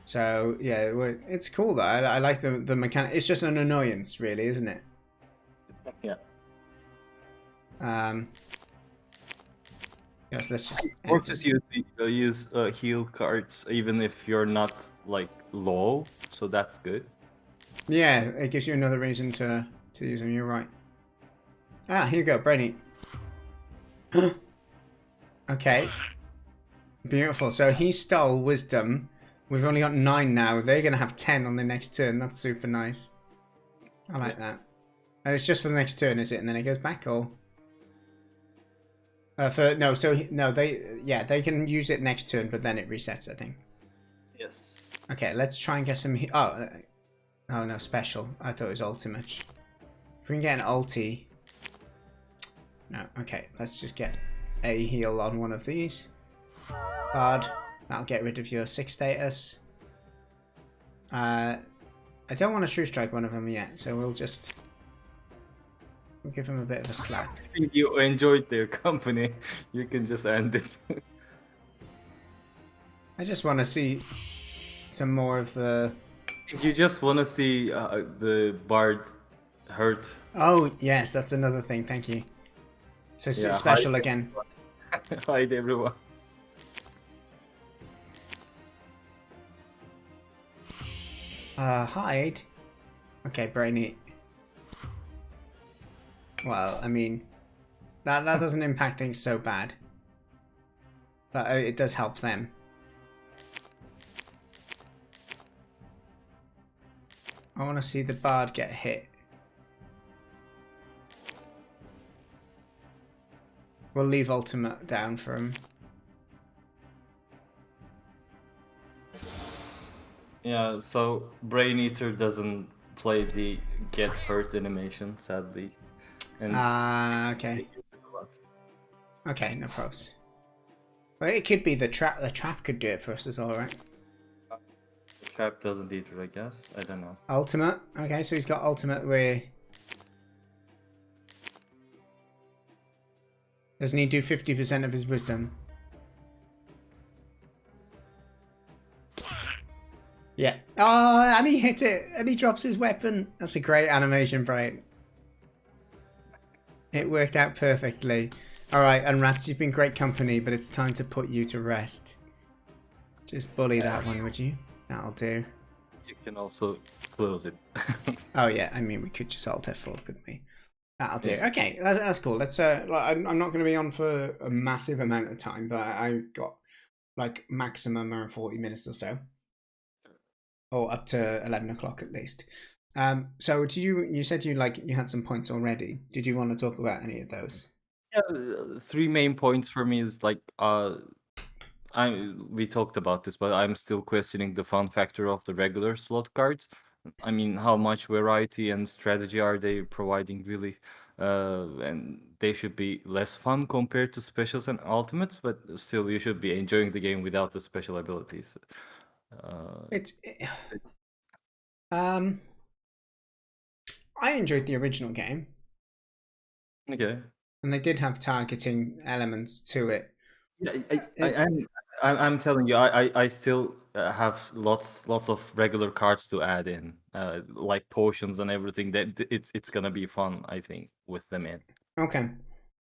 [SPEAKER 1] So yeah, it's cool though. I like the mechanic. It's just an annoyance, really, isn't it?
[SPEAKER 3] Yeah.
[SPEAKER 1] Yes, let's just.
[SPEAKER 2] Forces you to use heal cards even if you're not like low, so that's good.
[SPEAKER 1] Yeah, it gives you another reason to use them. You're right. Ah, here you go, Brainy. Okay. Beautiful. So he stole wisdom. We've only got 9 now. They're going to have 10 on the next turn. That's super nice. I like that. And it's just for the next turn, is it? And then it goes back, or? They can use it next turn, but then it resets, I think.
[SPEAKER 3] Yes.
[SPEAKER 1] Okay, let's try and get some... Oh no, special. I thought it was ultimate. If we can get an ulti... No, okay, let's just get a heal on one of these. Card. That'll get rid of your 6 status. I don't want to true strike one of them yet, so we'll give him a bit of a slack.
[SPEAKER 2] If you enjoyed their company, you can just end it.
[SPEAKER 1] I just want to see some more of the...
[SPEAKER 2] If you just want to see the bard hurt.
[SPEAKER 1] Oh, yes, that's another thing, thank you. So
[SPEAKER 2] Yeah,
[SPEAKER 1] special
[SPEAKER 2] hide
[SPEAKER 1] again.
[SPEAKER 2] Hide everyone.
[SPEAKER 1] Hide? Okay, Brainy. Well, I mean, that doesn't impact things so bad. But it does help them. I want to see the bard get hit. We'll leave ultimate down for him.
[SPEAKER 2] Yeah, so Brain Eater doesn't play the get hurt animation, sadly. And
[SPEAKER 1] Okay.
[SPEAKER 2] they use it a lot.
[SPEAKER 1] Okay, no probs. Well, it could be the trap. The trap could do it for us as well, right?
[SPEAKER 2] The trap doesn't either, I guess. I don't know.
[SPEAKER 1] Ultimate. Okay, so he's got ultimate where... Doesn't he do 50% of his wisdom? Yeah. Oh, and he hit it! And he drops his weapon! That's a great animation, Brian. It worked out perfectly. Alright, and Rats, you've been great company, but it's time to put you to rest. Just bully that one, would you? That'll do.
[SPEAKER 2] You can also close it.
[SPEAKER 1] Oh yeah, I mean, we could just Alt F4, couldn't we? That'll do.
[SPEAKER 2] Yeah.
[SPEAKER 1] Okay, that's cool. Let's. I'm not going to be on for a massive amount of time, but I've got like maximum around 40 minutes or so, or up to 11 o'clock at least. So do you said you had some points already. Did you want to talk about any of those?
[SPEAKER 2] Yeah, 3 main points for me is like we talked about this, but I'm still questioning the fun factor of the regular slot cards. I mean, how much variety and strategy are they providing really? And they should be less fun compared to specials and ultimates, but still you should be enjoying the game without the special abilities.
[SPEAKER 1] I enjoyed the original game.
[SPEAKER 2] Okay.
[SPEAKER 1] And they did have targeting elements to it.
[SPEAKER 2] Yeah, I'm telling you, I still have lots of regular cards to add in, like potions and everything. That it's gonna be fun, I think, with them in.
[SPEAKER 1] Okay.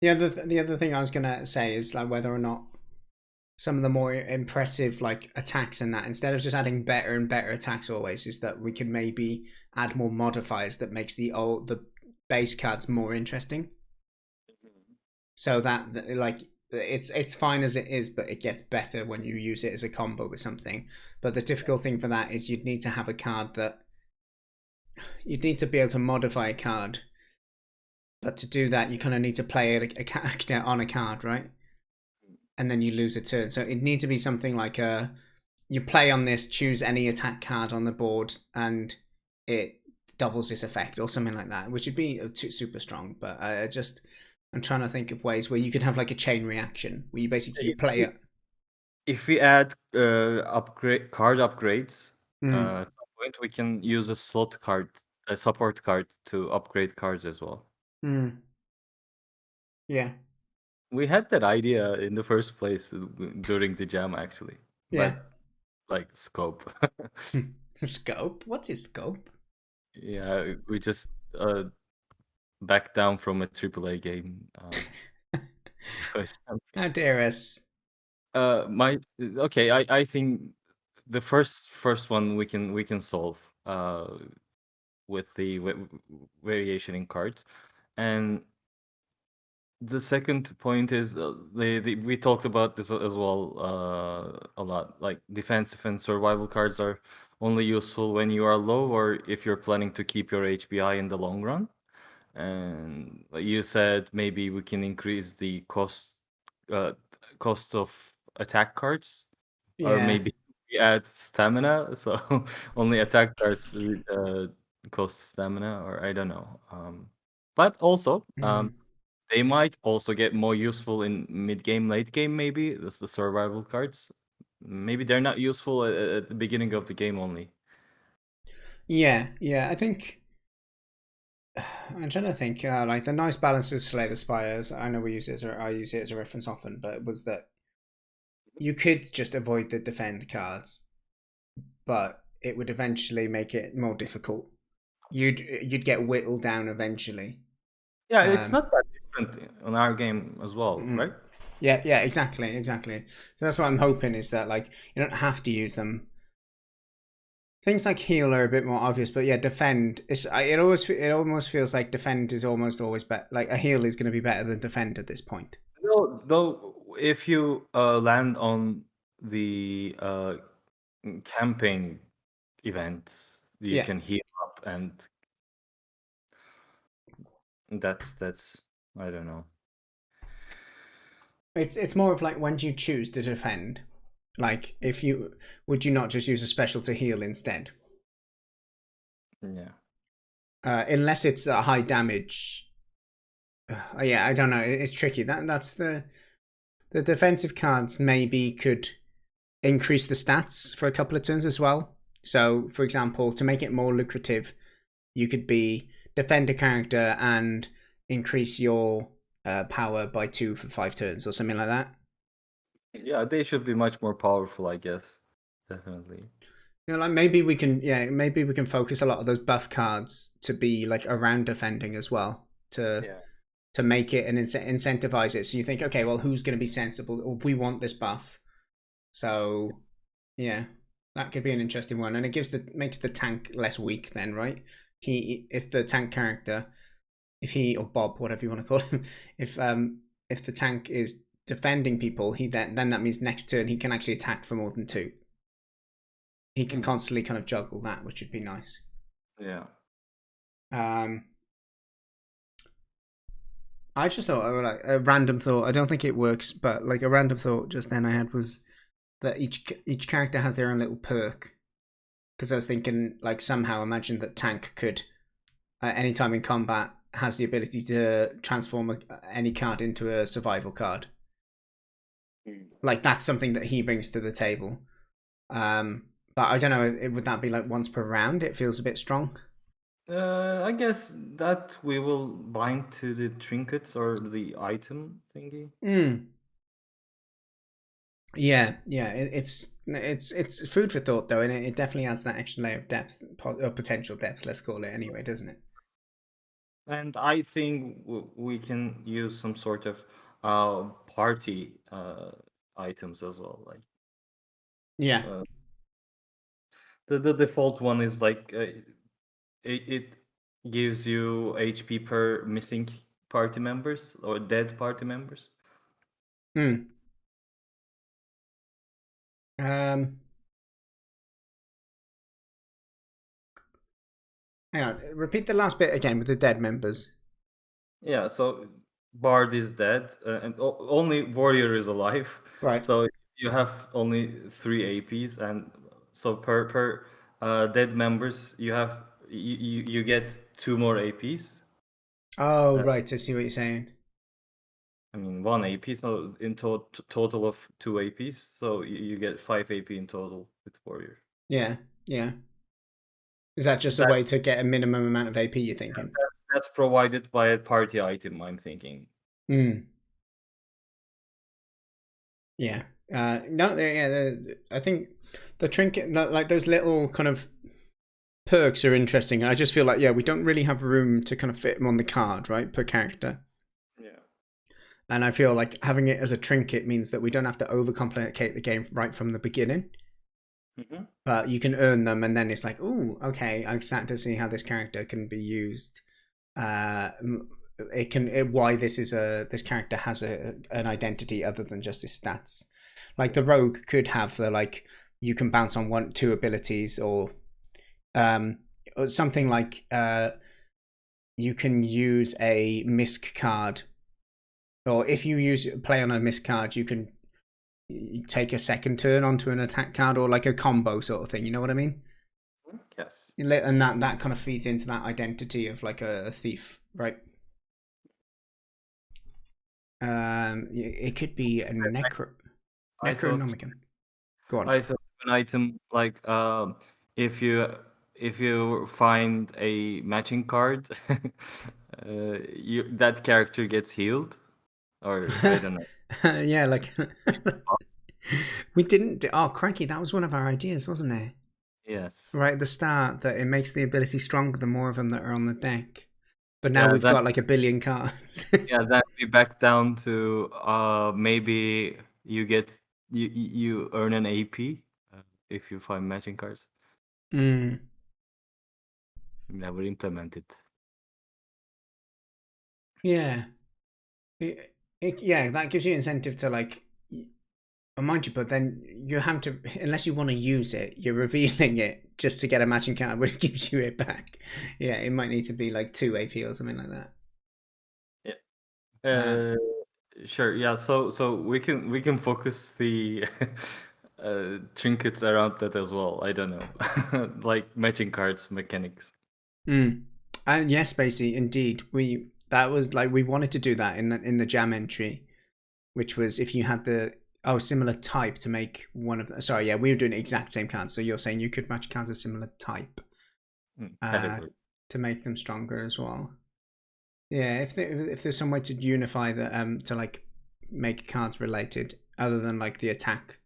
[SPEAKER 1] The other thing I was gonna say is like whether or not some of the more impressive like attacks and that, instead of just adding better and better attacks always, is that we could maybe add more modifiers that makes the base cards more interesting. So that like it's fine as it is, but it gets better when you use it as a combo with something. But the difficult thing for that is you'd need to have a card that you'd need to be able to modify a card. But to do that, you kind of need to play a character on a card, right? And then you lose a turn. So it needs to be something like you play on this, choose any attack card on the board, and it doubles this effect or something like that, which would be super strong. But I'm trying to think of ways where you could have like a chain reaction where you basically play it.
[SPEAKER 2] If we add card upgrades,
[SPEAKER 1] Mm.
[SPEAKER 2] at some point we can use a slot card, a support card to upgrade cards as well.
[SPEAKER 1] Mm. Yeah.
[SPEAKER 2] We had that idea in the first place during the jam, actually.
[SPEAKER 1] Yeah.
[SPEAKER 2] But like scope.
[SPEAKER 1] Scope? What's his scope?
[SPEAKER 2] Yeah, we just backed down from a AAA game. To a champion.
[SPEAKER 1] How dare us?
[SPEAKER 2] My okay. I think the first one we can solve with the variation in cards, and the second point is we talked about this as well a lot. Like defensive and survival cards are only useful when you are low or if you're planning to keep your HPI in the long run. And like you said, maybe we can increase the uh, cost of attack cards, or
[SPEAKER 1] Yeah.
[SPEAKER 2] maybe we add stamina, so only attack cards cost stamina, or I don't know. But also,
[SPEAKER 1] Mm.
[SPEAKER 2] they might also get more useful in mid game, late game. Maybe that's the survival cards. Maybe they're not useful at the beginning of the game only.
[SPEAKER 1] Yeah. Yeah. I think I'm trying to think. Like the nice balance with Slay the Spires. I know we use it I use it as a reference often, but it was that you could just avoid the defend cards, but it would eventually make it more difficult. You'd get whittled down eventually.
[SPEAKER 2] Yeah, it's
[SPEAKER 1] Um,
[SPEAKER 2] not that different on our game as well,
[SPEAKER 1] mm.
[SPEAKER 2] right?
[SPEAKER 1] Yeah, yeah, exactly, exactly. So that's what I'm hoping is that like you don't have to use them. Things like heal are a bit more obvious, but yeah, defend is it almost feels like defend is almost always better. Like a heal is going to be better than defend at this point.
[SPEAKER 2] Though, if you land on the camping event, you
[SPEAKER 1] Yeah,
[SPEAKER 2] can heal up, and that's I don't know.
[SPEAKER 1] it's more of like when do you choose to defend? Like if you would you not just use a special to heal instead?
[SPEAKER 2] Yeah.
[SPEAKER 1] Unless it's a high damage. Yeah, I don't know. It's tricky. That's the defensive cards maybe could increase the stats for a couple of turns as well. So, for example, to make it more lucrative, you could be defend a character and increase your power by 2 for 5 turns or something like that.
[SPEAKER 2] Yeah, they should be much more powerful, I guess. Definitely.
[SPEAKER 1] You know, like maybe we can focus a lot of those buff cards to be like around defending as well
[SPEAKER 2] Yeah.
[SPEAKER 1] to make it and incentivize it. So you think, okay, well, who's going to be sensible? Or we want this buff, so yeah, that could be an interesting one, and it makes the tank less weak. Then, right? If the tank character, if he or Bob, whatever you want to call him, if the tank is defending people, he then that means next turn he can actually attack for more than 2. He can constantly kind of juggle that, which would be nice.
[SPEAKER 2] Yeah.
[SPEAKER 1] Um, I just thought, like a random thought. I don't think it works, but like a random thought just then I had was that each character has their own little perk. Because I was thinking, like somehow imagine that tank could, anytime in combat, has the ability to transform any card into a survival card. Like that's something that he brings to the table. But I don't know. Would that be like once per round? It feels a bit strong.
[SPEAKER 2] I guess that we will bind to the trinkets or the item thingy.
[SPEAKER 1] Mm. Yeah, yeah. It's food for thought though, and it definitely adds that extra layer of depth or potential depth. Let's call it anyway, doesn't it?
[SPEAKER 2] And I think we can use some sort of party items as well. Like
[SPEAKER 1] Yeah.
[SPEAKER 2] uh, the default one is like it gives you HP per missing party members or dead party members.
[SPEAKER 1] Hmm. Um. Hang on. Repeat the last bit again with the dead members.
[SPEAKER 2] Yeah, so Bard is dead, and only Warrior is alive.
[SPEAKER 1] Right.
[SPEAKER 2] So you have only 3 APs, and so per dead members, you get 2 more APs.
[SPEAKER 1] Oh,
[SPEAKER 2] Uh,
[SPEAKER 1] right. I see what you're saying.
[SPEAKER 2] I mean 1 AP, so in total of 2 APs. So you get 5 AP in total with Warrior.
[SPEAKER 1] Yeah. Yeah. Is that just a
[SPEAKER 2] That
[SPEAKER 1] way to get a minimum amount of AP? You're thinking?
[SPEAKER 2] that's provided by a party item, I'm thinking.
[SPEAKER 1] Mm. Yeah. No, yeah, I think the trinket, like those little kind of perks are interesting. I just feel like, yeah, we don't really have room to kind of fit them on the card, right, per character.
[SPEAKER 3] Yeah.
[SPEAKER 1] And I feel like having it as a trinket means that we don't have to overcomplicate the game right from the beginning.
[SPEAKER 3] Mm-hmm.
[SPEAKER 1] But you can earn them, and then it's like, oh, okay, I'm starting to see how this character can be used. Uh, why this character has an identity other than just his stats. Like the rogue could have the like you can bounce on 1, 2 abilities, or something like you can use a misc card, or if you play on a misc card, you can take a second turn onto an attack card, or like a combo sort of thing. You know what I mean?
[SPEAKER 3] Yes.
[SPEAKER 1] And that kind of feeds into that identity of like a thief, right? It could be a
[SPEAKER 2] I thought
[SPEAKER 1] necronomicon. Go on.
[SPEAKER 2] I thought an item like if you if you find a matching card, you that character gets healed, or I don't know.
[SPEAKER 1] Yeah, like we didn't. Oh, cranky! That was one of our ideas, wasn't it?
[SPEAKER 2] Yes.
[SPEAKER 1] Right at the start, that it makes the ability stronger the more of them that are on the deck. But now
[SPEAKER 2] Yeah,
[SPEAKER 1] we've
[SPEAKER 2] that
[SPEAKER 1] got like a billion cards.
[SPEAKER 2] yeah, that we back down to maybe you earn an AP if you find matching cards.
[SPEAKER 1] Mm.
[SPEAKER 2] Never implemented.
[SPEAKER 1] Yeah. Yeah, that gives you incentive to like, mind you, but then you have to, unless you want to use it, you're revealing it just to get a matching card, which gives you it back. Yeah, it might need to be like 2 AP or something like that.
[SPEAKER 2] Yeah.
[SPEAKER 1] Um,
[SPEAKER 2] Sure. Yeah. So we can focus the trinkets around that as well. I don't know, like matching cards mechanics.
[SPEAKER 1] And yes, Spacey, indeed, that was like we wanted to do that in the jam entry, which was if you had the similar type to make one of the, sorry, yeah, we were doing the exact same cards. So you're saying you could match cards of similar type
[SPEAKER 2] Category.
[SPEAKER 1] to make them stronger as well. Yeah, if there's some way to unify the to like make cards related other than like the attack,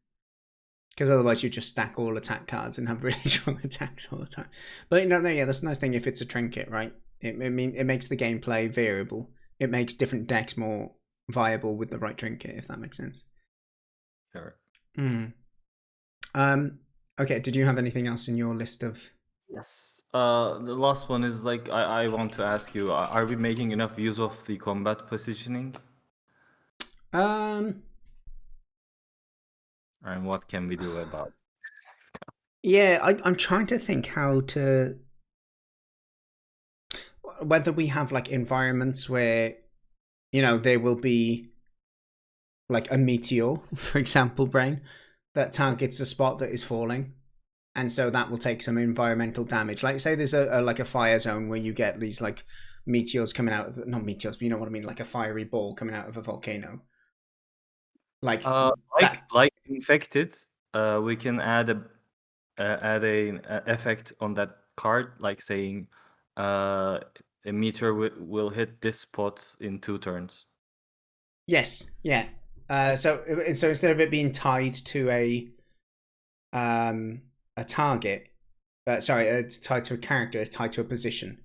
[SPEAKER 1] because otherwise you just stack all attack cards and have really strong attacks all the time. But no, yeah, that's a nice thing if it's a trinket, right? It makes the gameplay variable. It makes different decks more viable with the right trinket, if that makes sense.
[SPEAKER 2] Sure.
[SPEAKER 1] Hmm. Okay. Did you have anything else in your list of?
[SPEAKER 2] Yes. The last one is like I want to ask you: are we making enough use of the combat positioning,
[SPEAKER 1] Um.
[SPEAKER 2] and what can we do about?
[SPEAKER 1] Yeah, I'm trying to think how to, whether we have like environments where there will be like a meteor, for example, brain that targets a spot that is falling, and so that will take some environmental damage. Like say there's a like a fire zone where you get these like meteors coming out of, not meteors, but you know what I mean, like a fiery ball coming out of a volcano. Like that.
[SPEAKER 2] Like infected, we can add a effect on that card, like saying a meteor will hit this spot in 2 turns.
[SPEAKER 1] Yes, yeah. So instead of it being tied to a target, sorry, it's tied to a character, it's tied to a position.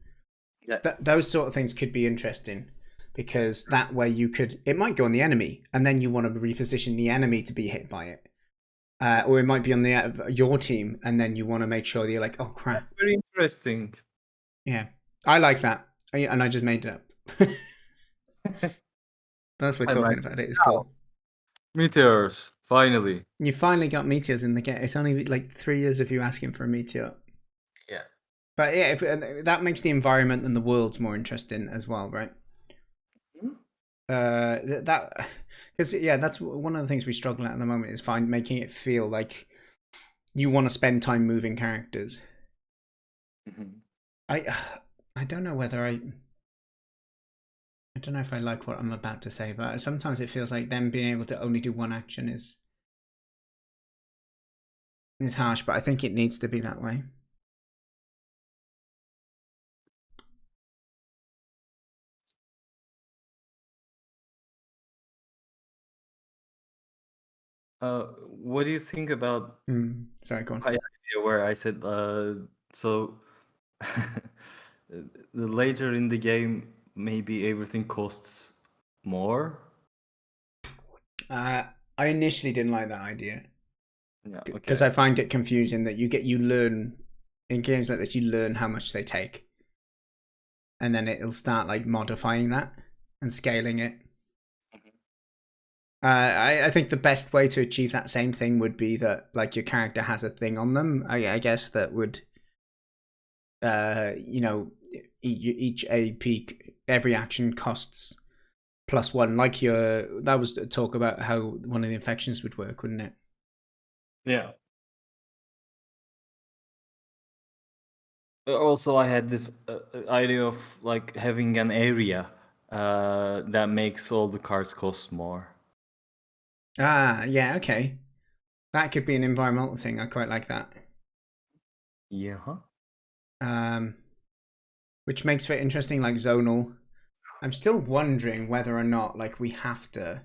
[SPEAKER 2] Yeah.
[SPEAKER 1] Those sort of things could be interesting, because that way it might go on the enemy, and then you want to reposition the enemy to be hit by it. Or it might be on your team, and then you want to make sure that you're like, oh crap.
[SPEAKER 2] That's very interesting.
[SPEAKER 1] Yeah, I like that, and I just made it up. That's we're talking about it. It's cool.
[SPEAKER 2] Meteors, finally.
[SPEAKER 1] You finally got meteors in the game. It's only like 3 years of you asking for a meteor.
[SPEAKER 2] Yeah.
[SPEAKER 1] But yeah, if that makes the environment and the worlds more interesting as well, right? That because yeah, that's one of the things we struggle at the moment, is making it feel like you want to spend time moving characters. I don't know whether I don't know if I like what I'm about to say, but sometimes it feels like them being able to only do one action is harsh, but I think it needs to be that way.
[SPEAKER 2] What do you think about
[SPEAKER 1] Sorry, go on.
[SPEAKER 2] my idea where I said so later in the game maybe everything costs more?
[SPEAKER 1] I initially didn't like that idea
[SPEAKER 2] Yeah,
[SPEAKER 1] because
[SPEAKER 2] okay.
[SPEAKER 1] I find it confusing that you learn in games like this, you learn how much they take, and then it'll start like modifying that and scaling it. I think the best way to achieve that same thing would be that like your character has a thing on them. I guess that would, you know, each AP, every action costs +1. Like that was a talk about how one of the infections would work, wouldn't it?
[SPEAKER 2] Yeah. Also, I had this idea of like having an area that makes all the cards cost more.
[SPEAKER 1] Ah, yeah, okay. That could be an environmental thing. I quite like that.
[SPEAKER 2] Yeah.
[SPEAKER 1] Which makes for interesting, like zonal. I'm still wondering whether or not like we have to.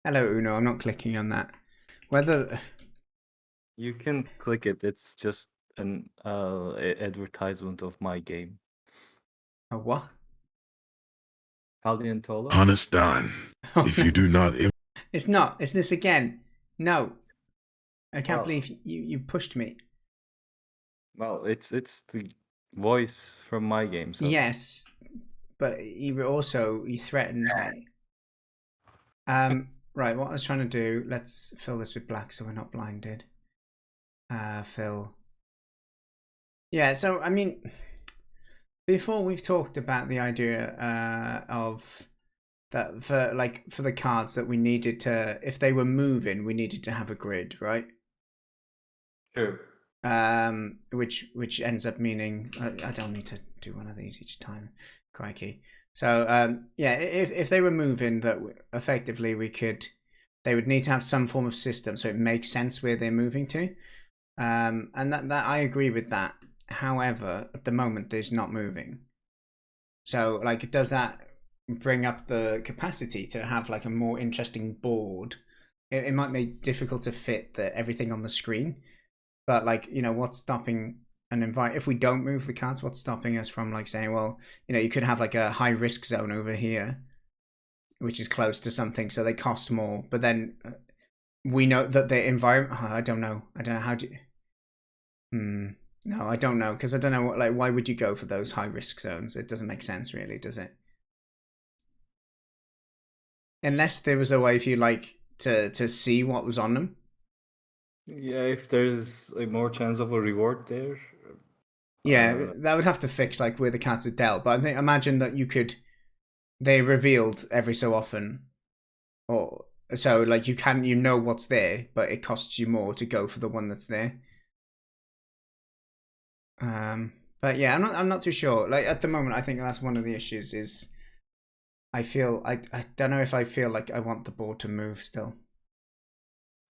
[SPEAKER 1] Hello, Uno. I'm not clicking on that. Whether
[SPEAKER 2] You can click it. It's just an advertisement of my game.
[SPEAKER 1] a what?
[SPEAKER 2] Paleontolo?
[SPEAKER 4] Honest Don,
[SPEAKER 1] Oh,
[SPEAKER 4] if
[SPEAKER 1] no.
[SPEAKER 4] you do not
[SPEAKER 1] It's not. It's this again. No. I can't
[SPEAKER 2] Well,
[SPEAKER 1] believe you pushed me.
[SPEAKER 2] well, it's the voice from my game. So
[SPEAKER 1] Yes, but he threatens me. Right. What I was trying to do. Let's fill this with black so we're not blinded. Fill. Yeah. So I mean, before we've talked about the idea of that for the cards that we needed to, if they were moving, we needed to have a grid, right?
[SPEAKER 2] sure.
[SPEAKER 1] Which ends up meaning I don't need to do one of these each time. Crikey. So yeah, if they were moving, that effectively they would need to have some form of system so it makes sense where they're moving to. And that I agree with that. However, at the moment there's not moving. So like, does that bring up the capacity to have like a more interesting board? It might make difficult to fit everything on the screen. But like, you know, what's stopping an invite if we don't move the cards? What's stopping us from like saying, well, you know, you could have like a high risk zone over here, which is close to something, so they cost more. But then we know that the environment. I don't know. How do. No, I don't know because I don't know what. Like, why would you go for those high risk zones? It doesn't make sense, really, does it? Unless there was a way for you like to see what was on them.
[SPEAKER 2] Yeah, if there's a more chance of a reward there.
[SPEAKER 1] Yeah, that would have to fix like where the cards are dealt. But I think imagine that they revealed every so often, or so like you know what's there, but it costs you more to go for the one that's there. But yeah, I'm not too sure. Like at the moment, I think that's one of the issues. Is I don't know if I feel like I want the board to move still.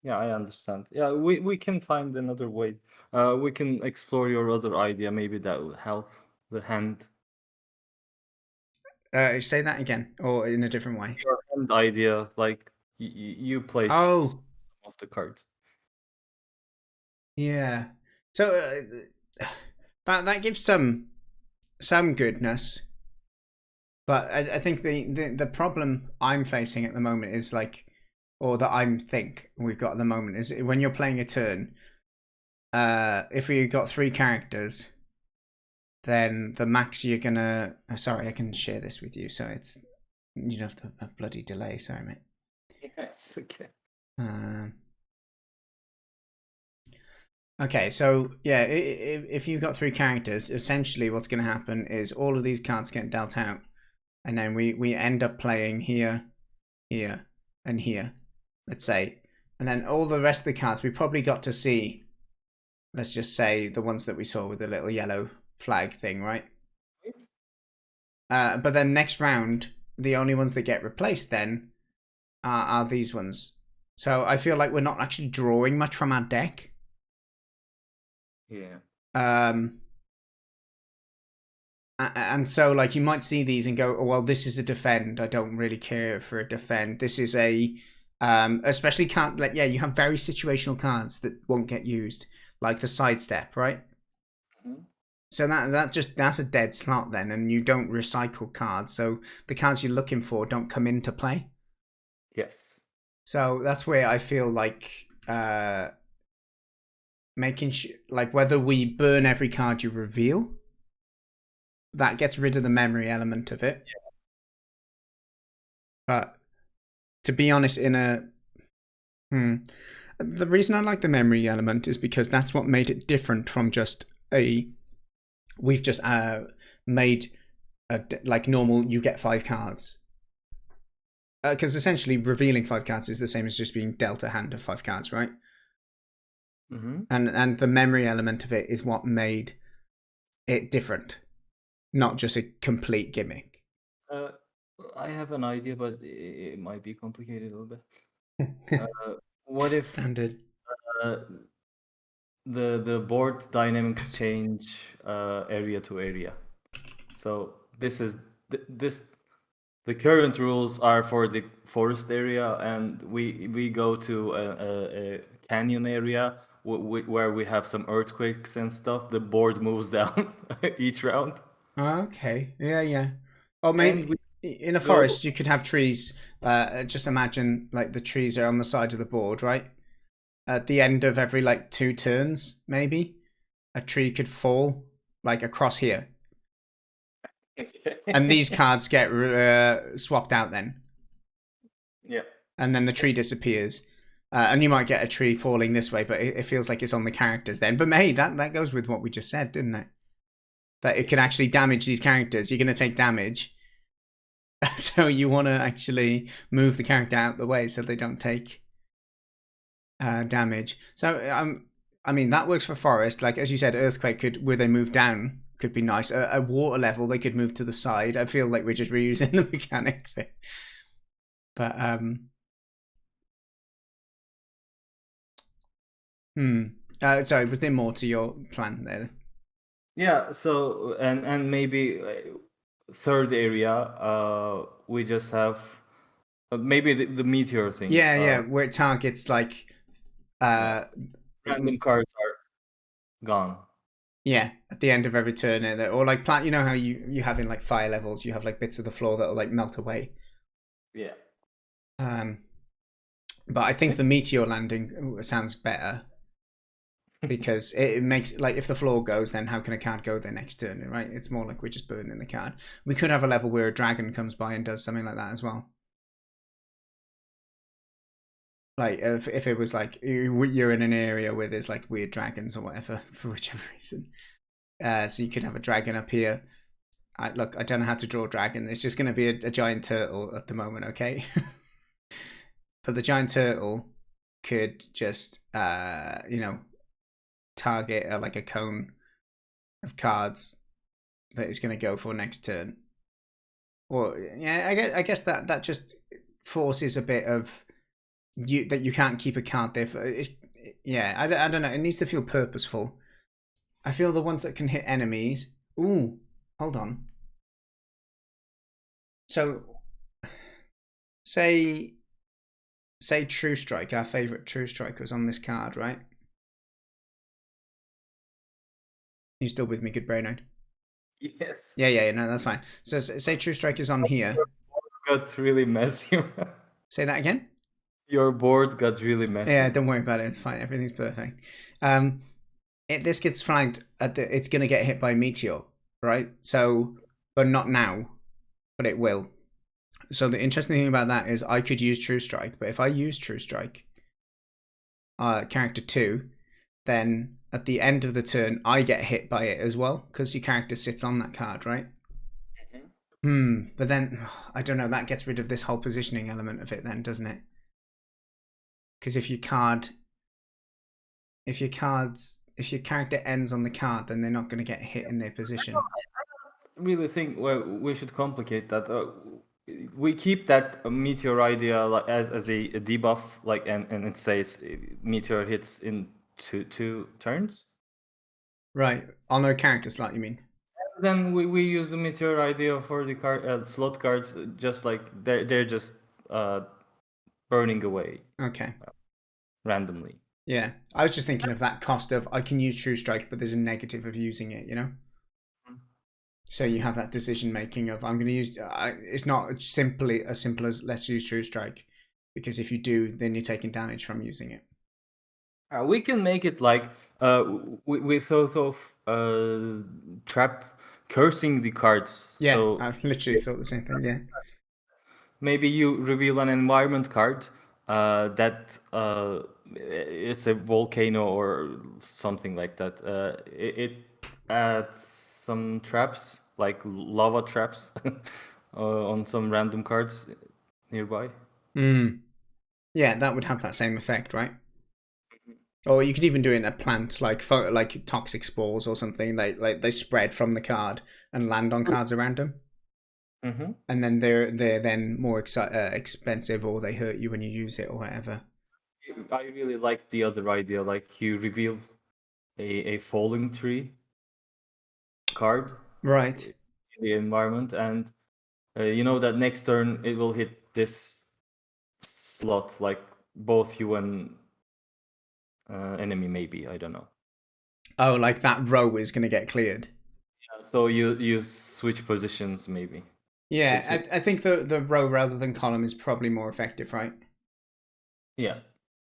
[SPEAKER 2] Yeah, I understand. Yeah, we can find another way. We can explore your other idea. Maybe that will help. The hand.
[SPEAKER 1] Say that again, or in a different way.
[SPEAKER 2] Your hand idea, like you place
[SPEAKER 1] Oh,
[SPEAKER 2] some of the cards.
[SPEAKER 1] yeah. So that gives some goodness, but I think the problem I'm facing at the moment is like, or that I'm think we've got at the moment is when you're playing a turn. If we got 3 characters, then the max you're gonna. Sorry, I can share this with you, so it's you don't have a bloody delay. Sorry, mate.
[SPEAKER 2] Yes, okay.
[SPEAKER 1] Okay, so yeah, if you've got 3 characters, essentially what's going to happen is all of these cards get dealt out, and then we end up playing here, here, and here, let's say, and then all the rest of the cards we probably got to see. Let's just say the ones that we saw with the little yellow flag thing, right? But then next round, the only ones that get replaced then are these ones. So I feel like we're not actually drawing much from our deck.
[SPEAKER 2] Yeah.
[SPEAKER 1] And so like you might see these and go, oh, well, this is a defend. I don't really care for a defend. This is a Especially can't like you have very situational cards that won't get used, like the sidestep, right?
[SPEAKER 3] Mhm.
[SPEAKER 1] So that's a dead slot then, and you don't recycle cards, so the cards you're looking for don't come into play.
[SPEAKER 2] Yes.
[SPEAKER 1] So that's where I feel like making like whether we burn every card you reveal, that gets rid of the memory element of it.
[SPEAKER 3] Yeah.
[SPEAKER 1] But to be honest, the reason I like the memory element is because that's what made it different from just we've just made like normal you get 5 cards. Because essentially revealing 5 cards is the same as just being dealt a hand of 5 cards, right?
[SPEAKER 2] Mm-hmm.
[SPEAKER 1] And the memory element of it is what made it different, not just a complete gimmick.
[SPEAKER 2] I have an idea, but it might be complicated a little bit. What if
[SPEAKER 1] Standard.
[SPEAKER 2] uh, the board dynamics change area to area? So this is this the current rules are for the forest area, and we go to a canyon area where we have some earthquakes and stuff. The board moves down each round,
[SPEAKER 1] Okay. Yeah. Or
[SPEAKER 2] and
[SPEAKER 1] maybe
[SPEAKER 2] we
[SPEAKER 1] in a
[SPEAKER 2] go.
[SPEAKER 1] forest you could have trees. Just imagine like the trees are on the side of the board, right? At the end of every like 2 turns, maybe a tree could fall like across here, and these cards get swapped out then,
[SPEAKER 3] Yeah.
[SPEAKER 1] and then the tree disappears. And you might get a tree falling this way, but it feels like it's on the characters then. But hey, that goes with what we just said, didn't it? That it can actually damage these characters. You're going to take damage. So you want to actually move the character out the way so they don't take damage. So I mean that works for forest. Like as you said, earthquake could where they move down could be nice. A water level they could move to the side. I feel like we're just reusing the mechanic thing. But sorry, was there more to your plan there?
[SPEAKER 2] Yeah. So and maybe third area. We just have maybe the meteor thing.
[SPEAKER 1] Yeah, where it targets like
[SPEAKER 2] Random cards are gone.
[SPEAKER 1] yeah, at the end of every turn, or like plant. You know how you have in like fire levels, you have like bits of the floor that'll like melt away.
[SPEAKER 2] Yeah.
[SPEAKER 1] But I think the meteor landing sounds better because it makes like if the floor goes, then how can a card go there next turn? Right? It's more like we're just burning the card. We could have a level where a dragon comes by and does something like that as well. Like if it was like you're in an area where there's like weird dragons or whatever for whichever reason. So you could have a dragon up here. Look, I don't know how to draw a dragon. It's just going to be a giant turtle at the moment, okay? But the giant turtle could just, target like a cone of cards that it's going to go for next turn. Or yeah, I guess that just forces a bit of that you can't keep a card there for. I don't know. It needs to feel purposeful. I feel the ones that can hit enemies. Ooh, hold on. So, say True Strike, our favorite True Strike was on this card, right? You still with me, good brainode?
[SPEAKER 3] Yes.
[SPEAKER 1] Yeah, no, that's fine. So say True Strike is on here.
[SPEAKER 2] Got really messy.
[SPEAKER 1] Say that again?
[SPEAKER 2] Your board got really messy.
[SPEAKER 1] Yeah, don't worry about it. It's fine. Everything's perfect. This gets flagged it's going to get hit by meteor, right? So, but not now, but it will. So the interesting thing about that is I could use True Strike, but if I use True Strike, character 2, then at the end of the turn I get hit by it as well because your character sits on that card, right? But then I don't know. That gets rid of this whole positioning element of it, then, doesn't it? Because if your character ends on the card, then they're not going to get hit in their position.
[SPEAKER 2] I really think we should complicate that. We keep that meteor idea like as a debuff, like and it says meteor hits in two turns.
[SPEAKER 1] Right, on a character slot, you mean?
[SPEAKER 2] Then we use the meteor idea for the card slot cards, just like they're just burning away
[SPEAKER 1] Okay.
[SPEAKER 2] randomly.
[SPEAKER 1] Yeah. I was just thinking of that cost of I can use True Strike, but there's a negative of using it, you know? So you have that decision making of I'm going to use. It's not simply as simple as let's use True Strike, because if you do, then you're taking damage from using it.
[SPEAKER 2] We can make it like we thought of trap cursing the cards.
[SPEAKER 1] Yeah,
[SPEAKER 2] So
[SPEAKER 1] I literally thought the same thing. Yeah.
[SPEAKER 2] maybe you reveal an environment card that it's a volcano or something like that. It adds some traps, like lava traps, on some random cards nearby.
[SPEAKER 1] Yeah, that would have that same effect, right? Or you could even do it in a plant, like toxic spores or something. They spread from the card and land on cards around them, and then they're then more expensive, or they hurt you when you use it or whatever.
[SPEAKER 2] I really like the other idea, like you reveal a falling tree card
[SPEAKER 1] Right.
[SPEAKER 2] in the environment, and you know that next turn it will hit this slot, like both you and enemy, maybe, I don't know.
[SPEAKER 1] Oh, like that row is going to get cleared.
[SPEAKER 2] So you switch positions, maybe.
[SPEAKER 1] Yeah, I think the row rather than column is probably more effective, right?
[SPEAKER 2] Yeah.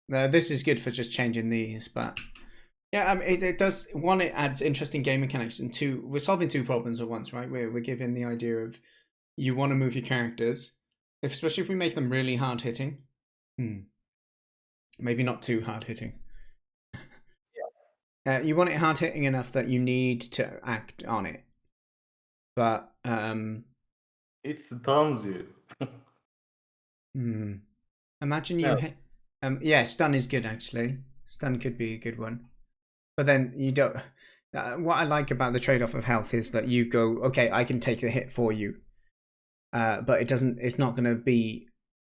[SPEAKER 1] This is good for just changing these, but yeah, it does. One, it adds interesting game mechanics, and two, we're solving two problems at once, right? We're giving the idea of you want to move your characters, especially if we make them really hard hitting. Maybe not too hard hitting. You want it hard hitting enough that you need to act on it, but
[SPEAKER 2] It stuns you.
[SPEAKER 1] imagine you hit. Yeah, stun is good actually. Stun could be a good one, but then you don't. What I like about the trade-off of health is that you go, okay, I can take the hit for you, but it doesn't. It's not going to be.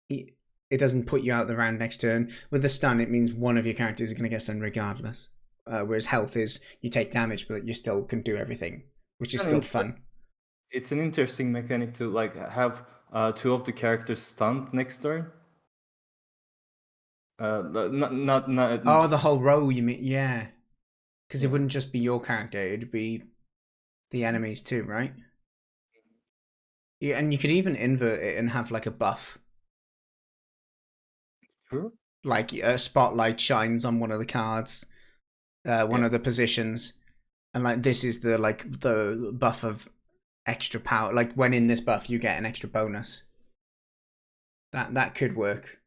[SPEAKER 1] It doesn't put you out the round next turn. With the stun, it means one of your characters is going to get stunned regardless. Whereas health is you take damage, but you still can do everything, which is still fun.
[SPEAKER 2] It's an interesting mechanic to like have two of the characters stunned next turn. Not.
[SPEAKER 1] Oh, the whole row, you mean? Yeah, because it wouldn't just be your character; it'd be the enemies too, right? Yeah, and you could even invert it and have like a buff.
[SPEAKER 2] True.
[SPEAKER 1] Like a spotlight shines on one of the cards, one of the positions, and like this is the buff of extra power. Like when in this buff, you get an extra bonus. That could work.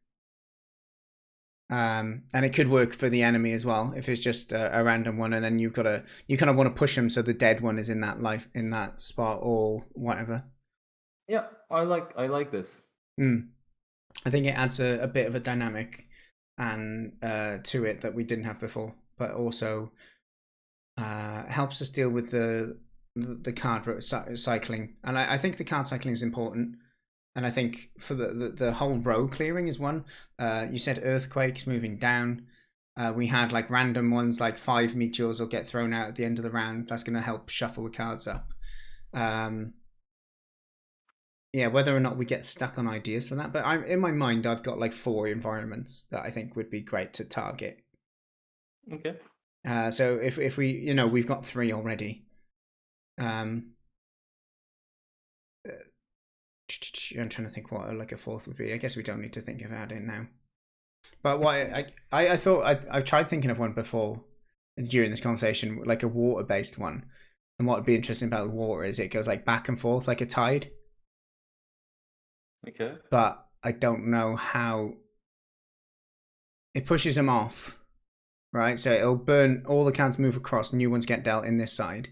[SPEAKER 1] And it could work for the enemy as well if it's just a random one, and then you kind of want to push them so the dead one is in that spot or whatever.
[SPEAKER 2] Yeah, I like this.
[SPEAKER 1] I think it adds a bit of a dynamic and to it that we didn't have before, but also helps us deal with the card cycling. And I think the card cycling is important. And I think for the whole row clearing is one. You said earthquakes moving down. We had like random ones, like 5 meteors will get thrown out at the end of the round. That's going to help shuffle the cards up. Yeah, whether or not we get stuck on ideas for that, but in my mind, I've got like 4 environments that I think would be great to target.
[SPEAKER 2] Okay.
[SPEAKER 1] So if we, we've got 3 already. I'm trying to think what like a 4th would be. I guess we don't need to think about it now. But what I thought I've tried thinking of one before during this conversation, like a water-based one. And what would be interesting about the water is it goes like back and forth like a tide.
[SPEAKER 2] Okay.
[SPEAKER 1] But I don't know how it pushes them off, right? So it'll burn all the cards, move across, new ones get dealt in this side.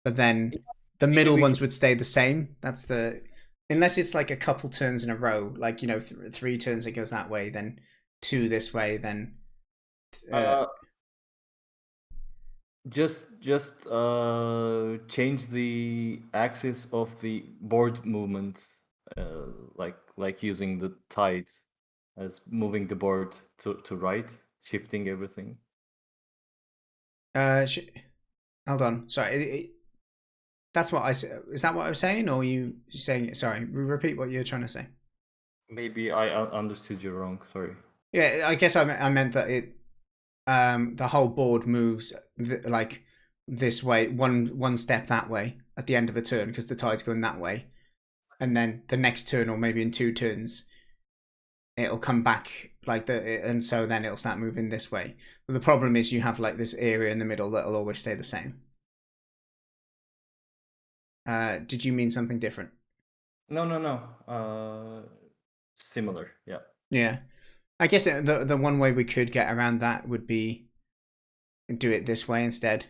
[SPEAKER 1] But then the middle ones would stay the same. That's unless it's like a couple turns in a row, like 3 turns it goes that way, then 2 this way, then
[SPEAKER 2] just change the axis of the board movement, like using the tide as moving the board to right, shifting everything.
[SPEAKER 1] Hold on, sorry. That's what I said. Is that what I was saying, or are you saying it? Sorry, repeat what you're trying to say.
[SPEAKER 2] Maybe I understood you wrong. Sorry.
[SPEAKER 1] Yeah, I guess I meant that the whole board moves like this way, one step that way at the end of a turn because the tide's going that way, and then the next turn or maybe in 2 turns it'll come back and so then it'll start moving this way. But the problem is you have like this area in the middle that'll always stay the same. Did you mean something different?
[SPEAKER 2] No. Similar. Yeah.
[SPEAKER 1] Yeah, I guess the one way we could get around that would be do it this way instead.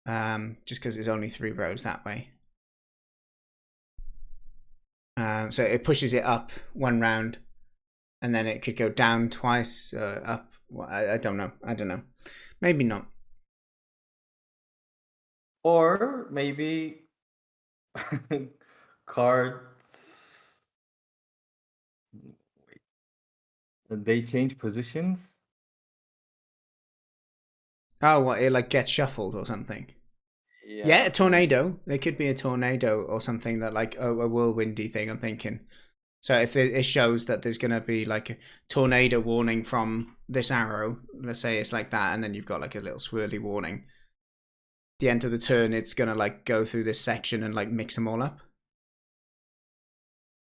[SPEAKER 1] Just because it's only 3 rows that way. So it pushes it up 1 round, and then it could go down twice, up. I don't know. Maybe not.
[SPEAKER 2] Or maybe cards. Wait. They change positions.
[SPEAKER 1] Oh, what, it like gets shuffled or something? Yeah, a tornado. There could be a tornado or something that like a whirlwindy thing. I'm thinking. So if it shows that there's gonna be like a tornado warning from this arrow, let's say it's like that, and then you've got like a little swirly warning. The end of the turn, it's gonna like go through this section and like mix them all up.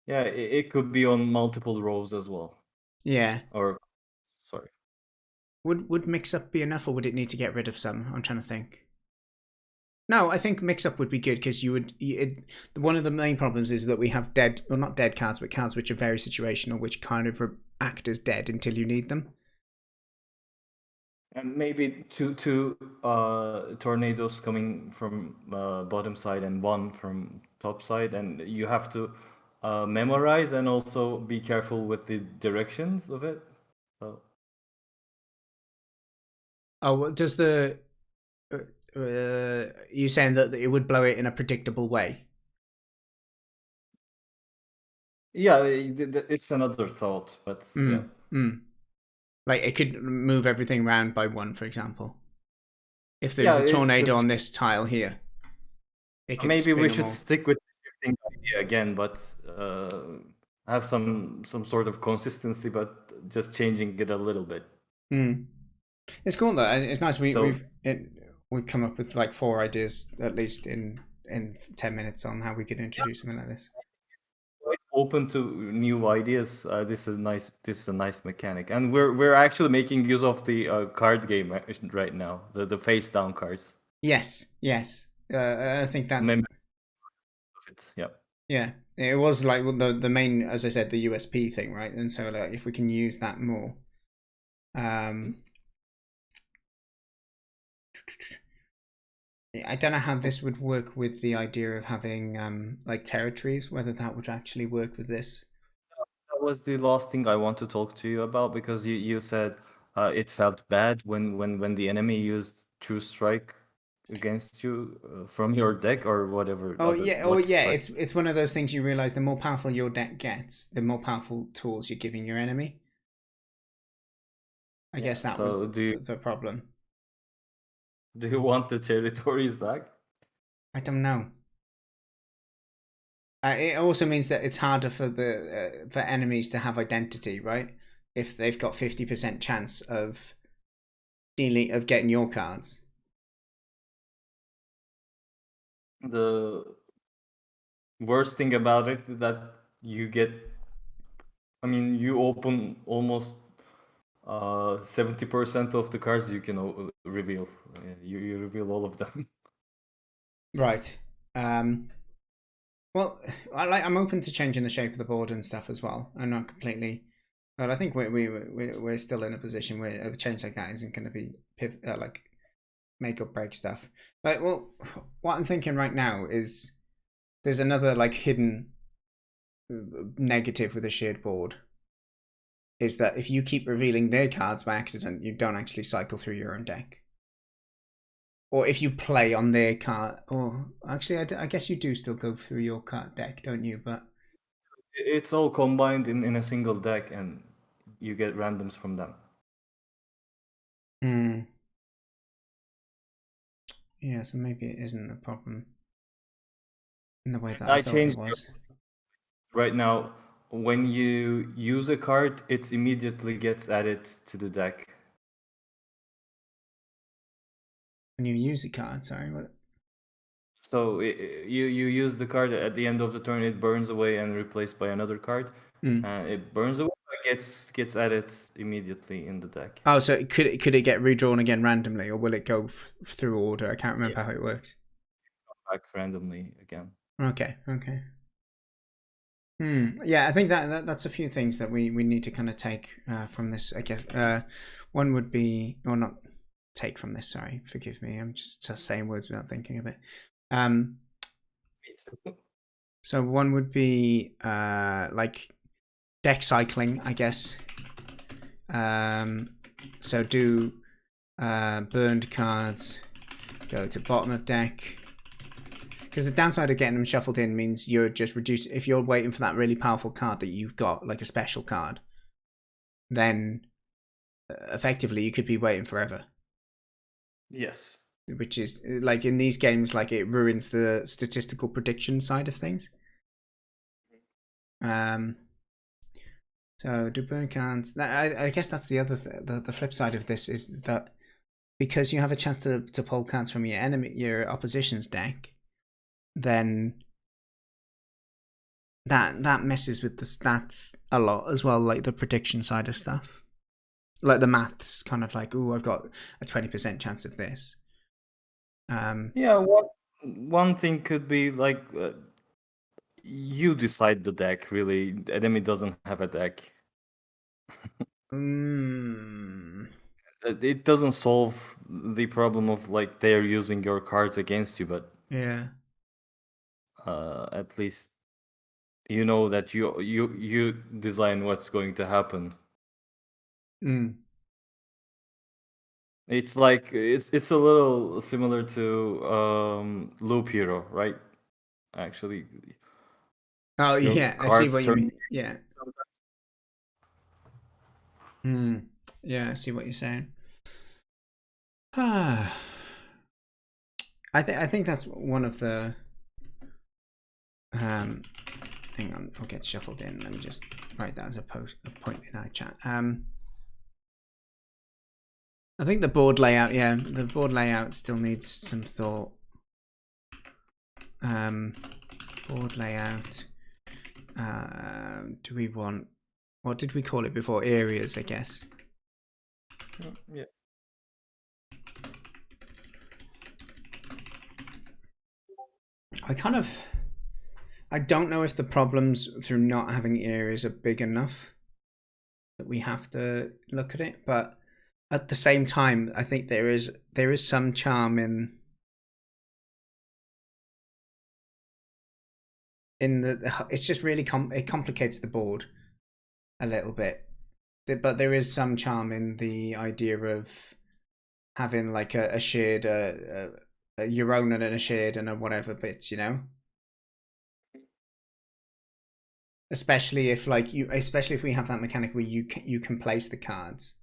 [SPEAKER 2] Yeah, it could be on multiple rows as well.
[SPEAKER 1] Yeah.
[SPEAKER 2] Or, sorry.
[SPEAKER 1] Would mix up be enough, or would it need to get rid of some? I'm trying to think. No, I think mix up would be good because one of the main problems is that we have not dead cards, but cards which are very situational, which kind of act as dead until you need them.
[SPEAKER 2] And maybe two tornadoes coming from bottom side and 1 from top side, and you have to memorize and also be careful with the directions of it. So.
[SPEAKER 1] Oh, well, does the you saying that it would blow it in a predictable way?
[SPEAKER 2] Yeah, it's another thought, but yeah.
[SPEAKER 1] Like it could move everything around by 1, for example. If there's a tornado on this tile here, it could
[SPEAKER 2] maybe we should
[SPEAKER 1] all.
[SPEAKER 2] stick with the shifting idea again, but have some sort of consistency, but just changing it a little bit.
[SPEAKER 1] It's cool though. It's nice. We've come up with like 4 ideas at least in 10 minutes on how we could introduce something like this.
[SPEAKER 2] Quite open to new ideas. This is nice. This is a nice mechanic, and we're actually making use of the card game right now. The face down cards.
[SPEAKER 1] Yes. I think that.
[SPEAKER 2] Yeah.
[SPEAKER 1] Yeah, it was like the main, as I said, the USP thing, right? And so like if we can use that more, I don't know how this would work with the idea of having like territories, whether that would actually work with this.
[SPEAKER 2] That was the last thing I want to talk to you about, because you said it felt bad when the enemy used True Strike against you from your deck or whatever.
[SPEAKER 1] It's one of those things you realize the more powerful your deck gets, the more powerful tools you're giving your enemy. I guess that was the problem.
[SPEAKER 2] Do you want the territories back?
[SPEAKER 1] I don't know. It also means that it's harder for for enemies to have identity, right? If they've got 50% chance of getting your cards.
[SPEAKER 2] The worst thing about it is that you get, I mean, you open almost 70% of the cards you can reveal. You reveal all of them.
[SPEAKER 1] Right. Well, I'm open to changing the shape of the board and stuff as well. I'm not completely, but I think we're still in a position where a change like that isn't going to be like make or break stuff. Like, well, what I'm thinking right now is there's another like hidden negative with a shared board. Is that if you keep revealing their cards by accident, you don't actually cycle through your own deck. Or if you play on their card, or actually, I guess you do still go through your card deck, don't you? But
[SPEAKER 2] it's all combined in a single deck, and you get randoms from them.
[SPEAKER 1] Yeah, so maybe it isn't a problem in the way that I thought it was.
[SPEAKER 2] Right now, when you use a card, it immediately gets added to the deck.
[SPEAKER 1] When you use a card, sorry, what?
[SPEAKER 2] So you use the card at the end of the turn, it burns away and replaced by another card. It burns away, but gets added immediately in the deck.
[SPEAKER 1] Oh, so could it get redrawn again randomly, or will it go through order? I can't remember how it works.
[SPEAKER 2] Back randomly again.
[SPEAKER 1] Okay. Yeah, I think that's a few things that we need to kind of take from this. I guess one would be, or not take from this. Sorry, forgive me. I'm just saying words without thinking of it.
[SPEAKER 2] Me too.
[SPEAKER 1] So one would be like deck cycling, I guess. So do burned cards go to bottom of deck, because the downside of getting them shuffled in means you're just reducing. If you're waiting for that really powerful card that you've got, like a special card, then effectively you could be waiting forever.
[SPEAKER 2] Yes.
[SPEAKER 1] Which is like in these games, like it ruins the statistical prediction side of things. So do burn cards. I guess that's the other the flip side of this is that because you have a chance to pull cards from your opposition's deck, then that messes with the stats a lot as well, like the prediction side of stuff. Like the maths, kind of like, oh, I've got a 20% chance of this.
[SPEAKER 2] Yeah, one thing could be like you decide the deck. Really, the enemy doesn't have a deck. It doesn't solve the problem of like they're using your cards against you, but
[SPEAKER 1] yeah,
[SPEAKER 2] at least you know that you design what's going to happen. It's like it's a little similar to Loop Hero, right? Actually,
[SPEAKER 1] oh yeah, I see what you mean. Yeah. Yeah, I see what you're saying. I think that's one of the hang on, I'll get shuffled in. Let me just write that as a point in our chat. I think the board layout, the board layout still needs some thought. Board layout. Do we want, what did we call it before? Areas, I guess.
[SPEAKER 2] Yeah.
[SPEAKER 1] I don't know if the problems through not having areas are big enough that we have to look at it, but at the same time, I think there is some charm in the. It's just really it complicates the board a little bit, but there is some charm in the idea of having like a shared your own and a shared and a whatever bits, you know. Especially if we have that mechanic where you can place the cards.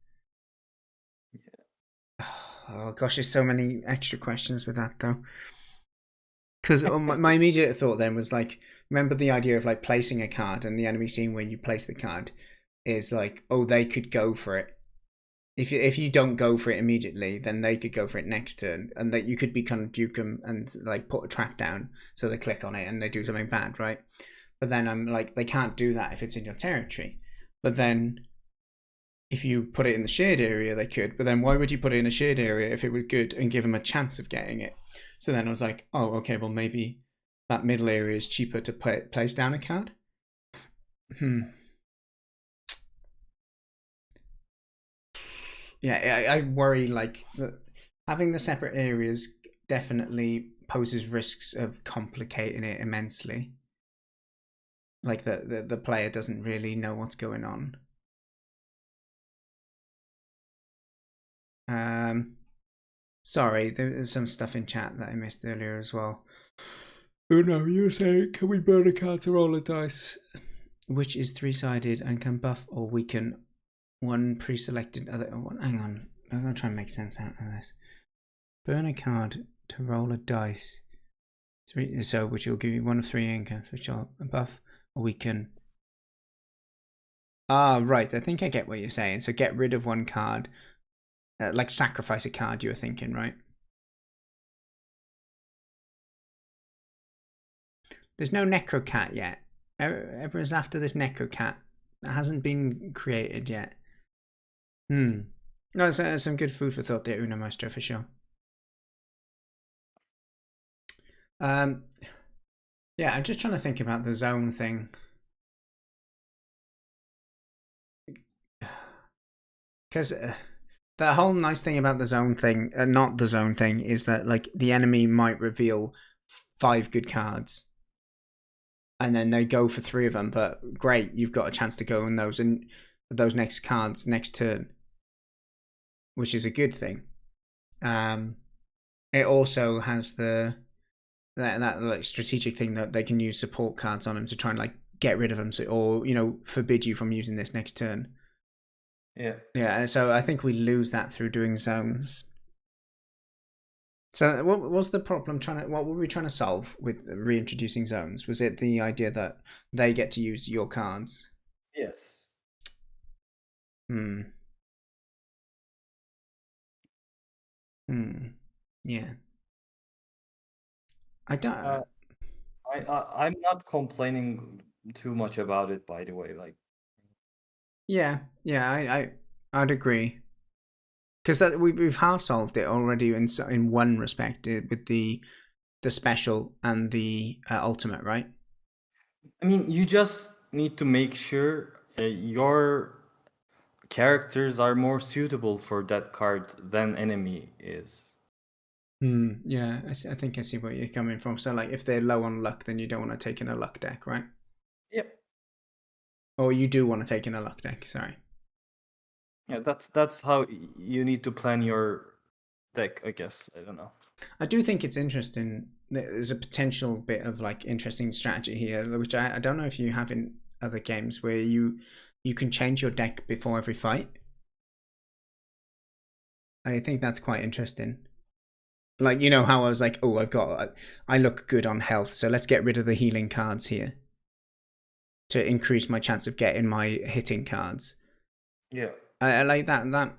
[SPEAKER 1] Oh gosh, there's so many extra questions with that though. Because my immediate thought then was like, remember the idea of like placing a card and the enemy seeing where you place the card is like, oh, they could go for it. If you don't go for it immediately, then they could go for it next turn, and that you could be kind of duke them and like put a trap down so they click on it and they do something bad, right? But then I'm like, they can't do that if it's in your territory. But then if you put it in the shared area, they could. But then why would you put it in a shared area if it was good and give them a chance of getting it? So then I was like, oh, okay, well maybe that middle area is cheaper to place down a card. Yeah, I worry like having the separate areas definitely poses risks of complicating it immensely. Like the player doesn't really know what's going on. Sorry, there's some stuff in chat that I missed earlier as well. Oh no, you were saying, can we burn a card to roll a dice, which is 3-sided and can buff or weaken one pre-selected other one? Hang on, I'm gonna try and make sense out of this. Burn a card to roll a dice. Which will give you one of 3 incomes, which are a buff or weaken Ah, right. I think I get what you're saying. So get rid of one card, like sacrifice a card. You were thinking, right? There's no Necrocat yet. Everyone's after this Necrocat. That hasn't been created yet. Hmm. No, it's some good food for thought there, Una Maestro, for sure. Um, yeah, I'm just trying to think about the zone thing. Because the whole nice thing about the zone thing, not the zone thing, is that like the enemy might reveal 5 good cards, and then they go for 3 of them. But great, you've got a chance to go in those next cards next turn, which is a good thing. It also has that like strategic thing that they can use support cards on them to try and like get rid of them, or forbid you from using this next turn.
[SPEAKER 3] Yeah.
[SPEAKER 1] Yeah, so I think we lose that through doing zones. So what was the problem what were we trying to solve with reintroducing zones? Was it the idea that they get to use your cards?
[SPEAKER 3] Yes.
[SPEAKER 1] Hmm. Hmm. Yeah. I don't.
[SPEAKER 2] I'm not complaining too much about it, by the way. Like,
[SPEAKER 1] Yeah. Yeah. I'd agree. Because that we've half solved it already in one respect with the special and the ultimate, right?
[SPEAKER 2] I mean, you just need to make sure your characters are more suitable for that card than enemy is.
[SPEAKER 1] Yeah, I think I see where you're coming from. So like, if they're low on luck, then you don't want to take in a luck deck, right?
[SPEAKER 2] Yep.
[SPEAKER 1] Or you do want to take in a luck deck. Sorry.
[SPEAKER 2] Yeah, that's how you need to plan your deck, I guess. I don't know.
[SPEAKER 1] I do think it's interesting. There's a potential bit of like interesting strategy here, which I don't know if you have in other games where you can change your deck before every fight. I think that's quite interesting. Like, you know how I was like, oh, I look good on health, so let's get rid of the healing cards here to increase my chance of getting my hitting cards.
[SPEAKER 2] Yeah.
[SPEAKER 1] I like that.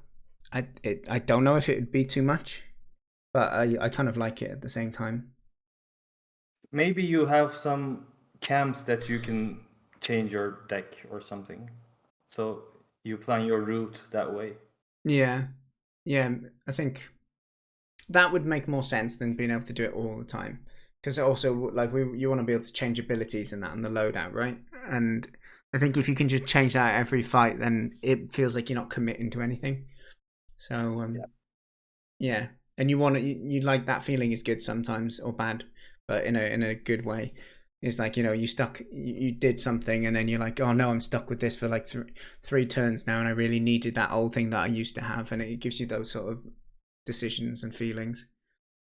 [SPEAKER 1] I don't know if it would be too much, but I kind of like it at the same time.
[SPEAKER 2] Maybe you have some camps that you can change your deck or something. So you plan your route that way.
[SPEAKER 1] Yeah, yeah. I think that would make more sense than being able to do it all the time. Because also, like, you want to be able to change abilities and that and the loadout, right? And I think if you can just change that every fight, then it feels like you're not committing to anything. So yeah. And you like that feeling is good sometimes or bad, but in a good way. It's like, you did something and then you're like, oh no, I'm stuck with this for like three turns now, and I really needed that old thing that I used to have, and it gives you those sort of decisions and feelings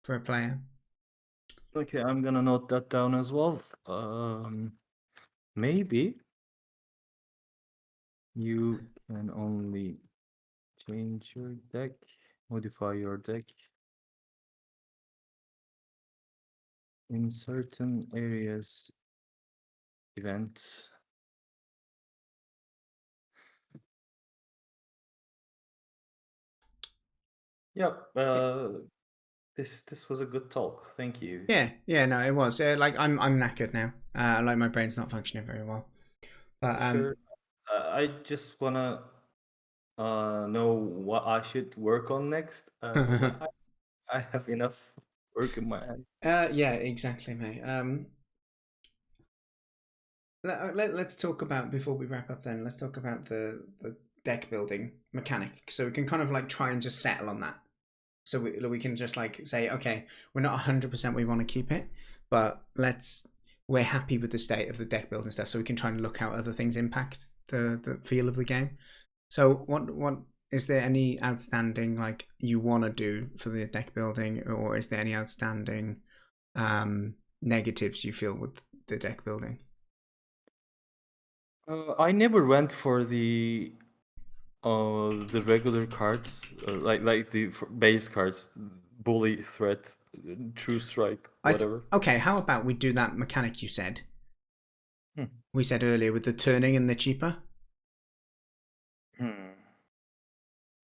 [SPEAKER 1] for a player.
[SPEAKER 2] Okay, I'm gonna note that down as well. Maybe you can only change your deck, modify your deck in certain areas, events. Yep. This was a good talk. Thank you.
[SPEAKER 1] Yeah, no, it was. Like I'm knackered now. Like my brain's not functioning very well. But
[SPEAKER 2] Sure. I just wanna know what I should work on next. But I have enough work in my hand.
[SPEAKER 1] yeah, exactly, mate. Let's talk about, before we wrap up. Then let's talk about the deck building mechanic, so we can kind of like try and just settle on that. So we can just like say, okay, we're not 100% we want to keep it, but we're happy with the state of the deck building stuff, so we can try and look how other things impact the feel of the game. So what is there any outstanding like you want to do for the deck building, or is there any outstanding negatives you feel with the deck building?
[SPEAKER 2] I never went for the regular cards, like the base cards, bully, threat, true strike, whatever.
[SPEAKER 1] Okay, how about we do that mechanic you said?
[SPEAKER 2] Hmm.
[SPEAKER 1] We said earlier with the turning and the cheaper.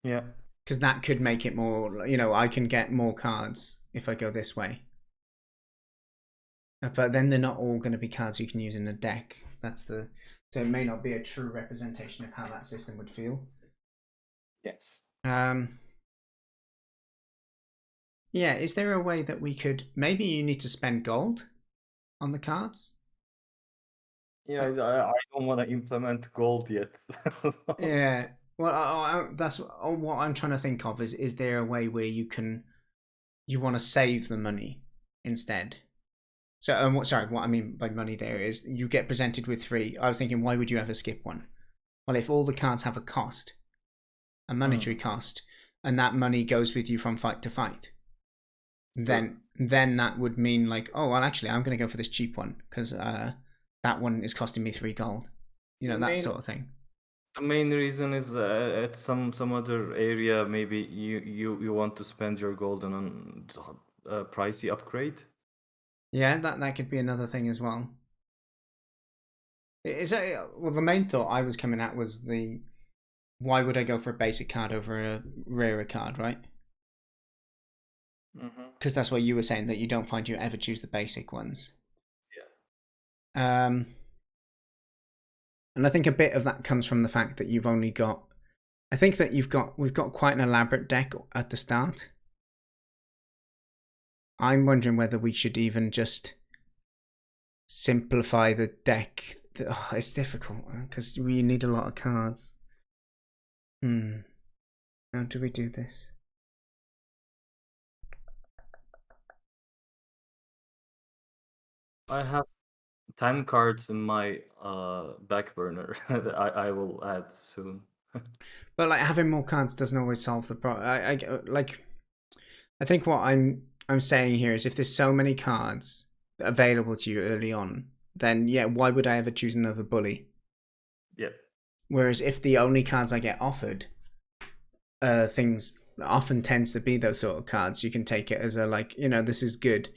[SPEAKER 2] Yeah.
[SPEAKER 1] Because that could make it more, I can get more cards if I go this way. But then they're not all going to be cards you can use in a deck. So it may not be a true representation of how that system would feel.
[SPEAKER 3] Yes.
[SPEAKER 1] Yeah, is there a way that we could, maybe you need to spend gold on the cards?
[SPEAKER 2] Yeah, I don't want to implement gold yet.
[SPEAKER 1] Yeah. Well, that's what I'm trying to think of is there a way where you want to save the money instead? So, what I mean by money there is you get presented with 3. I was thinking, why would you ever skip one? Well, if all the cards have a cost, a monetary cost, and that money goes with you from fight to fight, then that would mean like, oh, well, actually, I'm going to go for this cheap one because that one is costing me 3 gold. That sort of thing.
[SPEAKER 2] The main reason is at some other area, maybe you want to spend your gold on a pricey upgrade.
[SPEAKER 1] Yeah, that could be another thing as well. Well, the main thought I was coming at was why would I go for a basic card over a rarer card, right? Because that's what you were saying, that you don't find you ever choose the basic ones.
[SPEAKER 2] Yeah.
[SPEAKER 1] And I think a bit of that comes from the fact that you've only got. I think that we've got quite an elaborate deck at the start. I'm wondering whether we should even just simplify the deck. It's difficult because we need a lot of cards. How do we do this?
[SPEAKER 2] I have 10 cards in my back burner that I will add soon.
[SPEAKER 1] But like having more cards doesn't always solve the problem. I think what I'm saying here is if there's so many cards available to you early on, then yeah, why would I ever choose another bully?
[SPEAKER 2] Yep.
[SPEAKER 1] Whereas if the only cards I get offered things often tends to be those sort of cards, you can take it as a this is good.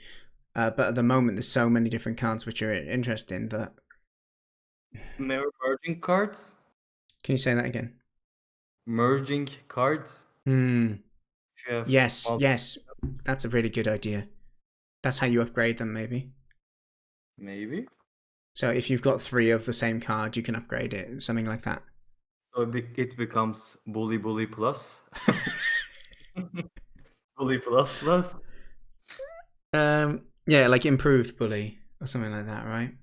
[SPEAKER 1] But at the moment there's so many different cards which are interesting that
[SPEAKER 2] Merging cards?
[SPEAKER 1] Can you say that again?
[SPEAKER 2] Merging cards?
[SPEAKER 1] Yes, that's a really good idea. That's how you upgrade them, maybe. So if you've got 3 of the same card, you can upgrade it, something like that.
[SPEAKER 2] So it becomes bully plus. Bully plus.
[SPEAKER 1] Yeah, like improved bully or something like that, right?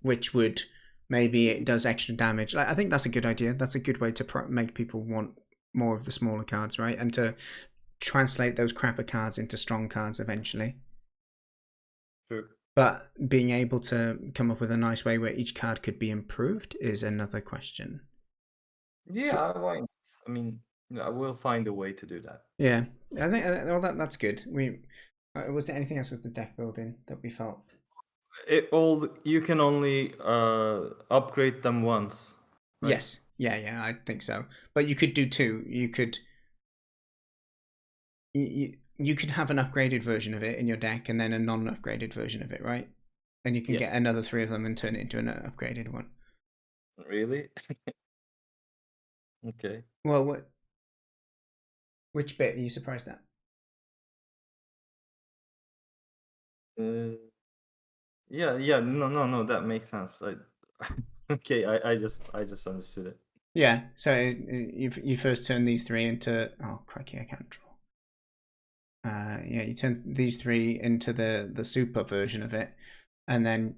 [SPEAKER 1] Which would maybe it does extra damage. I think that's a good idea. That's a good way to make people want more of the smaller cards, right? And to translate those crapper cards into strong cards eventually.
[SPEAKER 2] True.
[SPEAKER 1] But being able to come up with a nice way where each card could be improved is another question.
[SPEAKER 2] Yeah, why not? I mean, we'll find a way to do that.
[SPEAKER 1] Yeah, I think that's good. Was there anything else with the deck building that we felt?
[SPEAKER 2] You can only upgrade them once. Right?
[SPEAKER 1] Yes. Yeah, I think so. But you could do 2. You could have an upgraded version of it in your deck and then a non-upgraded version of it, right? And you can get another 3 of them and turn it into an upgraded one.
[SPEAKER 2] Really? Okay.
[SPEAKER 1] Well, which bit are you surprised at?
[SPEAKER 2] Yeah. No. That makes sense. Okay, I just understood it.
[SPEAKER 1] Yeah. So you first turn these 3 into. Oh crikey! I can't draw. Yeah, you turn these 3 into the super version of it, and then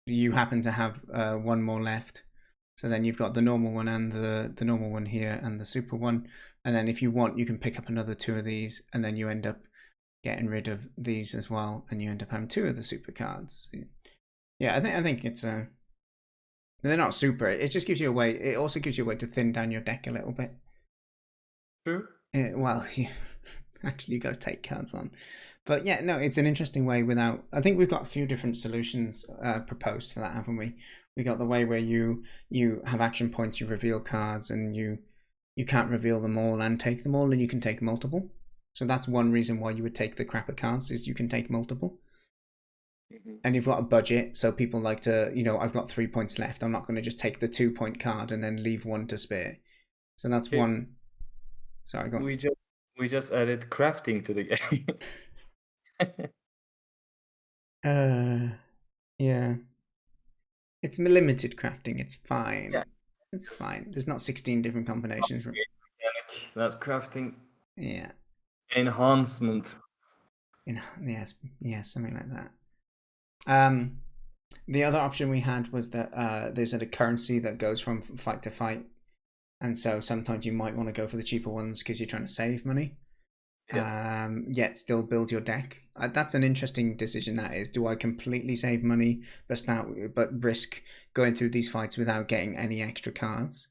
[SPEAKER 1] you happen to have 1 more left. So then you've got the normal one and the normal one here and the super one. And then if you want, you can pick up another 2 of these, and then you end up getting rid of these as well, and you end up having 2 of the super cards. Yeah, I think it's they're not super. It just gives you a way. It also gives you a way to thin down your deck a little bit.
[SPEAKER 2] True.
[SPEAKER 1] Well, actually, you got to take cards on. But yeah, no, it's an interesting way without. I think we've got a few different solutions proposed for that, haven't we? We got the way where you have action points, you reveal cards, and you can't reveal them all and take them all, and you can take multiple. So that's one reason why you would take the crapper cards, is you can take multiple. And you've got a budget, so people like to, I've got 3 points left. I'm not going to just take the 2-point card and then leave 1 to spare. So that's
[SPEAKER 2] Okay,
[SPEAKER 1] one. Sorry, go on.
[SPEAKER 2] We just added crafting to the game.
[SPEAKER 1] Yeah. It's limited crafting. It's fine.
[SPEAKER 2] Yeah.
[SPEAKER 1] It's fine. There's not 16 different combinations.
[SPEAKER 2] That crafting
[SPEAKER 1] Yeah.
[SPEAKER 2] enhancement.
[SPEAKER 1] Yes, something like that. The other option we had was that there's a currency that goes from fight to fight, and so sometimes you might want to go for the cheaper ones because you're trying to save money.
[SPEAKER 2] Yeah.
[SPEAKER 1] Yet still build your deck. That's an interesting decision. That is, do I completely save money but risk going through these fights without getting any extra cards,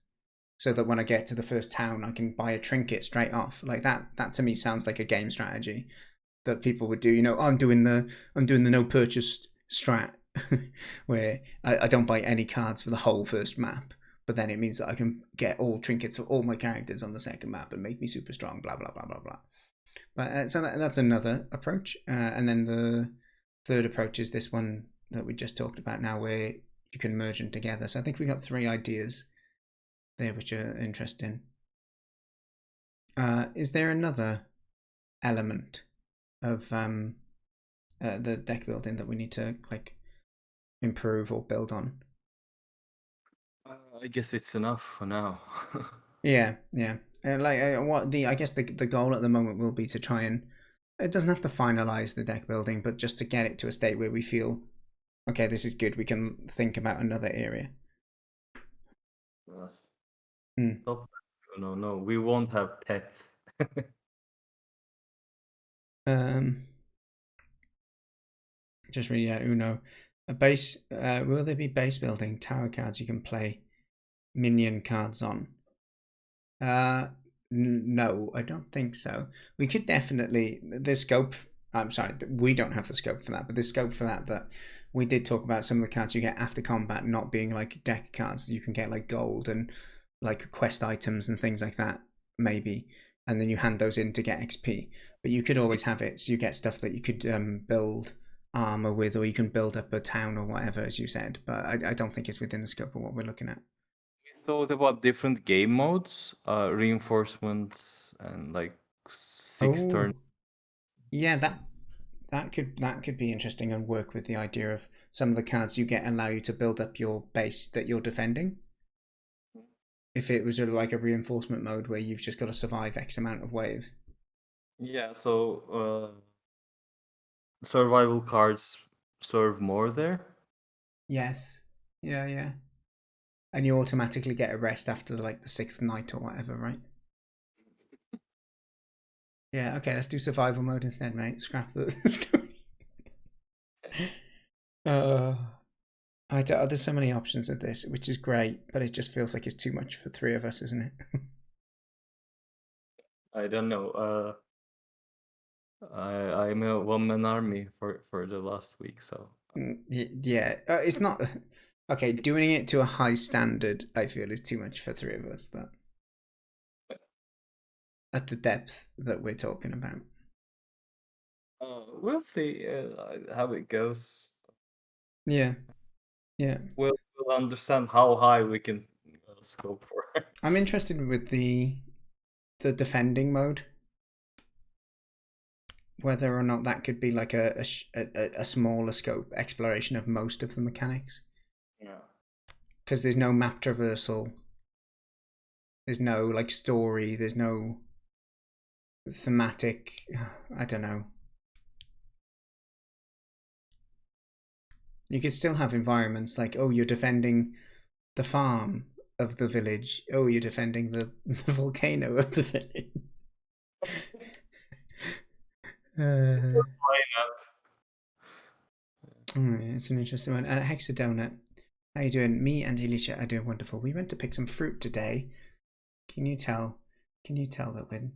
[SPEAKER 1] so that when I get to the first town, I can buy a trinket straight off? Like that. That to me sounds like a game strategy that people would do. Oh, I'm doing the no purchase strat, where I don't buy any cards for the whole first map, but then it means that I can get all trinkets for all my characters on the second map and make me super strong. Blah blah blah blah blah. But so that's another approach, and then the third approach is this one that we just talked about now, where you can merge them together. So I think we got 3 ideas there, which are interesting. Is there another element of the deck building that we need to like improve or build on?
[SPEAKER 2] I guess it's enough for now.
[SPEAKER 1] Yeah. I guess the goal at the moment will be to try and, it doesn't have to finalize the deck building, but just to get it to a state where we feel, okay, this is good. We can think about another area.
[SPEAKER 2] Yes.
[SPEAKER 1] Mm.
[SPEAKER 2] No, we won't have pets.
[SPEAKER 1] Just read Uno. A base. Will there be base building tower cards you can play minion cards on? No, I don't think so. We could definitely. There's scope. I'm sorry, we don't have the scope for that, but there's scope for that. That we did talk about some of the cards you get after combat not being like deck cards. You can get like gold and like quest items and things like that, maybe, and then you hand those in to get XP. But you could always have it, so you get stuff that you could build armor with, or you can build up a town or whatever, as you said. But I don't think it's within the scope of what we're looking at.
[SPEAKER 2] We thought about different game modes, reinforcements, and like 6 turn.
[SPEAKER 1] Yeah, that could be interesting and work with the idea of some of the cards you get allow you to build up your base that you're defending. If it was like a reinforcement mode where you've just got to survive X amount of waves.
[SPEAKER 2] Yeah, so survival cards serve more there.
[SPEAKER 1] Yes. Yeah. And you automatically get a rest after like the 6th night or whatever, right? Yeah, okay, let's do survival mode instead, mate. Scrap the story. There's so many options with this, which is great, but it just feels like it's too much for 3 of us, isn't it?
[SPEAKER 2] I don't know. I'm a one-man army for the last week, so
[SPEAKER 1] Yeah, it's not okay. Doing it to a high standard, I feel, is too much for 3 of us, but at the depth that we're talking about.
[SPEAKER 2] we'll see how it goes.
[SPEAKER 1] Yeah.
[SPEAKER 2] We'll understand how high we can scope for.
[SPEAKER 1] I'm interested with the defending mode, whether or not that could be like a smaller scope exploration of most of the mechanics.
[SPEAKER 2] Yeah.
[SPEAKER 1] Because there's no map traversal, there's no like story, there's no thematic. I don't know. You could still have environments like, oh, you're defending the farm of the village. Oh, you're defending the volcano of the village.
[SPEAKER 2] Why not?
[SPEAKER 1] It's an interesting one. Hexadonut, how you doing? Me and Alicia are doing wonderful. We went to pick some fruit today. Can you tell? That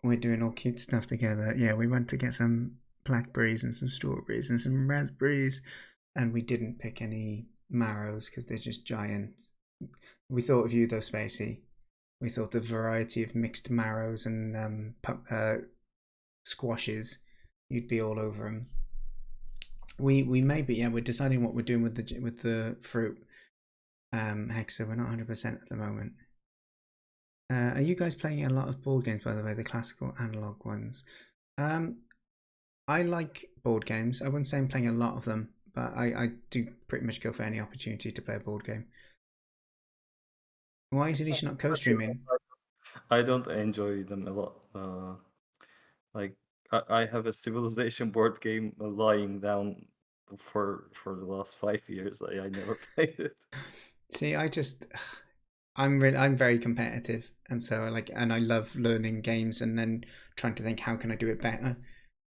[SPEAKER 1] we're doing all cute stuff together? Yeah, we went to get some blackberries and some strawberries and some raspberries, and we didn't pick any marrows because they're just giants. We thought of you though, Spacey. We thought the variety of mixed marrows and squashes, you'd be all over them. We may be, yeah. We're deciding what we're doing with the fruit. Hexa, we're not 100% at the moment. Are you guys playing a lot of board games, by the way, the classical analog ones? I like board games. I wouldn't say I'm playing a lot of them, but I do pretty much go for any opportunity to play a board game. Why is Alicia not co-streaming?
[SPEAKER 2] I don't enjoy them a lot. Like I have a Civilization board game lying down for the last 5 years. I never played it.
[SPEAKER 1] See, I'm very competitive, and so and I love learning games and then trying to think how can I do it better.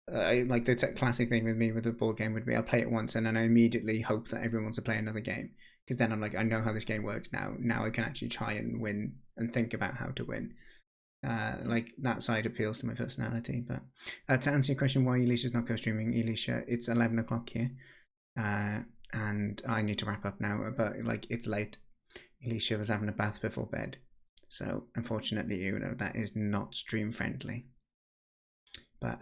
[SPEAKER 1] Like the classic thing with me with a board game would be I'll play it once and then I immediately hope that everyone wants to play another game, because then I'm like, I know how this game works now. Now I can actually try and win and think about how to win. Like that side appeals to my personality. But to answer your question, why Alicia's not co-streaming, Alicia, it's 11 o'clock here, and I need to wrap up now. But like it's late. Alicia was having a bath before bed, so unfortunately, that is not stream friendly. But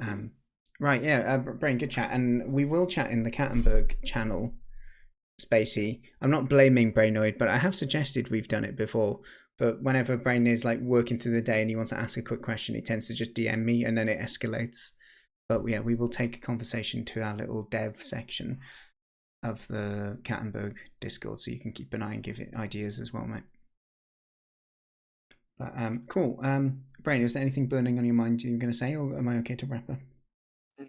[SPEAKER 1] right, yeah, Brain, good chat, and we will chat in the Cattenburg channel. Spacey, I'm not blaming Brainoid, but I have suggested we've done it before. But whenever Brain is like working through the day and he wants to ask a quick question, he tends to just DM me and then it escalates. But yeah, we will take a conversation to our little dev section of the Cattenburg Discord, so you can keep an eye and give it ideas as well, mate. But cool. Brain, is there anything burning on your mind you're going to say, or am I okay to wrap up?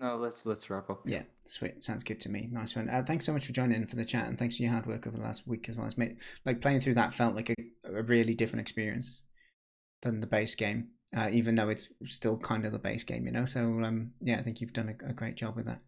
[SPEAKER 2] No, let's wrap up.
[SPEAKER 1] Yeah, sweet. Sounds good to me. Nice one. Thanks so much for joining in for the chat, and thanks for your hard work over the last week as well. It's made, like, playing through that felt like a really different experience than the base game, even though it's still kind of the base game, So yeah, I think you've done a great job with that.